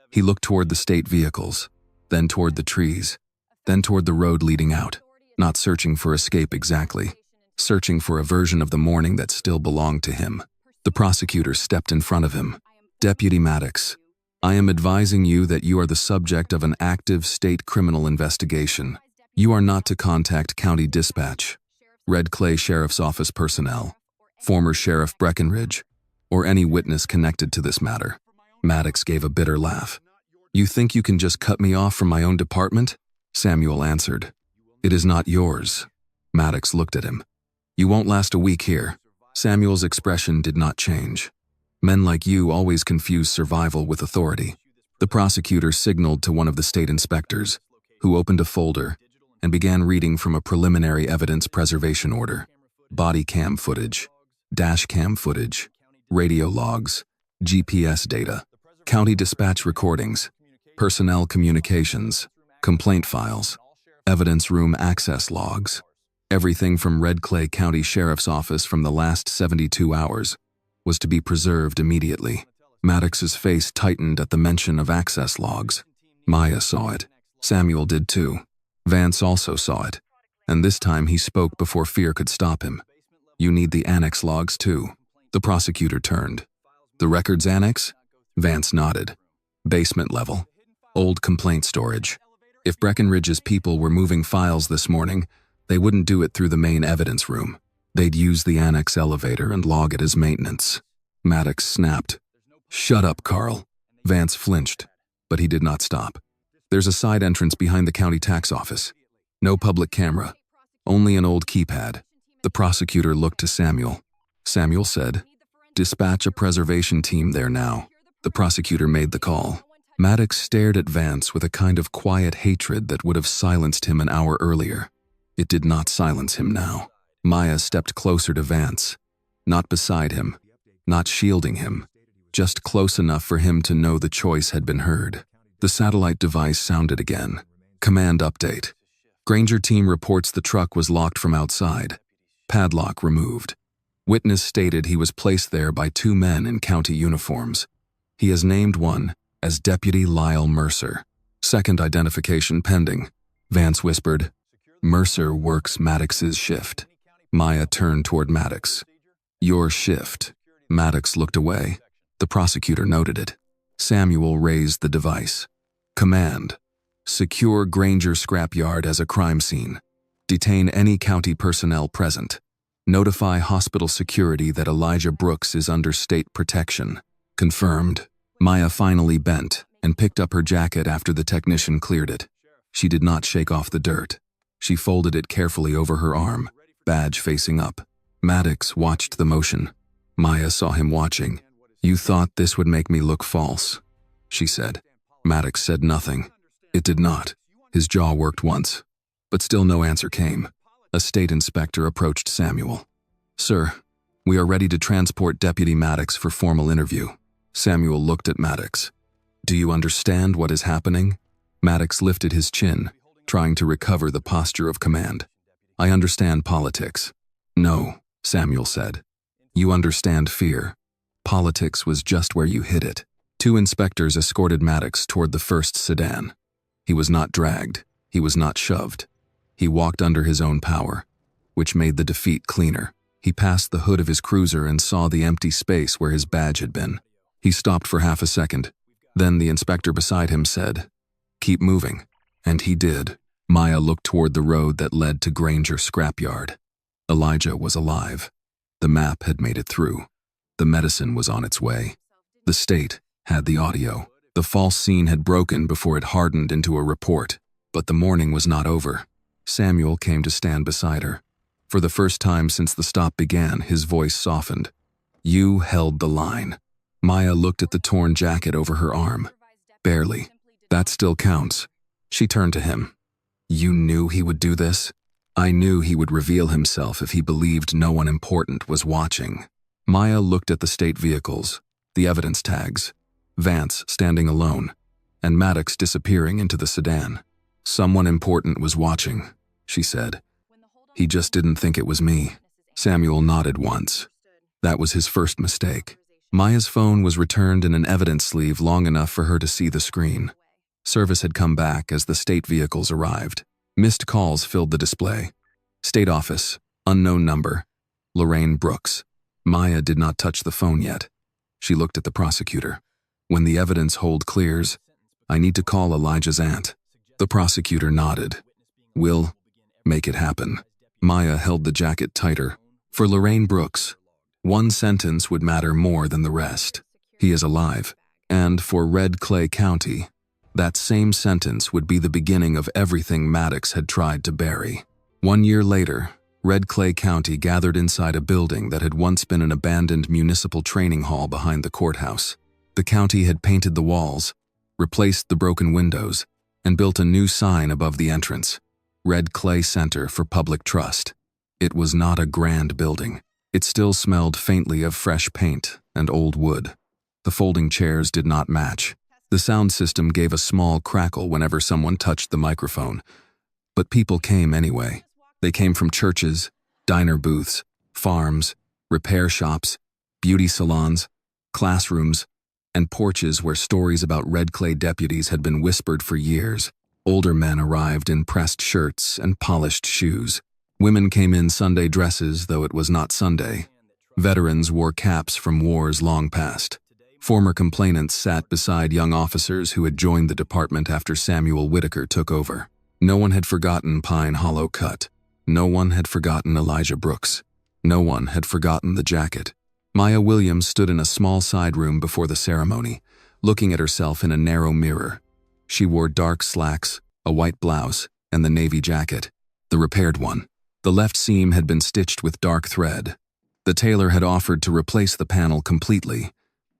He looked toward the state vehicles, then toward the trees, then toward the road leading out, not searching for escape exactly, searching for a version of the morning that still belonged to him. The prosecutor stepped in front of him. Deputy Maddox, I am advising you that you are the subject of an active state criminal investigation. You are not to contact County Dispatch, Red Clay Sheriff's Office personnel, former Sheriff Breckenridge, or any witness connected to this matter. Maddox gave a bitter laugh. You think you can just cut me off from my own department? Samuel answered. It is not yours. Maddox looked at him. You won't last a week here. Samuel's expression did not change. Men like you always confuse survival with authority. The prosecutor signaled to one of the state inspectors, who opened a folder and began reading from a preliminary evidence preservation order. Body cam footage, dash cam footage, radio logs, GPS data, county dispatch recordings, personnel communications, complaint files, evidence room access logs. Everything from Red Clay County Sheriff's Office from the last 72 hours was to be preserved immediately. Maddox's face tightened at the mention of access logs. Maya saw it. Samuel did too. Vance also saw it. And this time he spoke before fear could stop him. You need the annex logs too. The prosecutor turned. The records annex? Vance nodded. Basement level. Old complaint storage. If Breckenridge's people were moving files this morning, they wouldn't do it through the main evidence room. They'd use the annex elevator and log it as maintenance. Maddox snapped. Shut up, Carl. Vance flinched, but he did not stop. There's a side entrance behind the county tax office. No public camera. Only an old keypad. The prosecutor looked to Samuel. Samuel said, Dispatch a preservation team there now. The prosecutor made the call. Maddox stared at Vance with a kind of quiet hatred that would have silenced him an hour earlier. It did not silence him now. Maya stepped closer to Vance, not beside him, not shielding him, just close enough for him to know the choice had been heard. The satellite device sounded again. Command update. Granger team reports the truck was locked from outside. Padlock removed. Witness stated he was placed there by 2 men in county uniforms. He has named one as Deputy Lyle Mercer. Second identification pending. Vance whispered, "Mercer works Maddox's shift." Maya turned toward Maddox. "Your shift." Maddox looked away. The prosecutor noted it. Samuel raised the device. Command. Secure Granger scrapyard as a crime scene. Detain any county personnel present. Notify hospital security that Elijah Brooks is under state protection. Confirmed. Maya finally bent and picked up her jacket after the technician cleared it. She did not shake off the dirt. She folded it carefully over her arm, badge facing up. Maddox watched the motion. Maya saw him watching. "You thought this would make me look false," she said. Maddox said nothing. It did not. His jaw worked once, but still no answer came. A state inspector approached Samuel. "Sir, we are ready to transport Deputy Maddox for formal interview." Samuel looked at Maddox. "Do you understand what is happening?" Maddox lifted his chin, trying to recover the posture of command. "I understand politics." "No," Samuel said. "You understand fear. Politics was just where you hid it." 2 inspectors escorted Maddox toward the first sedan. He was not dragged. He was not shoved. He walked under his own power, which made the defeat cleaner. He passed the hood of his cruiser and saw the empty space where his badge had been. He stopped for half a second. Then the inspector beside him said, "Keep moving." And he did. Maya looked toward the road that led to Granger scrapyard. Elijah was alive. The map had made it through. The medicine was on its way. The state had the audio. The false scene had broken before it hardened into a report. But the morning was not over. Samuel came to stand beside her. For the first time since the stop began, his voice softened. "You held the line." Maya looked at the torn jacket over her arm. "Barely. That still counts." She turned to him. "You knew he would do this?" "I knew he would reveal himself if he believed no one important was watching." Maya looked at the state vehicles, the evidence tags, Vance standing alone, and Maddox disappearing into the sedan. "Someone important was watching," she said. "He just didn't think it was me." Samuel nodded once. That was his first mistake. Maya's phone was returned in an evidence sleeve long enough for her to see the screen. Service had come back as the state vehicles arrived. Missed calls filled the display. State office, unknown number, Lorraine Brooks. Maya did not touch the phone yet. She looked at the prosecutor. "When the evidence hold clears, I need to call Elijah's aunt." The prosecutor nodded. "We'll make it happen." Maya held the jacket tighter. For Lorraine Brooks, one sentence would matter more than the rest. He is alive. And for Red Clay County, that same sentence would be the beginning of everything Maddox had tried to bury. 1 year later, Red Clay County gathered inside a building that had once been an abandoned municipal training hall behind the courthouse. The county had painted the walls, replaced the broken windows, and built a new sign above the entrance. Red Clay Center for Public Trust. It was not a grand building. It still smelled faintly of fresh paint and old wood. The folding chairs did not match. The sound system gave a small crackle whenever someone touched the microphone. But people came anyway. They came from churches, diner booths, farms, repair shops, beauty salons, classrooms, and porches where stories about Red Clay deputies had been whispered for years. Older men arrived in pressed shirts and polished shoes. Women came in Sunday dresses, though it was not Sunday. Veterans wore caps from wars long past. Former complainants sat beside young officers who had joined the department after Samuel Whitaker took over. No one had forgotten Pine Hollow Cut. No one had forgotten Elijah Brooks. No one had forgotten the jacket. Maya Williams stood in a small side room before the ceremony, looking at herself in a narrow mirror. She wore dark slacks, a white blouse, and the navy jacket, the repaired one. The left seam had been stitched with dark thread. The tailor had offered to replace the panel completely,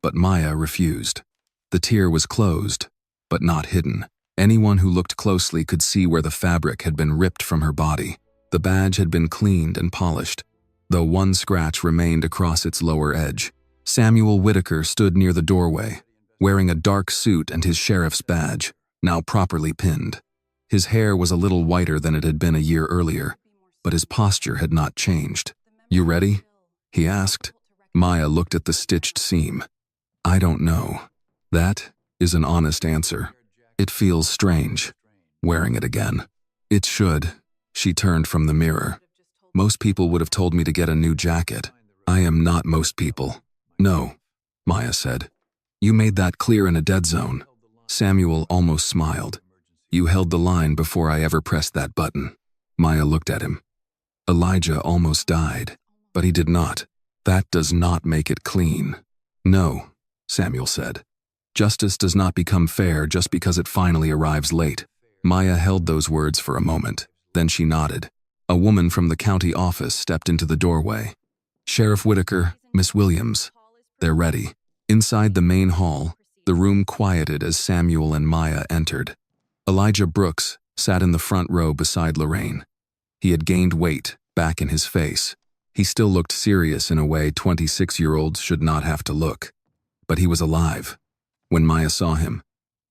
but Maya refused. The tear was closed, but not hidden. Anyone who looked closely could see where the fabric had been ripped from her body. The badge had been cleaned and polished, though one scratch remained across its lower edge. Samuel Whitaker stood near the doorway, wearing a dark suit and his sheriff's badge, now properly pinned. His hair was a little whiter than it had been a year earlier, but his posture had not changed. "You ready?" he asked. Maya looked at the stitched seam. "I don't know. That is an honest answer. It feels strange, wearing it again." "It should." She turned from the mirror. "Most people would have told me to get a new jacket. I am not most people." "No," Maya said. "You made that clear in a dead zone." Samuel almost smiled. "You held the line before I ever pressed that button." Maya looked at him. "Elijah almost died, but he did not. That does not make it clean." "No," Samuel said. "Justice does not become fair just because it finally arrives late." Maya held those words for a moment. Then she nodded. A woman from the county office stepped into the doorway. "Sheriff Whitaker, Miss Williams." "They're ready." Inside the main hall, the room quieted as Samuel and Maya entered. Elijah Brooks sat in the front row beside Lorraine. He had gained weight back in his face. He still looked serious in a way 26-year-olds should not have to look. But he was alive. When Maya saw him,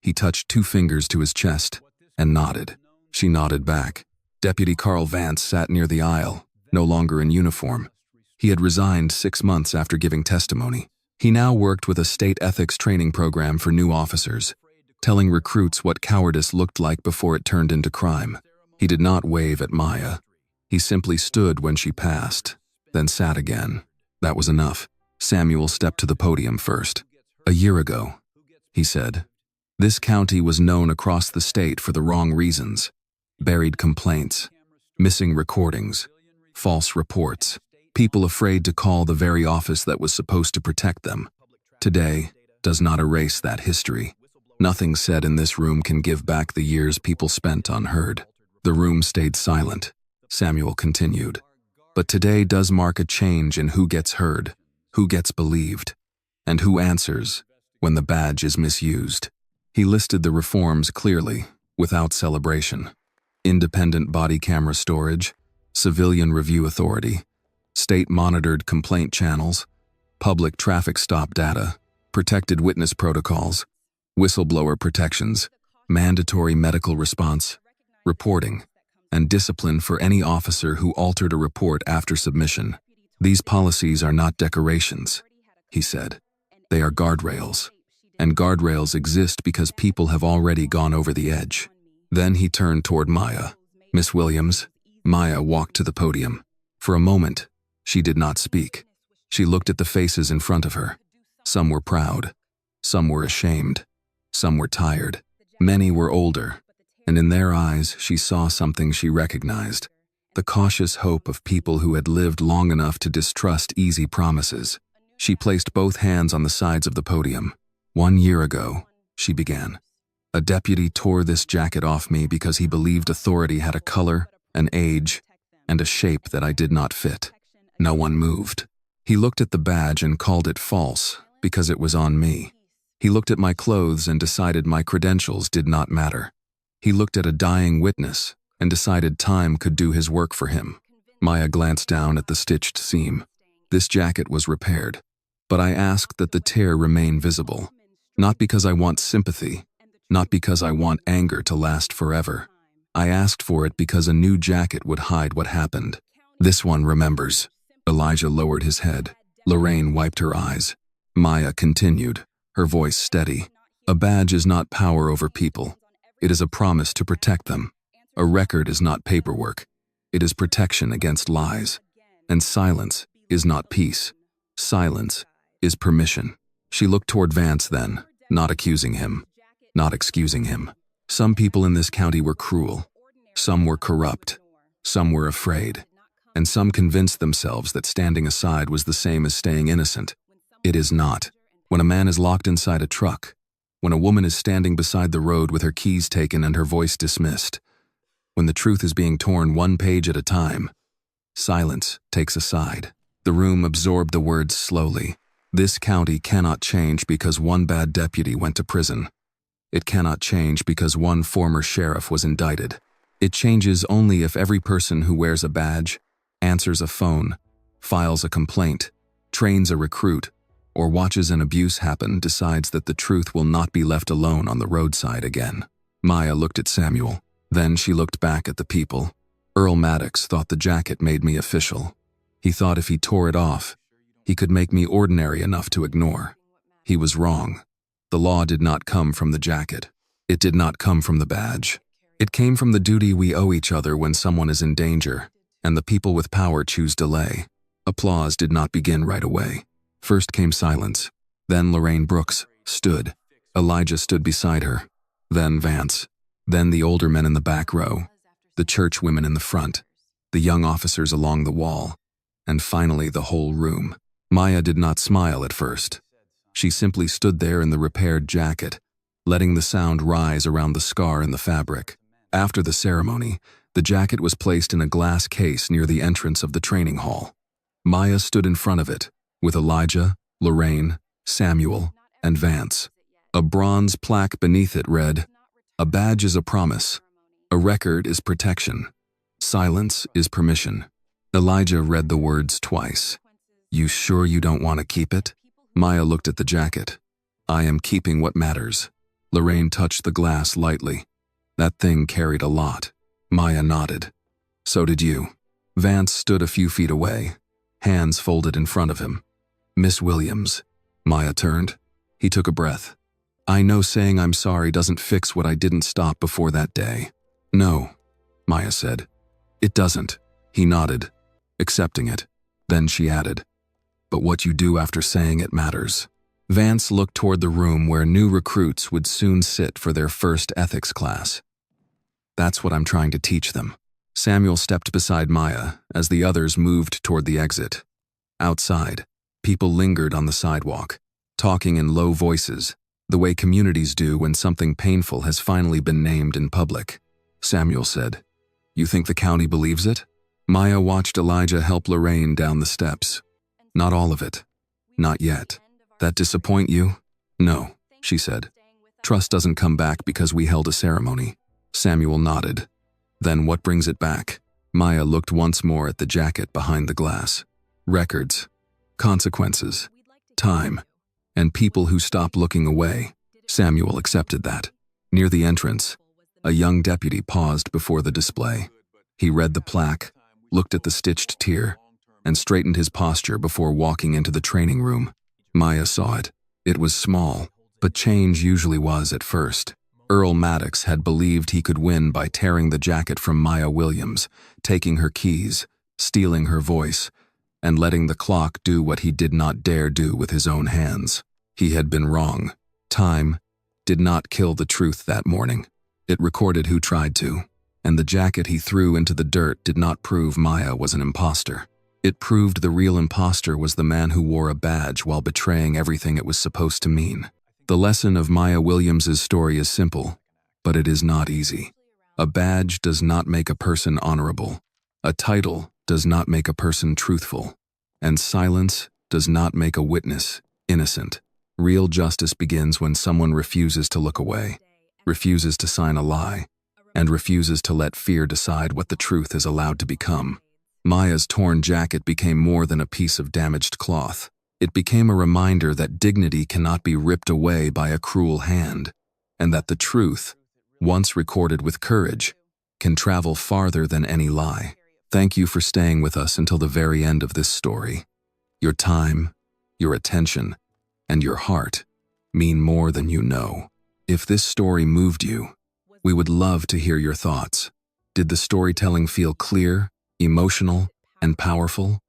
he touched 2 fingers to his chest and nodded. She nodded back. Deputy Carl Vance sat near the aisle, no longer in uniform. He had resigned 6 months after giving testimony. He now worked with a state ethics training program for new officers, telling recruits what cowardice looked like before it turned into crime. He did not wave at Maya. He simply stood when she passed, then sat again. That was enough. Samuel stepped to the podium first. "A year ago," he said, "this county was known across the state for the wrong reasons. Buried complaints, missing recordings, false reports, people afraid to call the very office that was supposed to protect them. Today does not erase that history. Nothing said in this room can give back the years people spent unheard." The room stayed silent. Samuel continued. "But today does mark a change in who gets heard, who gets believed, and who answers when the badge is misused." He listed the reforms clearly, without celebration. Independent body camera storage, civilian review authority, state-monitored complaint channels, public traffic stop data, protected witness protocols, whistleblower protections, mandatory medical response, reporting, and discipline for any officer who altered a report after submission. "These policies are not decorations," he said. "They are guardrails. And guardrails exist because people have already gone over the edge." Then he turned toward Maya. "Miss Williams." Maya walked to the podium. For a moment, she did not speak. She looked at the faces in front of her. Some were proud. Some were ashamed. Some were tired. Many were older. And in their eyes, she saw something she recognized. The cautious hope of people who had lived long enough to distrust easy promises. She placed both hands on the sides of the podium. "1 year ago," she began, "a deputy tore this jacket off me because he believed authority had a color, an age, and a shape that I did not fit. No one moved. He looked at the badge and called it false because it was on me. He looked at my clothes and decided my credentials did not matter. He looked at a dying witness and decided time could do his work for him." Maya glanced down at the stitched seam. "This jacket was repaired, but I asked that the tear remain visible. Not because I want sympathy, not because I want anger to last forever. I asked for it because a new jacket would hide what happened. This one remembers." Elijah lowered his head. Lorraine wiped her eyes. Maya continued, her voice steady. "A badge is not power over people. It is a promise to protect them. A record is not paperwork. It is protection against lies. And silence is not peace. Silence is permission." She looked toward Vance then, not accusing him, not excusing him. Some people in this county were cruel. Some were corrupt. Some were afraid. And some convinced themselves that standing aside was the same as staying innocent. It is not. When a man is locked inside a truck, when a woman is standing beside the road with her keys taken and her voice dismissed, when the truth is being torn 1 page at a time, silence takes a side. The room absorbed the words slowly. This county cannot change because one bad deputy went to prison. It cannot change because one former sheriff was indicted. It changes only if every person who wears a badge, answers a phone, files a complaint, trains a recruit, or watches an abuse happen decides that the truth will not be left alone on the roadside again. Maya looked at Samuel. Then she looked back at the people. Earl Maddox thought the jacket made me official. He thought if he tore it off, he could make me ordinary enough to ignore. He was wrong. The law did not come from the jacket. It did not come from the badge. It came from the duty we owe each other when someone is in danger, and the people with power choose delay. Applause did not begin right away. First came silence. Then Lorraine Brooks stood. Elijah stood beside her. Then Vance. Then the older men in the back row. The church women in the front. The young officers along the wall. And finally the whole room. Maya did not smile at first. She simply stood there in the repaired jacket, letting the sound rise around the scar in the fabric. After the ceremony, the jacket was placed in a glass case near the entrance of the training hall. Maya stood in front of it, with Elijah, Lorraine, Samuel, and Vance. A bronze plaque beneath it read, "A badge is a promise. A record is protection. Silence is permission." Elijah read the words twice. "You sure you don't want to keep it?" Maya looked at the jacket. "I am keeping what matters." Lorraine touched the glass lightly. "That thing carried a lot." Maya nodded. "So did you." Vance stood a few feet away, hands folded in front of him. "Miss Williams." Maya turned. He took a breath. "I know saying I'm sorry doesn't fix what I didn't stop before that day." "No," Maya said. "It doesn't." He nodded, accepting it. Then she added, "But what you do after saying it matters." Vance looked toward the room where new recruits would soon sit for their first ethics class. "That's what I'm trying to teach them." Samuel stepped beside Maya as the others moved toward the exit. Outside, people lingered on the sidewalk, talking in low voices, the way communities do when something painful has finally been named in public. Samuel said, "You think the county believes it?" Maya watched Elijah help Lorraine down the steps. "Not all of it. Not yet." "That disappoint you?" "No," she said. "Trust doesn't come back because we held a ceremony." Samuel nodded. "Then what brings it back?" Maya looked once more at the jacket behind the glass. "Records, consequences, time, and people who stop looking away." Samuel accepted that. Near the entrance, a young deputy paused before the display. He read the plaque, looked at the stitched tier, and straightened his posture before walking into the training room. Maya saw it. It was small, but change usually was at first. Earl Maddox had believed he could win by tearing the jacket from Maya Williams, taking her keys, stealing her voice, and letting the clock do what he did not dare do with his own hands. He had been wrong. Time did not kill the truth that morning. It recorded who tried to, and the jacket he threw into the dirt did not prove Maya was an imposter. It proved the real imposter was the man who wore a badge while betraying everything it was supposed to mean. The lesson of Maya Williams's story is simple, but it is not easy. A badge does not make a person honorable. A title does not make a person truthful. And silence does not make a witness innocent. Real justice begins when someone refuses to look away, refuses to sign a lie, and refuses to let fear decide what the truth is allowed to become. Maya's torn jacket became more than a piece of damaged cloth. It became a reminder that dignity cannot be ripped away by a cruel hand, and that the truth, once recorded with courage, can travel farther than any lie. Thank you for staying with us until the very end of this story. Your time, your attention, and your heart mean more than you know. If this story moved you, we would love to hear your thoughts. Did the storytelling feel clear, emotional, and powerful?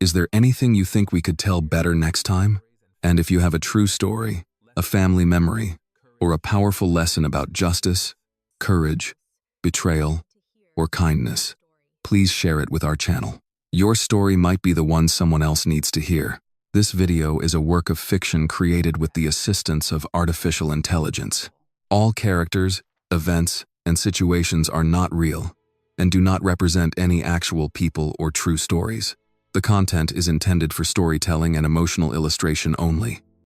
Is there anything you think we could tell better next time? And if you have a true story, a family memory, or a powerful lesson about justice, courage, betrayal, or kindness, please share it with our channel. Your story might be the one someone else needs to hear. This video is a work of fiction created with the assistance of artificial intelligence. All characters, events, and situations are not real and do not represent any actual people or true stories. The content is intended for storytelling and emotional illustration only.